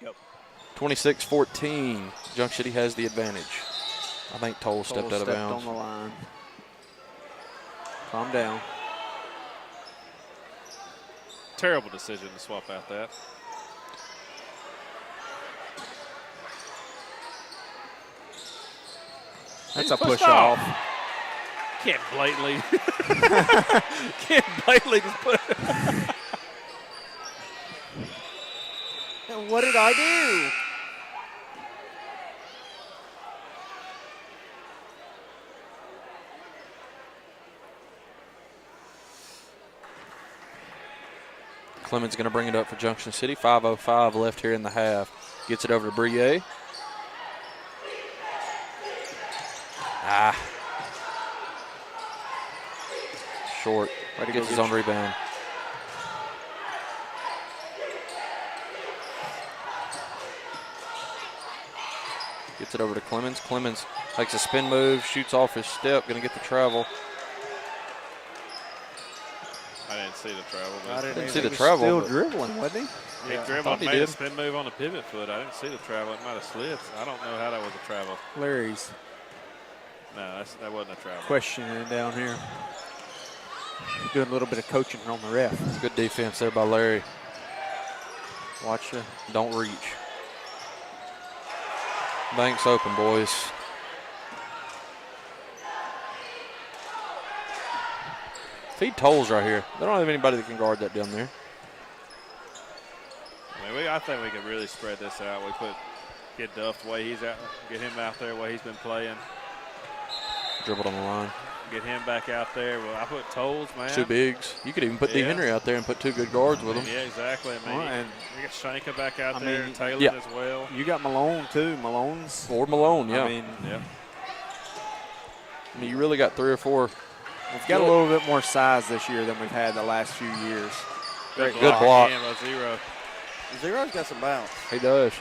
Go. 26-14. Junction City has the advantage. I think Toll stepped out of bounds. on the line. Calm down. Terrible decision to swap out that. That's a Pushed push off. Can't blatantly. Can't blatantly just put it. What did I do? Clemens going to bring it up for Junction City. 5:05 left here in the half. Gets it over to Brie. Short. Gets his own rebound. Gets it over to Clemens. Clemens makes a spin move, shoots off his step, going to get the travel. I didn't see the travel. I But Didn't either. see the He was travel. Still but dribbling, wasn't he? he dribbled, thought he made a did. spin move on the pivot foot. I didn't see the travel. It might have slid. I don't know how that was a travel. Larry's No, that wasn't a travel. questioning down here. Doing a little bit of coaching on the ref. Good defense there by Larry. Watch you. Don't reach. Banks open, boys. Feed Tolles right here. They don't have anybody that can guard that down there. I think we can really spread this out. Get Duff the way he's out, get him out there the way he's been playing. Dribbled on the line. Get him back out there. Well, I put Tolles, man. 2 bigs. You could even put D. Henry out there and put 2 good guards with him. Yeah, exactly. I mean, and we got Shanka back out there, mean, Taylor as well. You got Malone, too. Malone's. Or Malone, yeah. I mean, you really got 3 or 4. We've got a little bit more size this year than we've had the last few years. Good block. Damn, Zero. Zero's got some bounce. He does.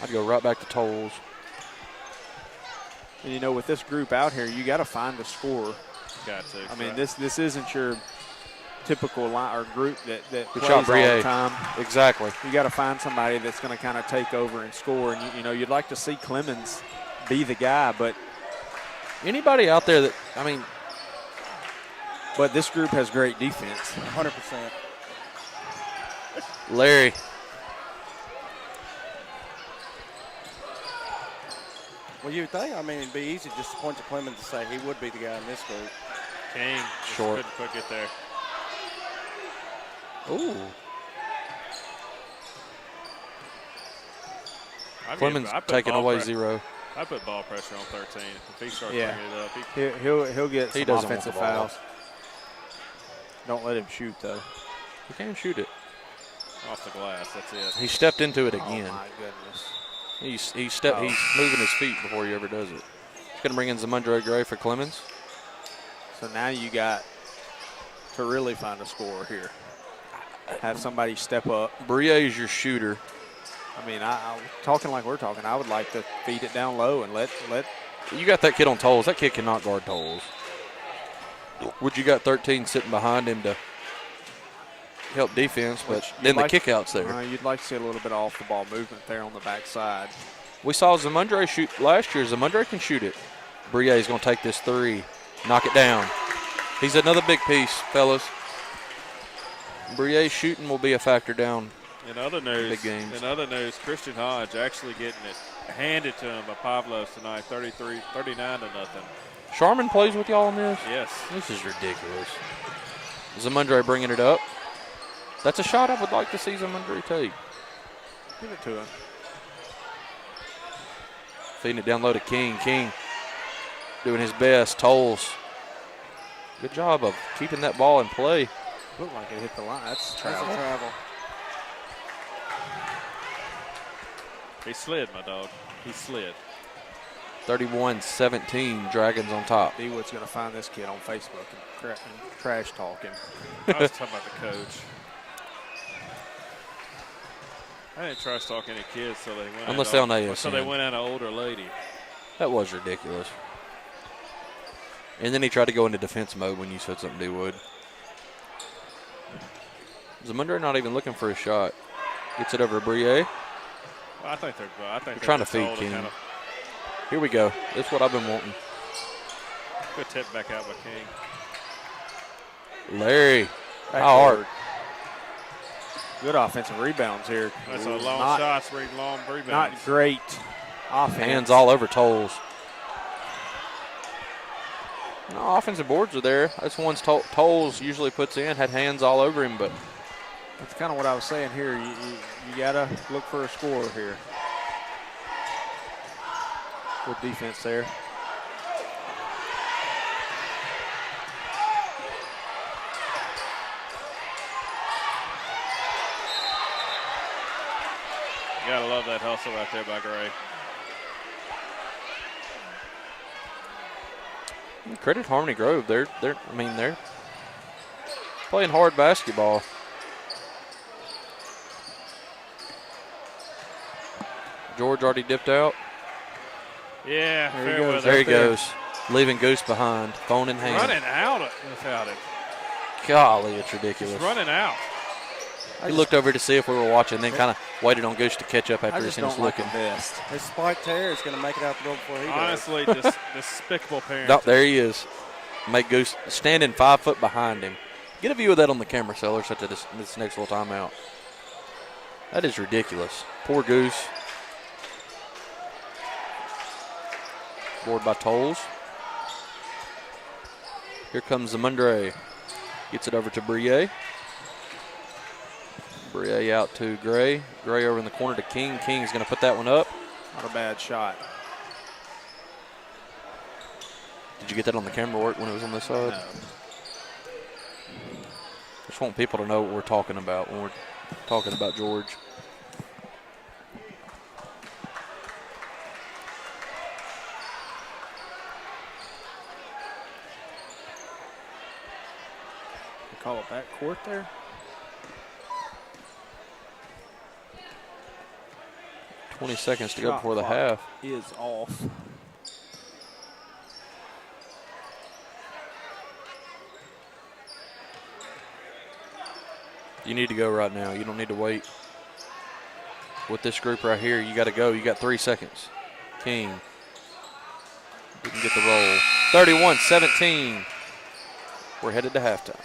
I'd go right back to Tolles. And, you know, with this group out here, you got to find a scorer. Got to. I mean, this isn't your typical line or group that plays shot, all Brie. the time. Exactly. You got to find somebody that's going to kind of take over and score. And, you know, you'd like to see Clemens be the guy, but anybody out there that, I mean. But this group has great defense. 100%. Larry. Well, you would think, I mean, it'd be easy just to point to Clemens to say he would be the guy in this group. King. Short. Couldn't quick it there. Ooh. Clemens taking away 0. I put ball pressure on 13. If he starts Yeah. bringing it up, He'll get some doesn't want offensive the ball. fouls. Don't let him shoot, though. He can't shoot it. off the glass. That's it. He stepped into it again. Oh, my goodness. He's moving his feet before he ever does it. He's going to bring in Zamundre Gray for Clemens. So now you got to really find a scorer here. Have somebody step up. Brie is your shooter. I mean, I talking like we're talking, I would like to feed it down low and let. You got that kid on Tolles. That kid cannot guard Tolles. Would you got 13 sitting behind him to help defense, but then the kickouts there. You'd like to see a little bit of off the ball movement there on the backside. We saw Zamundre shoot last year. Zamundre can shoot it. Brie's going to take this three, knock it down. He's another big piece, fellas. Brie's shooting will be a factor down. In other news, big games. Christian Hodge actually getting it handed to him by Pavlos tonight, 39 to nothing. Sharman plays with y'all on this? Yes. This is ridiculous. Zamundre bringing it up. That's a shot I would like to see Zamundre take. Give it to him. Feeding it down low to King. King doing his best. Tolles. Good job of keeping that ball in play. Looked like it hit the line. That's That's travel. a travel. He slid, my dog. He slid. 31-17, Dragons on top. D-Wood's going to find this kid on Facebook and trash talk him. I was talking about the coach. I didn't trash talk any kids, so they went. Unless they're on ASN. So they went out an older lady. That was ridiculous. And then he tried to go into defense mode when you said something, D-Wood. Zamundre not even looking for a shot. Gets it over to Brie. Well, I think they're trying to feed King. Here we go. That's what I've been wanting. Good tip back out by King. Larry. How hard. Good offensive rebounds here. That's a long shots, long rebounds. Not great offense. Hands all over Tolles. No, offensive boards are there. That's ones Tolles usually puts in. Had hands all over him, but that's kind of what I was saying here. You got to look for a scorer here. Good defense there. You gotta love that hustle right there by Gray. credit Harmony Grove. They're playing hard basketball. George already dipped out. Yeah, there he goes. Leaving Goose behind, phone in hand. Running out without it. Golly, it's ridiculous. He's running out. He looked over to see if we were watching, then kind of waited on Goose to catch up after he finished looking. His spiked hair is going to make it out the door before he Honestly, despicable parents. Oh, there he is. Make Goose standing 5 foot behind him. Get a view of that on the camera, Sellers, at this next little timeout. That is ridiculous. Poor Goose. Board by Tolles. Here comes the Mundre. Gets it over to Brie. Brie out to Gray. Gray over in the corner to King. King is going to put that one up. Not a bad shot. Did you get that on the camera work when it was on this side? No. Just want people to know what we're talking about when we're talking about George. You call it back court there? $20 seconds to go Shot before the clock half. is off. You need to go right now. You don't need to wait. With this group right here, you got to go. You got 3 seconds. King. We can get the roll. 31-17. We're headed to halftime.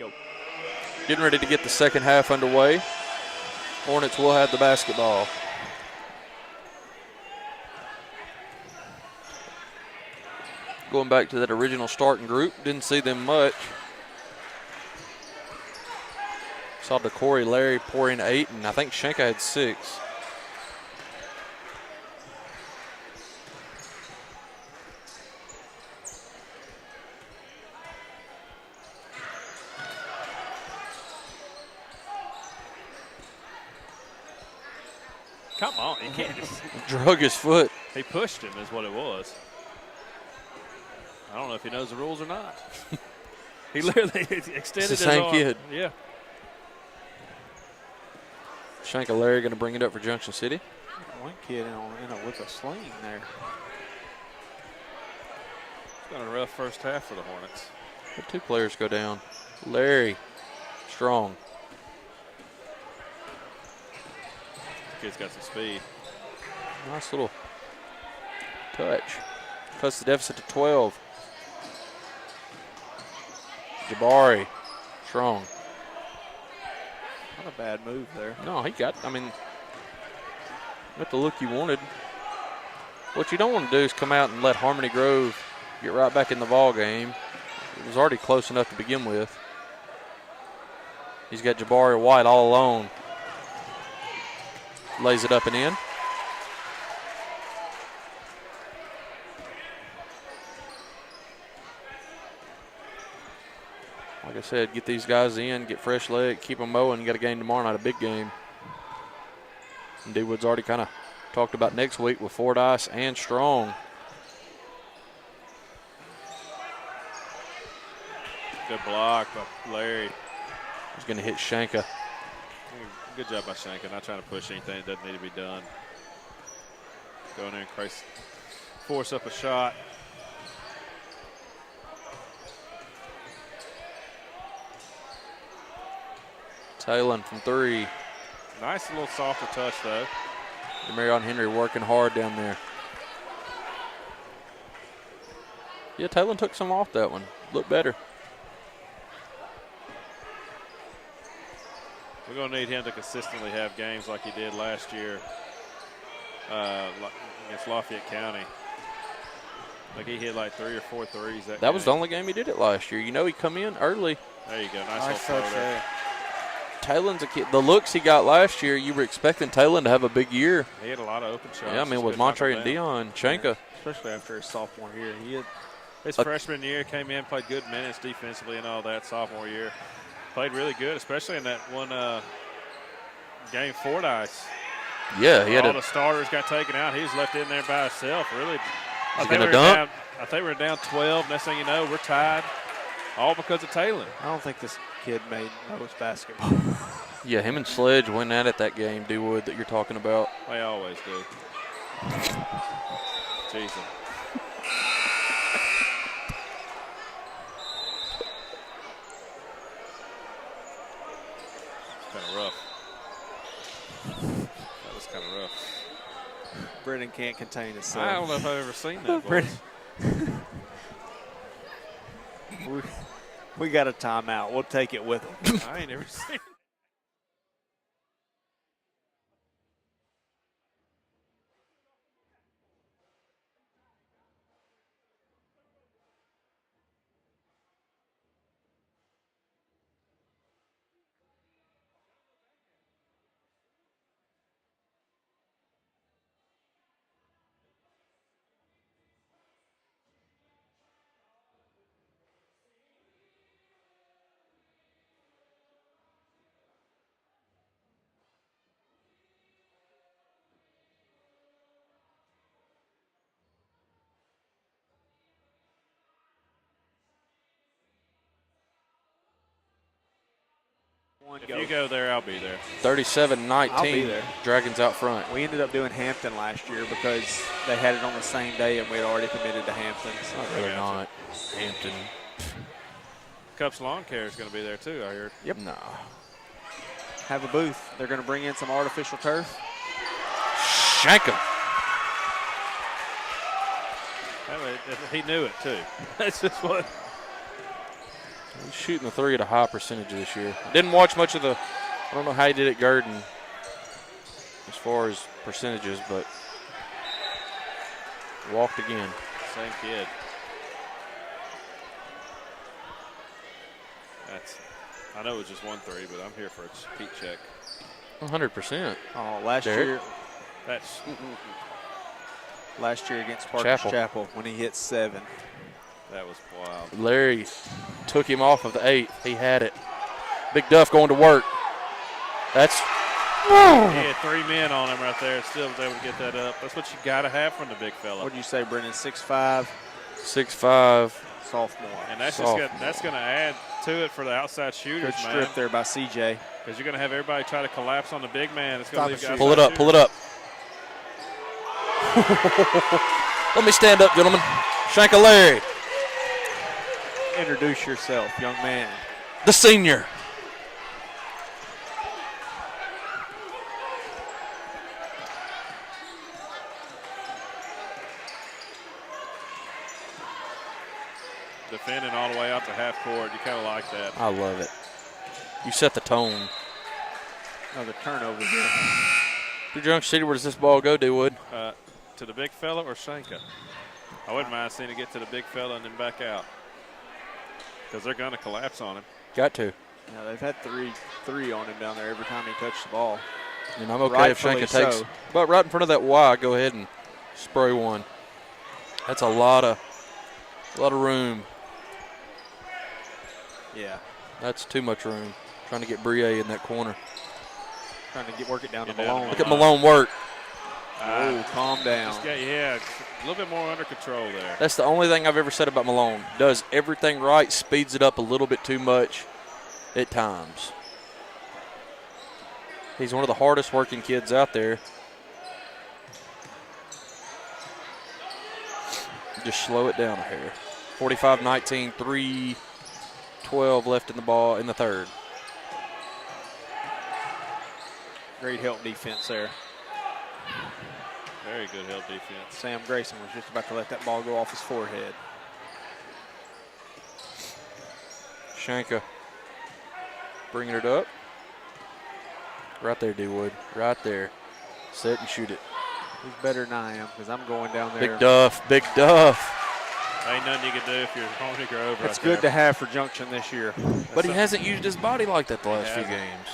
go. Getting ready to get the second half underway. Hornets will have the basketball. Going back to that original starting group, didn't see them much. Saw DeCorey Larry pour in 8, and I think Schenka had 6. Come on, he can't just. Drug his foot. He pushed him, is what it was. I don't know if he knows the rules or not. He literally extended It's the his same arm. kid. Yeah. Schenka Larry going to bring it up for Junction City. One kid with a sling there. It's been a rough first half for the Hornets. But 2 players go down. Larry, strong. Kid's got some speed. Nice little touch. Cuts the deficit to 12. Jabari, strong. Not a bad move there. No, got the look you wanted. What you don't want to do is come out and let Harmony Grove get right back in the ball game. It was already close enough to begin with. He's got Jabari White all alone. Lays it up and in. Like I said, get these guys in, get fresh leg, keep them mowing. You got a game tomorrow night, a big game. And D-Wood's already kind of talked about next week with Fordyce and Strong. Good block by Larry. He's going to hit Schenka. Good job by Schenka. Not trying to push anything that doesn't need to be done. Go in there and force up a shot. Talon from 3. Nice little softer touch, though. Demarion Henry working hard down there. Yeah, Talon took some off that one. Looked better. We're going to need him to consistently have games like he did last year against Lafayette County. Like he hit like 3 or 4 threes that game. Was the only game he did it last year. You know, he come in early. There you go. Nice little throw there. Talon's a kid. The looks he got last year, you were expecting Talon to have a big year. He had a lot of open shots. Yeah, I mean, with Montre and Dion, Schenka. Yeah, especially after his sophomore year. His freshman year came in, played good minutes defensively and all that. Sophomore year, played really good, especially in that one game Fordyce. Yeah, he had all the starters got taken out. He was left in there by himself. Really, I think we're down 12. Next thing you know, we're tied, all because of Talon. I don't think this kid knows basketball. Yeah, him and Sledge went at it that game, D-Wood, that you're talking about. They always do. Jesus. Kind of rough. That was kind of rough. Brennan can't contain himself. I don't know if I've ever seen that. Boys. We got a timeout. We'll take it with him. I ain't never seen it. If you go there, I'll be there. 37-19. I'll be there. Dragons out front. We ended up doing Hampton last year because they had it on the same day and we had already committed to Hampton. So. Really not. Hampton. Cubs Lawn Care is going to be there too, I heard. Yep. No. Have a booth. They're going to bring in some artificial turf. Schenka. He knew it too. That's just what. He's shooting the three at a high percentage this year. Didn't watch much of the, I don't know how he did at Gurdon as far as percentages, but walked again. Same kid. I know it was just 1-3, but I'm here for a heat check. 100%. Oh, last Derek? year. That's Last year against Parker's Chapel. Chapel when he hit 7. that was wild. Larry took him off of the 8th. He had it. Big Duff going to work. That's. He had 3 men on him right there. Still was able to get that up. That's what you got to have from the big fella. What do you say, Brendan? 6'5", 6'5". sophomore. And that's Sophomore. that's going to add to it for the outside shooters, Good man. strip there by CJ. Because you're going to have everybody try to collapse on the big man. It's going to leave guys. Pull it up, pull it up. Let me stand up, gentlemen. Shanka Larry, Introduce yourself, young man. the senior. Defending all the way out to half court. You kind of like that. I love it. You set the tone. Another turnover here. To Junction City, where does this ball go, D-Wood? To the big fella or Shanka? I wouldn't mind seeing it get to the big fella and then back out. Because they're going to collapse on him. Got to. Yeah, they've had three on him down there every time he touched the ball. And I'm okay if Rightfully Shanka takes. so. But right in front of that Y, go ahead and spray one. That's a lot of room. Yeah, That's too much room. Trying to get Brie in that corner. trying to work it down to Get down to Malone. Look at Malone work. Oh, calm down. Yeah, a little bit more under control there. That's the only thing I've ever said about Malone. Does everything right, speeds it up a little bit too much at times. He's one of the hardest working kids out there. Just slow it down a hair. 45-19, 3:12 left in the ball in the third. Great help defense there. Very good help defense. Sam Grayson was just about to let that ball go off his forehead. Shanka bringing it up. Right there, D-Wood. Right there. Set and shoot it. He's better than I am because I'm going down there. Big Duff. Big Duff. Ain't nothing you can do if you're Harmony Grove right It's good there. to have for Junction this year. But he hasn't used his body like that the last few hasn't. games.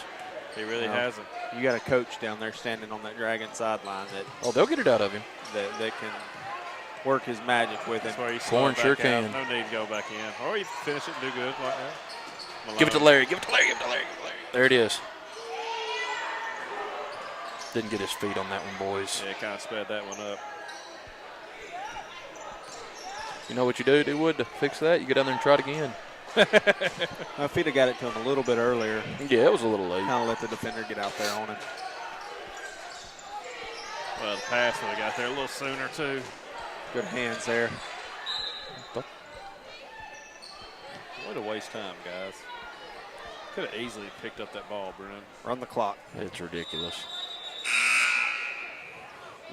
He really No. hasn't. You got a coach down there standing on that Dragon sideline Oh, they'll get it out of him. that can work his magic with him. That's where you Corn slow sure it back out. can. No need to go back in. Or you finish it and do good like that. Give it to Malone. Larry. Give it to Larry. Give it to Larry. Give it to Larry. There it is. Didn't get his feet on that one, boys. Yeah, kind of sped that one up. You know what you do, D-Wood, to fix that? You go down there and try it again. If he'd have got it to him a little bit earlier, Yeah, it was a little late. kind of let the defender get out there on him. Well, the pass would have got there a little sooner, too. Good hands there. Way to waste time, guys. Could have easily picked up that ball, Brennan. Run the clock. It's ridiculous.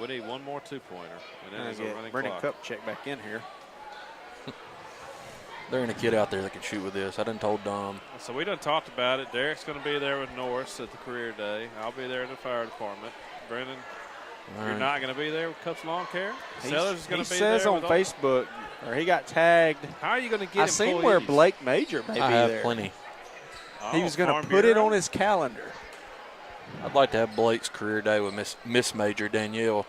We need one more two-pointer, and then And there's a get running Brennan clock. Cup check back in here. There ain't a kid out there that can shoot with this. I done told Dom. So we done talked about it. Derek's going to be there with Norris at the career day. I'll be there in the fire department. Brennan, All you're right. not going to be there with Cups Lawn Care? Sellers is going He to be says there on with Facebook, or he got tagged. How are you going to get I seen where employees? Blake Major may I be have there. plenty. He Oh, was going Farm to put it Bureau? on his calendar. I'd like to have Blake's career day with Miss Major Danielle.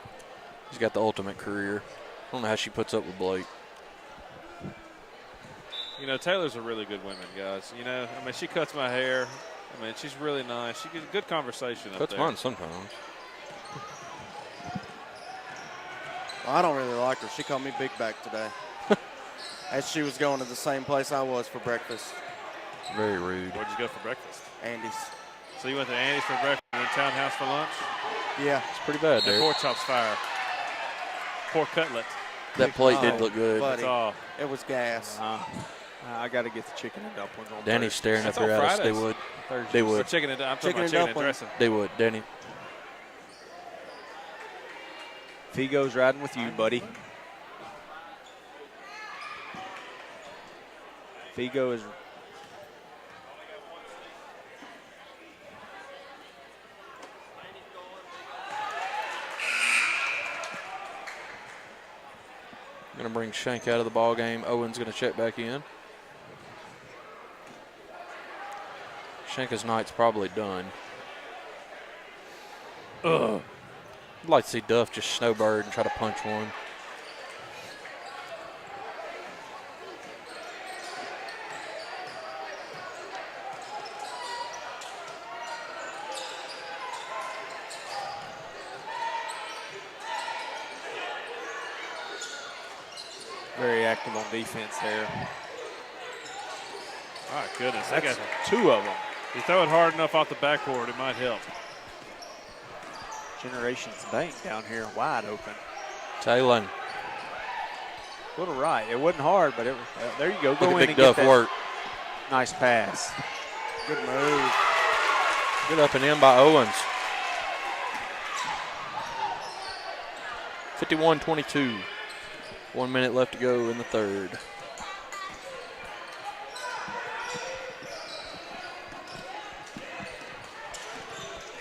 She's got the ultimate career. I don't know how she puts up with Blake. You know, Taylor's a really good woman, guys. You know, I mean, she cuts my hair. I mean, she's really nice. She gets a good conversation up That's there. mine sometimes. Well, I don't really like her. She called me Big Back today. As she was going to the same place I was for breakfast, Very rude. Where'd you go for breakfast? Andy's. So you went to Andy's for breakfast and then Townhouse for lunch? Yeah. It's pretty bad, That Derek. pork chop's fire. Pork cutlet. That plate did Oh, look good. buddy. That's all. It was gas. I got to get the chicken and dumplings on Danny's Thursday. staring That's up there on at us. They Fridays. would. Thursday. They For would. chicken and I'm talking Chicken about and chicken and dumpling. dressing. They would. Danny. Figo's riding with you, buddy. Figo is Going to bring Shank out of the ball game. Owen's going to check back in. Shanka's night's probably done. Ugh. I'd like to see Duff just snowbird and try to punch one. Very active on defense there. My goodness, That's got 2 of them. if you throw it hard enough off the backboard, it might help. Generations Bank down here, wide open. Talon. A little right. It wasn't hard, but it was, there you go. Look Go at in Big and Duff get that work. nice pass. Good move. Good up and in by Owens. 51-22. 1 minute left to go in the third.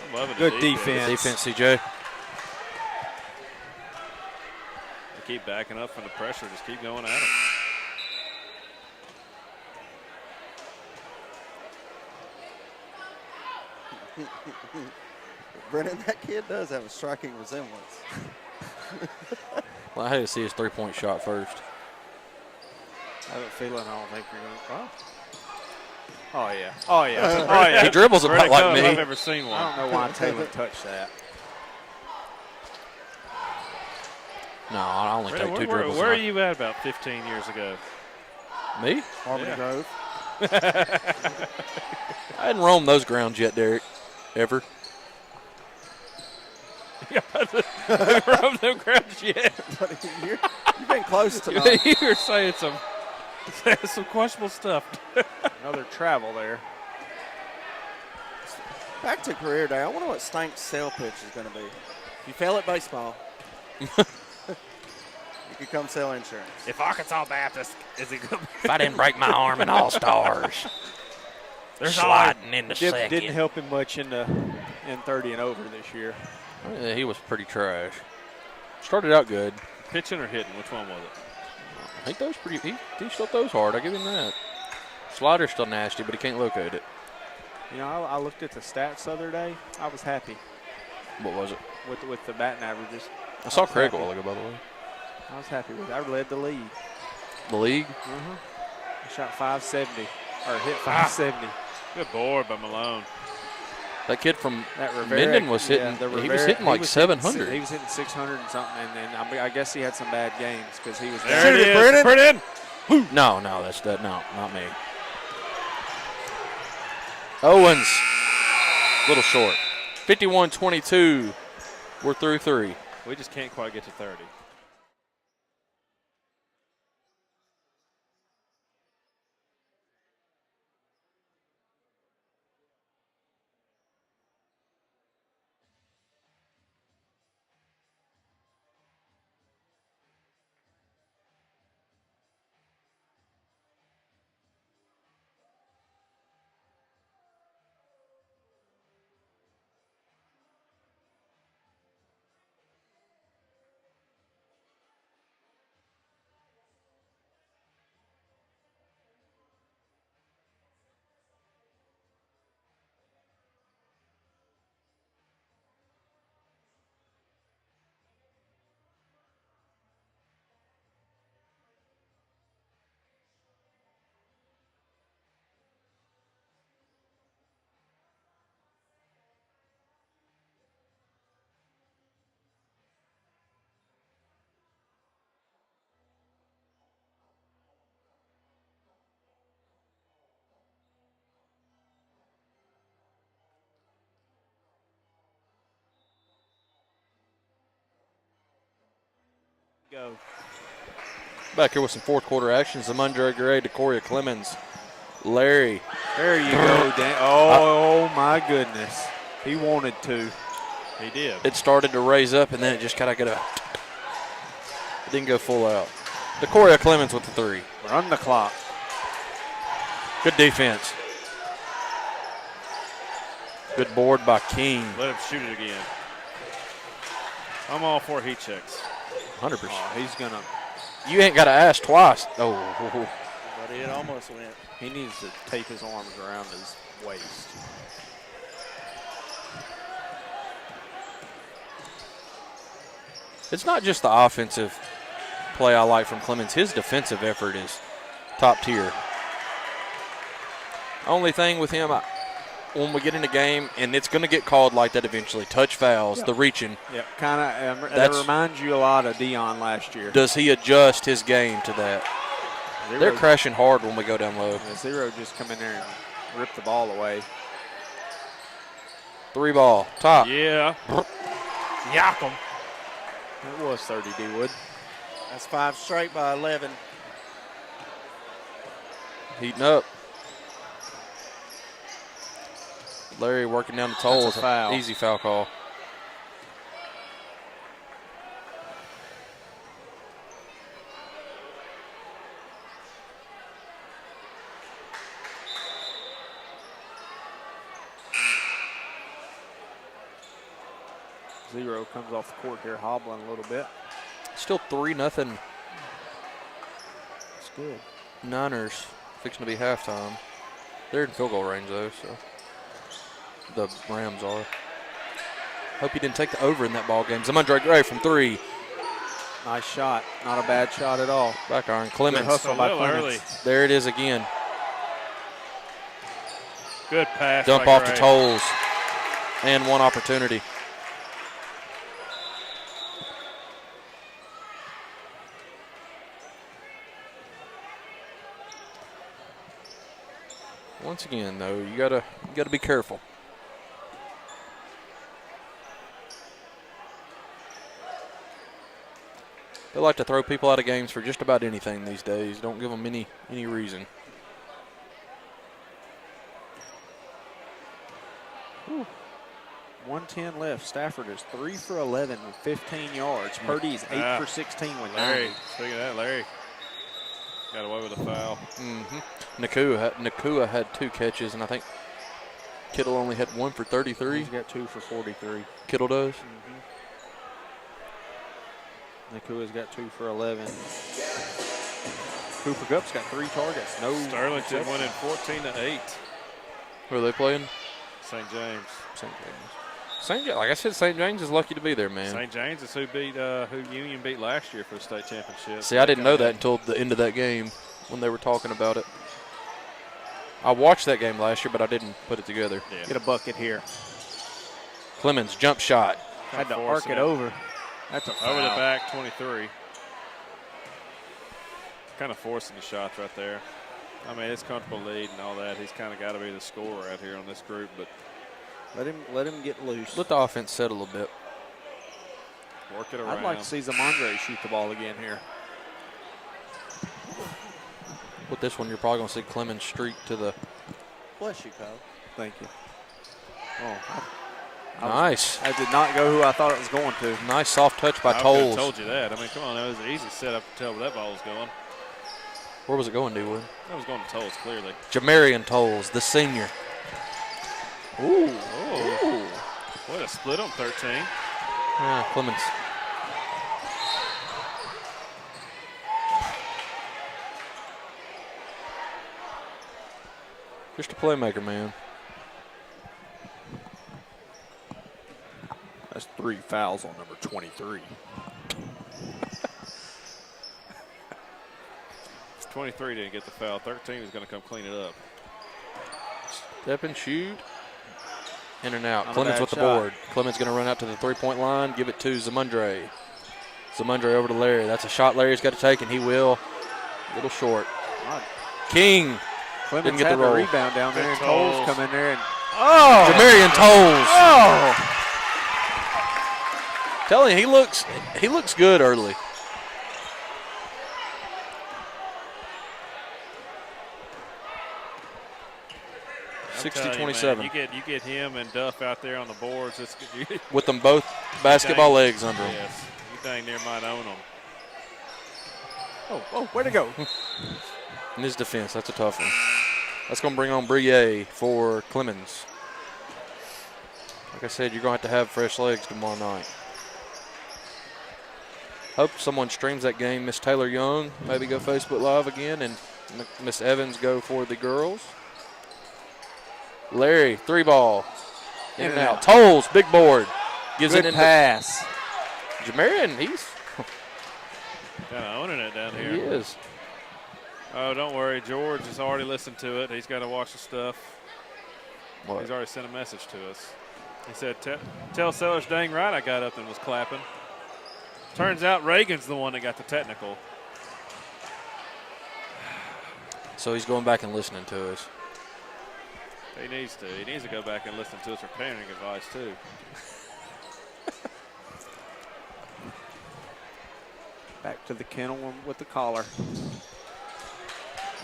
I'm loving Good the defense. Defense, CJ. They keep backing up from the pressure. Just keep going at them. Brennan, that kid does have a striking resemblance. Well, I had to see his three-point shot first. I have a feeling I don't think you're going to. Oh, yeah. Oh, yeah. Oh, yeah. He dribbles about Pretty like close. me. I've never seen one. I don't know why Taylor touched that. No, I only Brandon, take 2 dribbles. where are now. you at about 15 years ago? Me? Harmony Yeah. Grove. I hadn't roamed those grounds yet, Derek. Ever. From them grounds yet. But you've been close tonight. You're saying some questionable stuff. Another travel there. Back to career day. I wonder what Stank's sale pitch is going to be. If you fail at baseball, you could come sell insurance. If Arkansas Baptist is he good? If I didn't break my arm in All-Stars, they're sliding in the second. Didn't help him much in 30 and over this year. Yeah, he was pretty trash. Started out good. Pitching or hitting? Which one was it? He throws pretty. He still throws hard. I give him that. Slider's still nasty, but he can't locate it. You know, I looked at the stats the other day. I was happy What was it? with the batting averages. I saw was Craig a happy. while ago, by the way. I was happy with it. I led the league. The league. I shot 570 or hit 570. Good board by Malone. That kid from That Rivera, Minden was hitting. yeah, the he was Rivera- hitting like was 700. He was hitting 600 and something, and I guess he had some bad games because he was. There it down. is. Brennan. No, that's that. No, not me. Owens, little short. 51-22. We're through 3. We just can't quite get to 30. Go. Back here with some fourth quarter actions. Zamundra Gray, Decoria Clemens, Larry. There you go, Dan. Oh, my goodness. He wanted to. He did. It started to raise up, and then it just kind of got a. It didn't go full out. Decoria Clemens with the 3. Run the clock. Good defense. Good board by King. Let him shoot it again. I'm all for heat checks. 100%. Oh, he's going to. You ain't got to ask twice. Oh. But it almost went. He needs to tape his arms around his waist. It's not just the offensive play I like from Clemens. His defensive effort is top tier. Only thing with him, when we get in the game, and it's going to get called like that eventually, touch fouls, the reaching. Yeah, kind of. That reminds you a lot of Dion last year. Does he adjust his game to that? They're crashing hard when we go down low. Yeah, Zero just come in there and rip the ball away. 3 ball, top. Yeah. Yak 'em. It was 30, D-Wood. That's 5 straight by 11. Heating up. Larry working down the toll. That's a foul. Easy foul call. Zero comes off the court here, hobbling a little bit. Still 3-0. It's good. Niners fixing to be halftime. They're in field goal range though, so the Rams are. Hope he didn't take the over in that ball game. Zamundre Gray from 3. Nice shot. Not a bad shot at all. Back iron. Good Clemens. hustle A by little Clemens. early. There it is again. Good pass. Dump by off the Gray. tolls. And one opportunity. Once again, though, you gotta be careful. They like to throw people out of games for just about anything these days. Don't give them any reason. Whew. 1:10 left. Stafford is 3 for 11 with 15 yards. Purdy's 8 for 16 with 9. Larry, speaking of that, Larry got away with a foul. Mm-hmm. Nakua had 2 catches, and I think Kittle only had 1 for 33. He's got 2 for 43. Kittle does. Nakua's got 2 for 11. Cooper Kupp's got 3 targets. No. Sterlington interceptions. winning 14-8. Who are they playing? St. James. St. James. Like I said, St. James is lucky to be there, man. St. James is who Union beat last year for the state championship. See, I didn't know that until the end of that game when they were talking about it. I watched that game last year, but I didn't put it together. Yeah. Get a bucket here. Clemens, jump shot. Had to arc it over. That's a foul. Over the back, 23. Kind of forcing the shots right there. I mean, it's comfortable lead and all that. He's kind of got to be the scorer out here on this group, but Let him get loose. Let the offense settle a bit. work it around. I'd like to see Zamundre shoot the ball again here. With this one, you're probably going to see Clemens streak to the. Bless you, Kyle. Thank you. Oh, Nice. I did not go who I thought it was going to. Nice soft touch by I could've Tolles. told you that. I mean, come on, that was an easy setup to tell where that ball was going. Where was it going, D-Wood? That was going to Tolles, clearly. Jamarian Tolles, the senior. Ooh. Oh. What a split on 13. Clemens. Just a playmaker, man. That's 3 fouls on number 23. If 23 didn't get the foul, 13 is going to come clean it up. Step and shoot. In and out. Not a Clemens bad with the shot. board. Clemens going to run out to the three-point line. Give it to Zamundre. Zamundre over to Larry. That's a shot Larry's got to take, and he will. A little short. God. King. Clemens Didn't get had the roll. rebound down there, and Tolles. Tolles come in there and Jamarian Tolles. oh! Telling you, he looks good early. I'm telling you, 60-27. man, you get him and Duff out there on the boards. It's good. With them both basketball legs under him. Yes, you dang near might own them. Oh, where'd it go? In his defense, that's a tough one. That's going to bring on Brie for Clemens. Like I said, you're going to have fresh legs tomorrow night. Hope someone streams that game. Miss Taylor Young, maybe go Facebook Live again, and Miss Evans go for the girls. Larry, 3-ball. In and out. Tolles, big board. Gives Good it into pass. Jamarian, he's Kind of owning it down here. he is. Oh, don't worry. George has already listened to it. He's got to watch the stuff. What? He's already sent a message to us. He said, tell Sellers dang right I got up and was clapping. Turns out Reagan's the one that got the technical. So he's going back and listening to us. He needs to. He needs to go back and listen to us for parenting advice, too. Back to the kennel with the collar.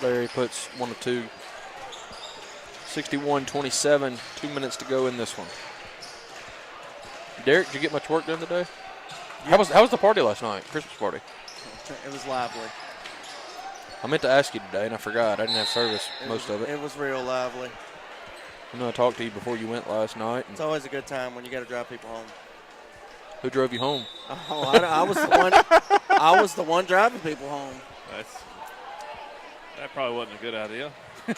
Larry puts 1 of 2. 61-27, 2 minutes to go in this one. Derek, did you get much work done today? How was the party last night, Christmas party? It was lively. I meant to ask you today, and I forgot. I didn't have service most of it. It was real lively. I know I talked to you before you went last night. It's always a good time when you got to drive people home. Who drove you home? Oh, I was the one. I was the one driving people home. That probably wasn't a good idea. It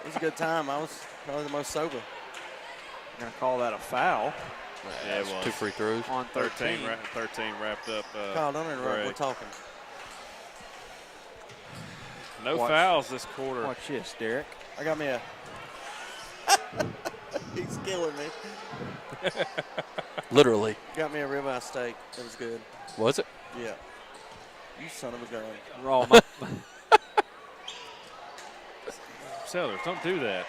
was a good time. I was probably the most sober. I'm going to call that a foul Yeah, it was. 2 free throws. on 13. 13 wrapped up. Kyle, don't interrupt. Gray. We're talking. No Watch. fouls this quarter. Watch this, Derek. I got me a. He's killing me. Literally. Got me a ribeye steak. It was good. Was it? Yeah. You son of a gun. Raw. Sellers, don't do that.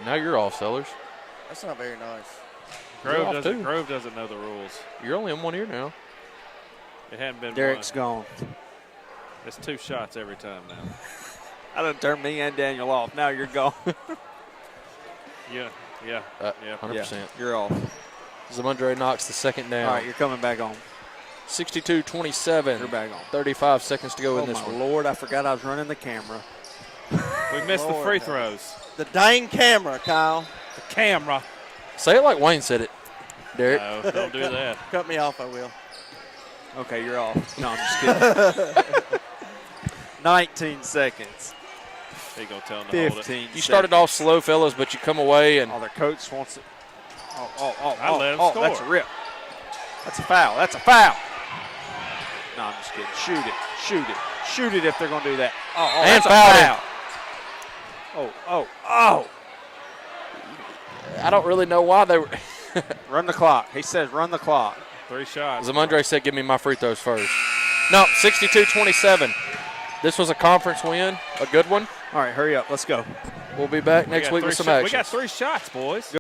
Now you're off, Sellers. That's not very nice. You're off too. Grove doesn't know the rules. You're only in 1 ear now. It hadn't been Derek's one. gone. It's 2 shots every time now. I done turned me and Daniel off. Now you're gone. Yeah. 100%. Yeah, you're off. Zamundre knocks the second down. All right, you're coming back on. 62-27. You're back on. 35 seconds to go in this my one. Lord, I forgot I was running the camera. We missed the Lord free have throws. The dang camera, Kyle. The camera. Say it like Wayne said it, Derek. No, don't do that. Cut me off, I will. Okay, you're off. No, I'm just kidding. 19 seconds. He gonna tell him to hold it. 15 You started off slow, fellas, but you come away and Oh, their coach wants it. I let him score. That's a rip. That's a foul. That's a foul. No, I'm just kidding. Shoot it. Shoot it. Shoot it if they're going to do that. Oh, And that's a fouled foul. Oh. I don't really know why they were. Run the clock. He says run the clock. 3 shots. Zamundre said, give me my free throws first. No, 62-27. This was a conference win, a good one. All right, hurry up. Let's go. We'll be back next week with some action. We got 3 shots, boys.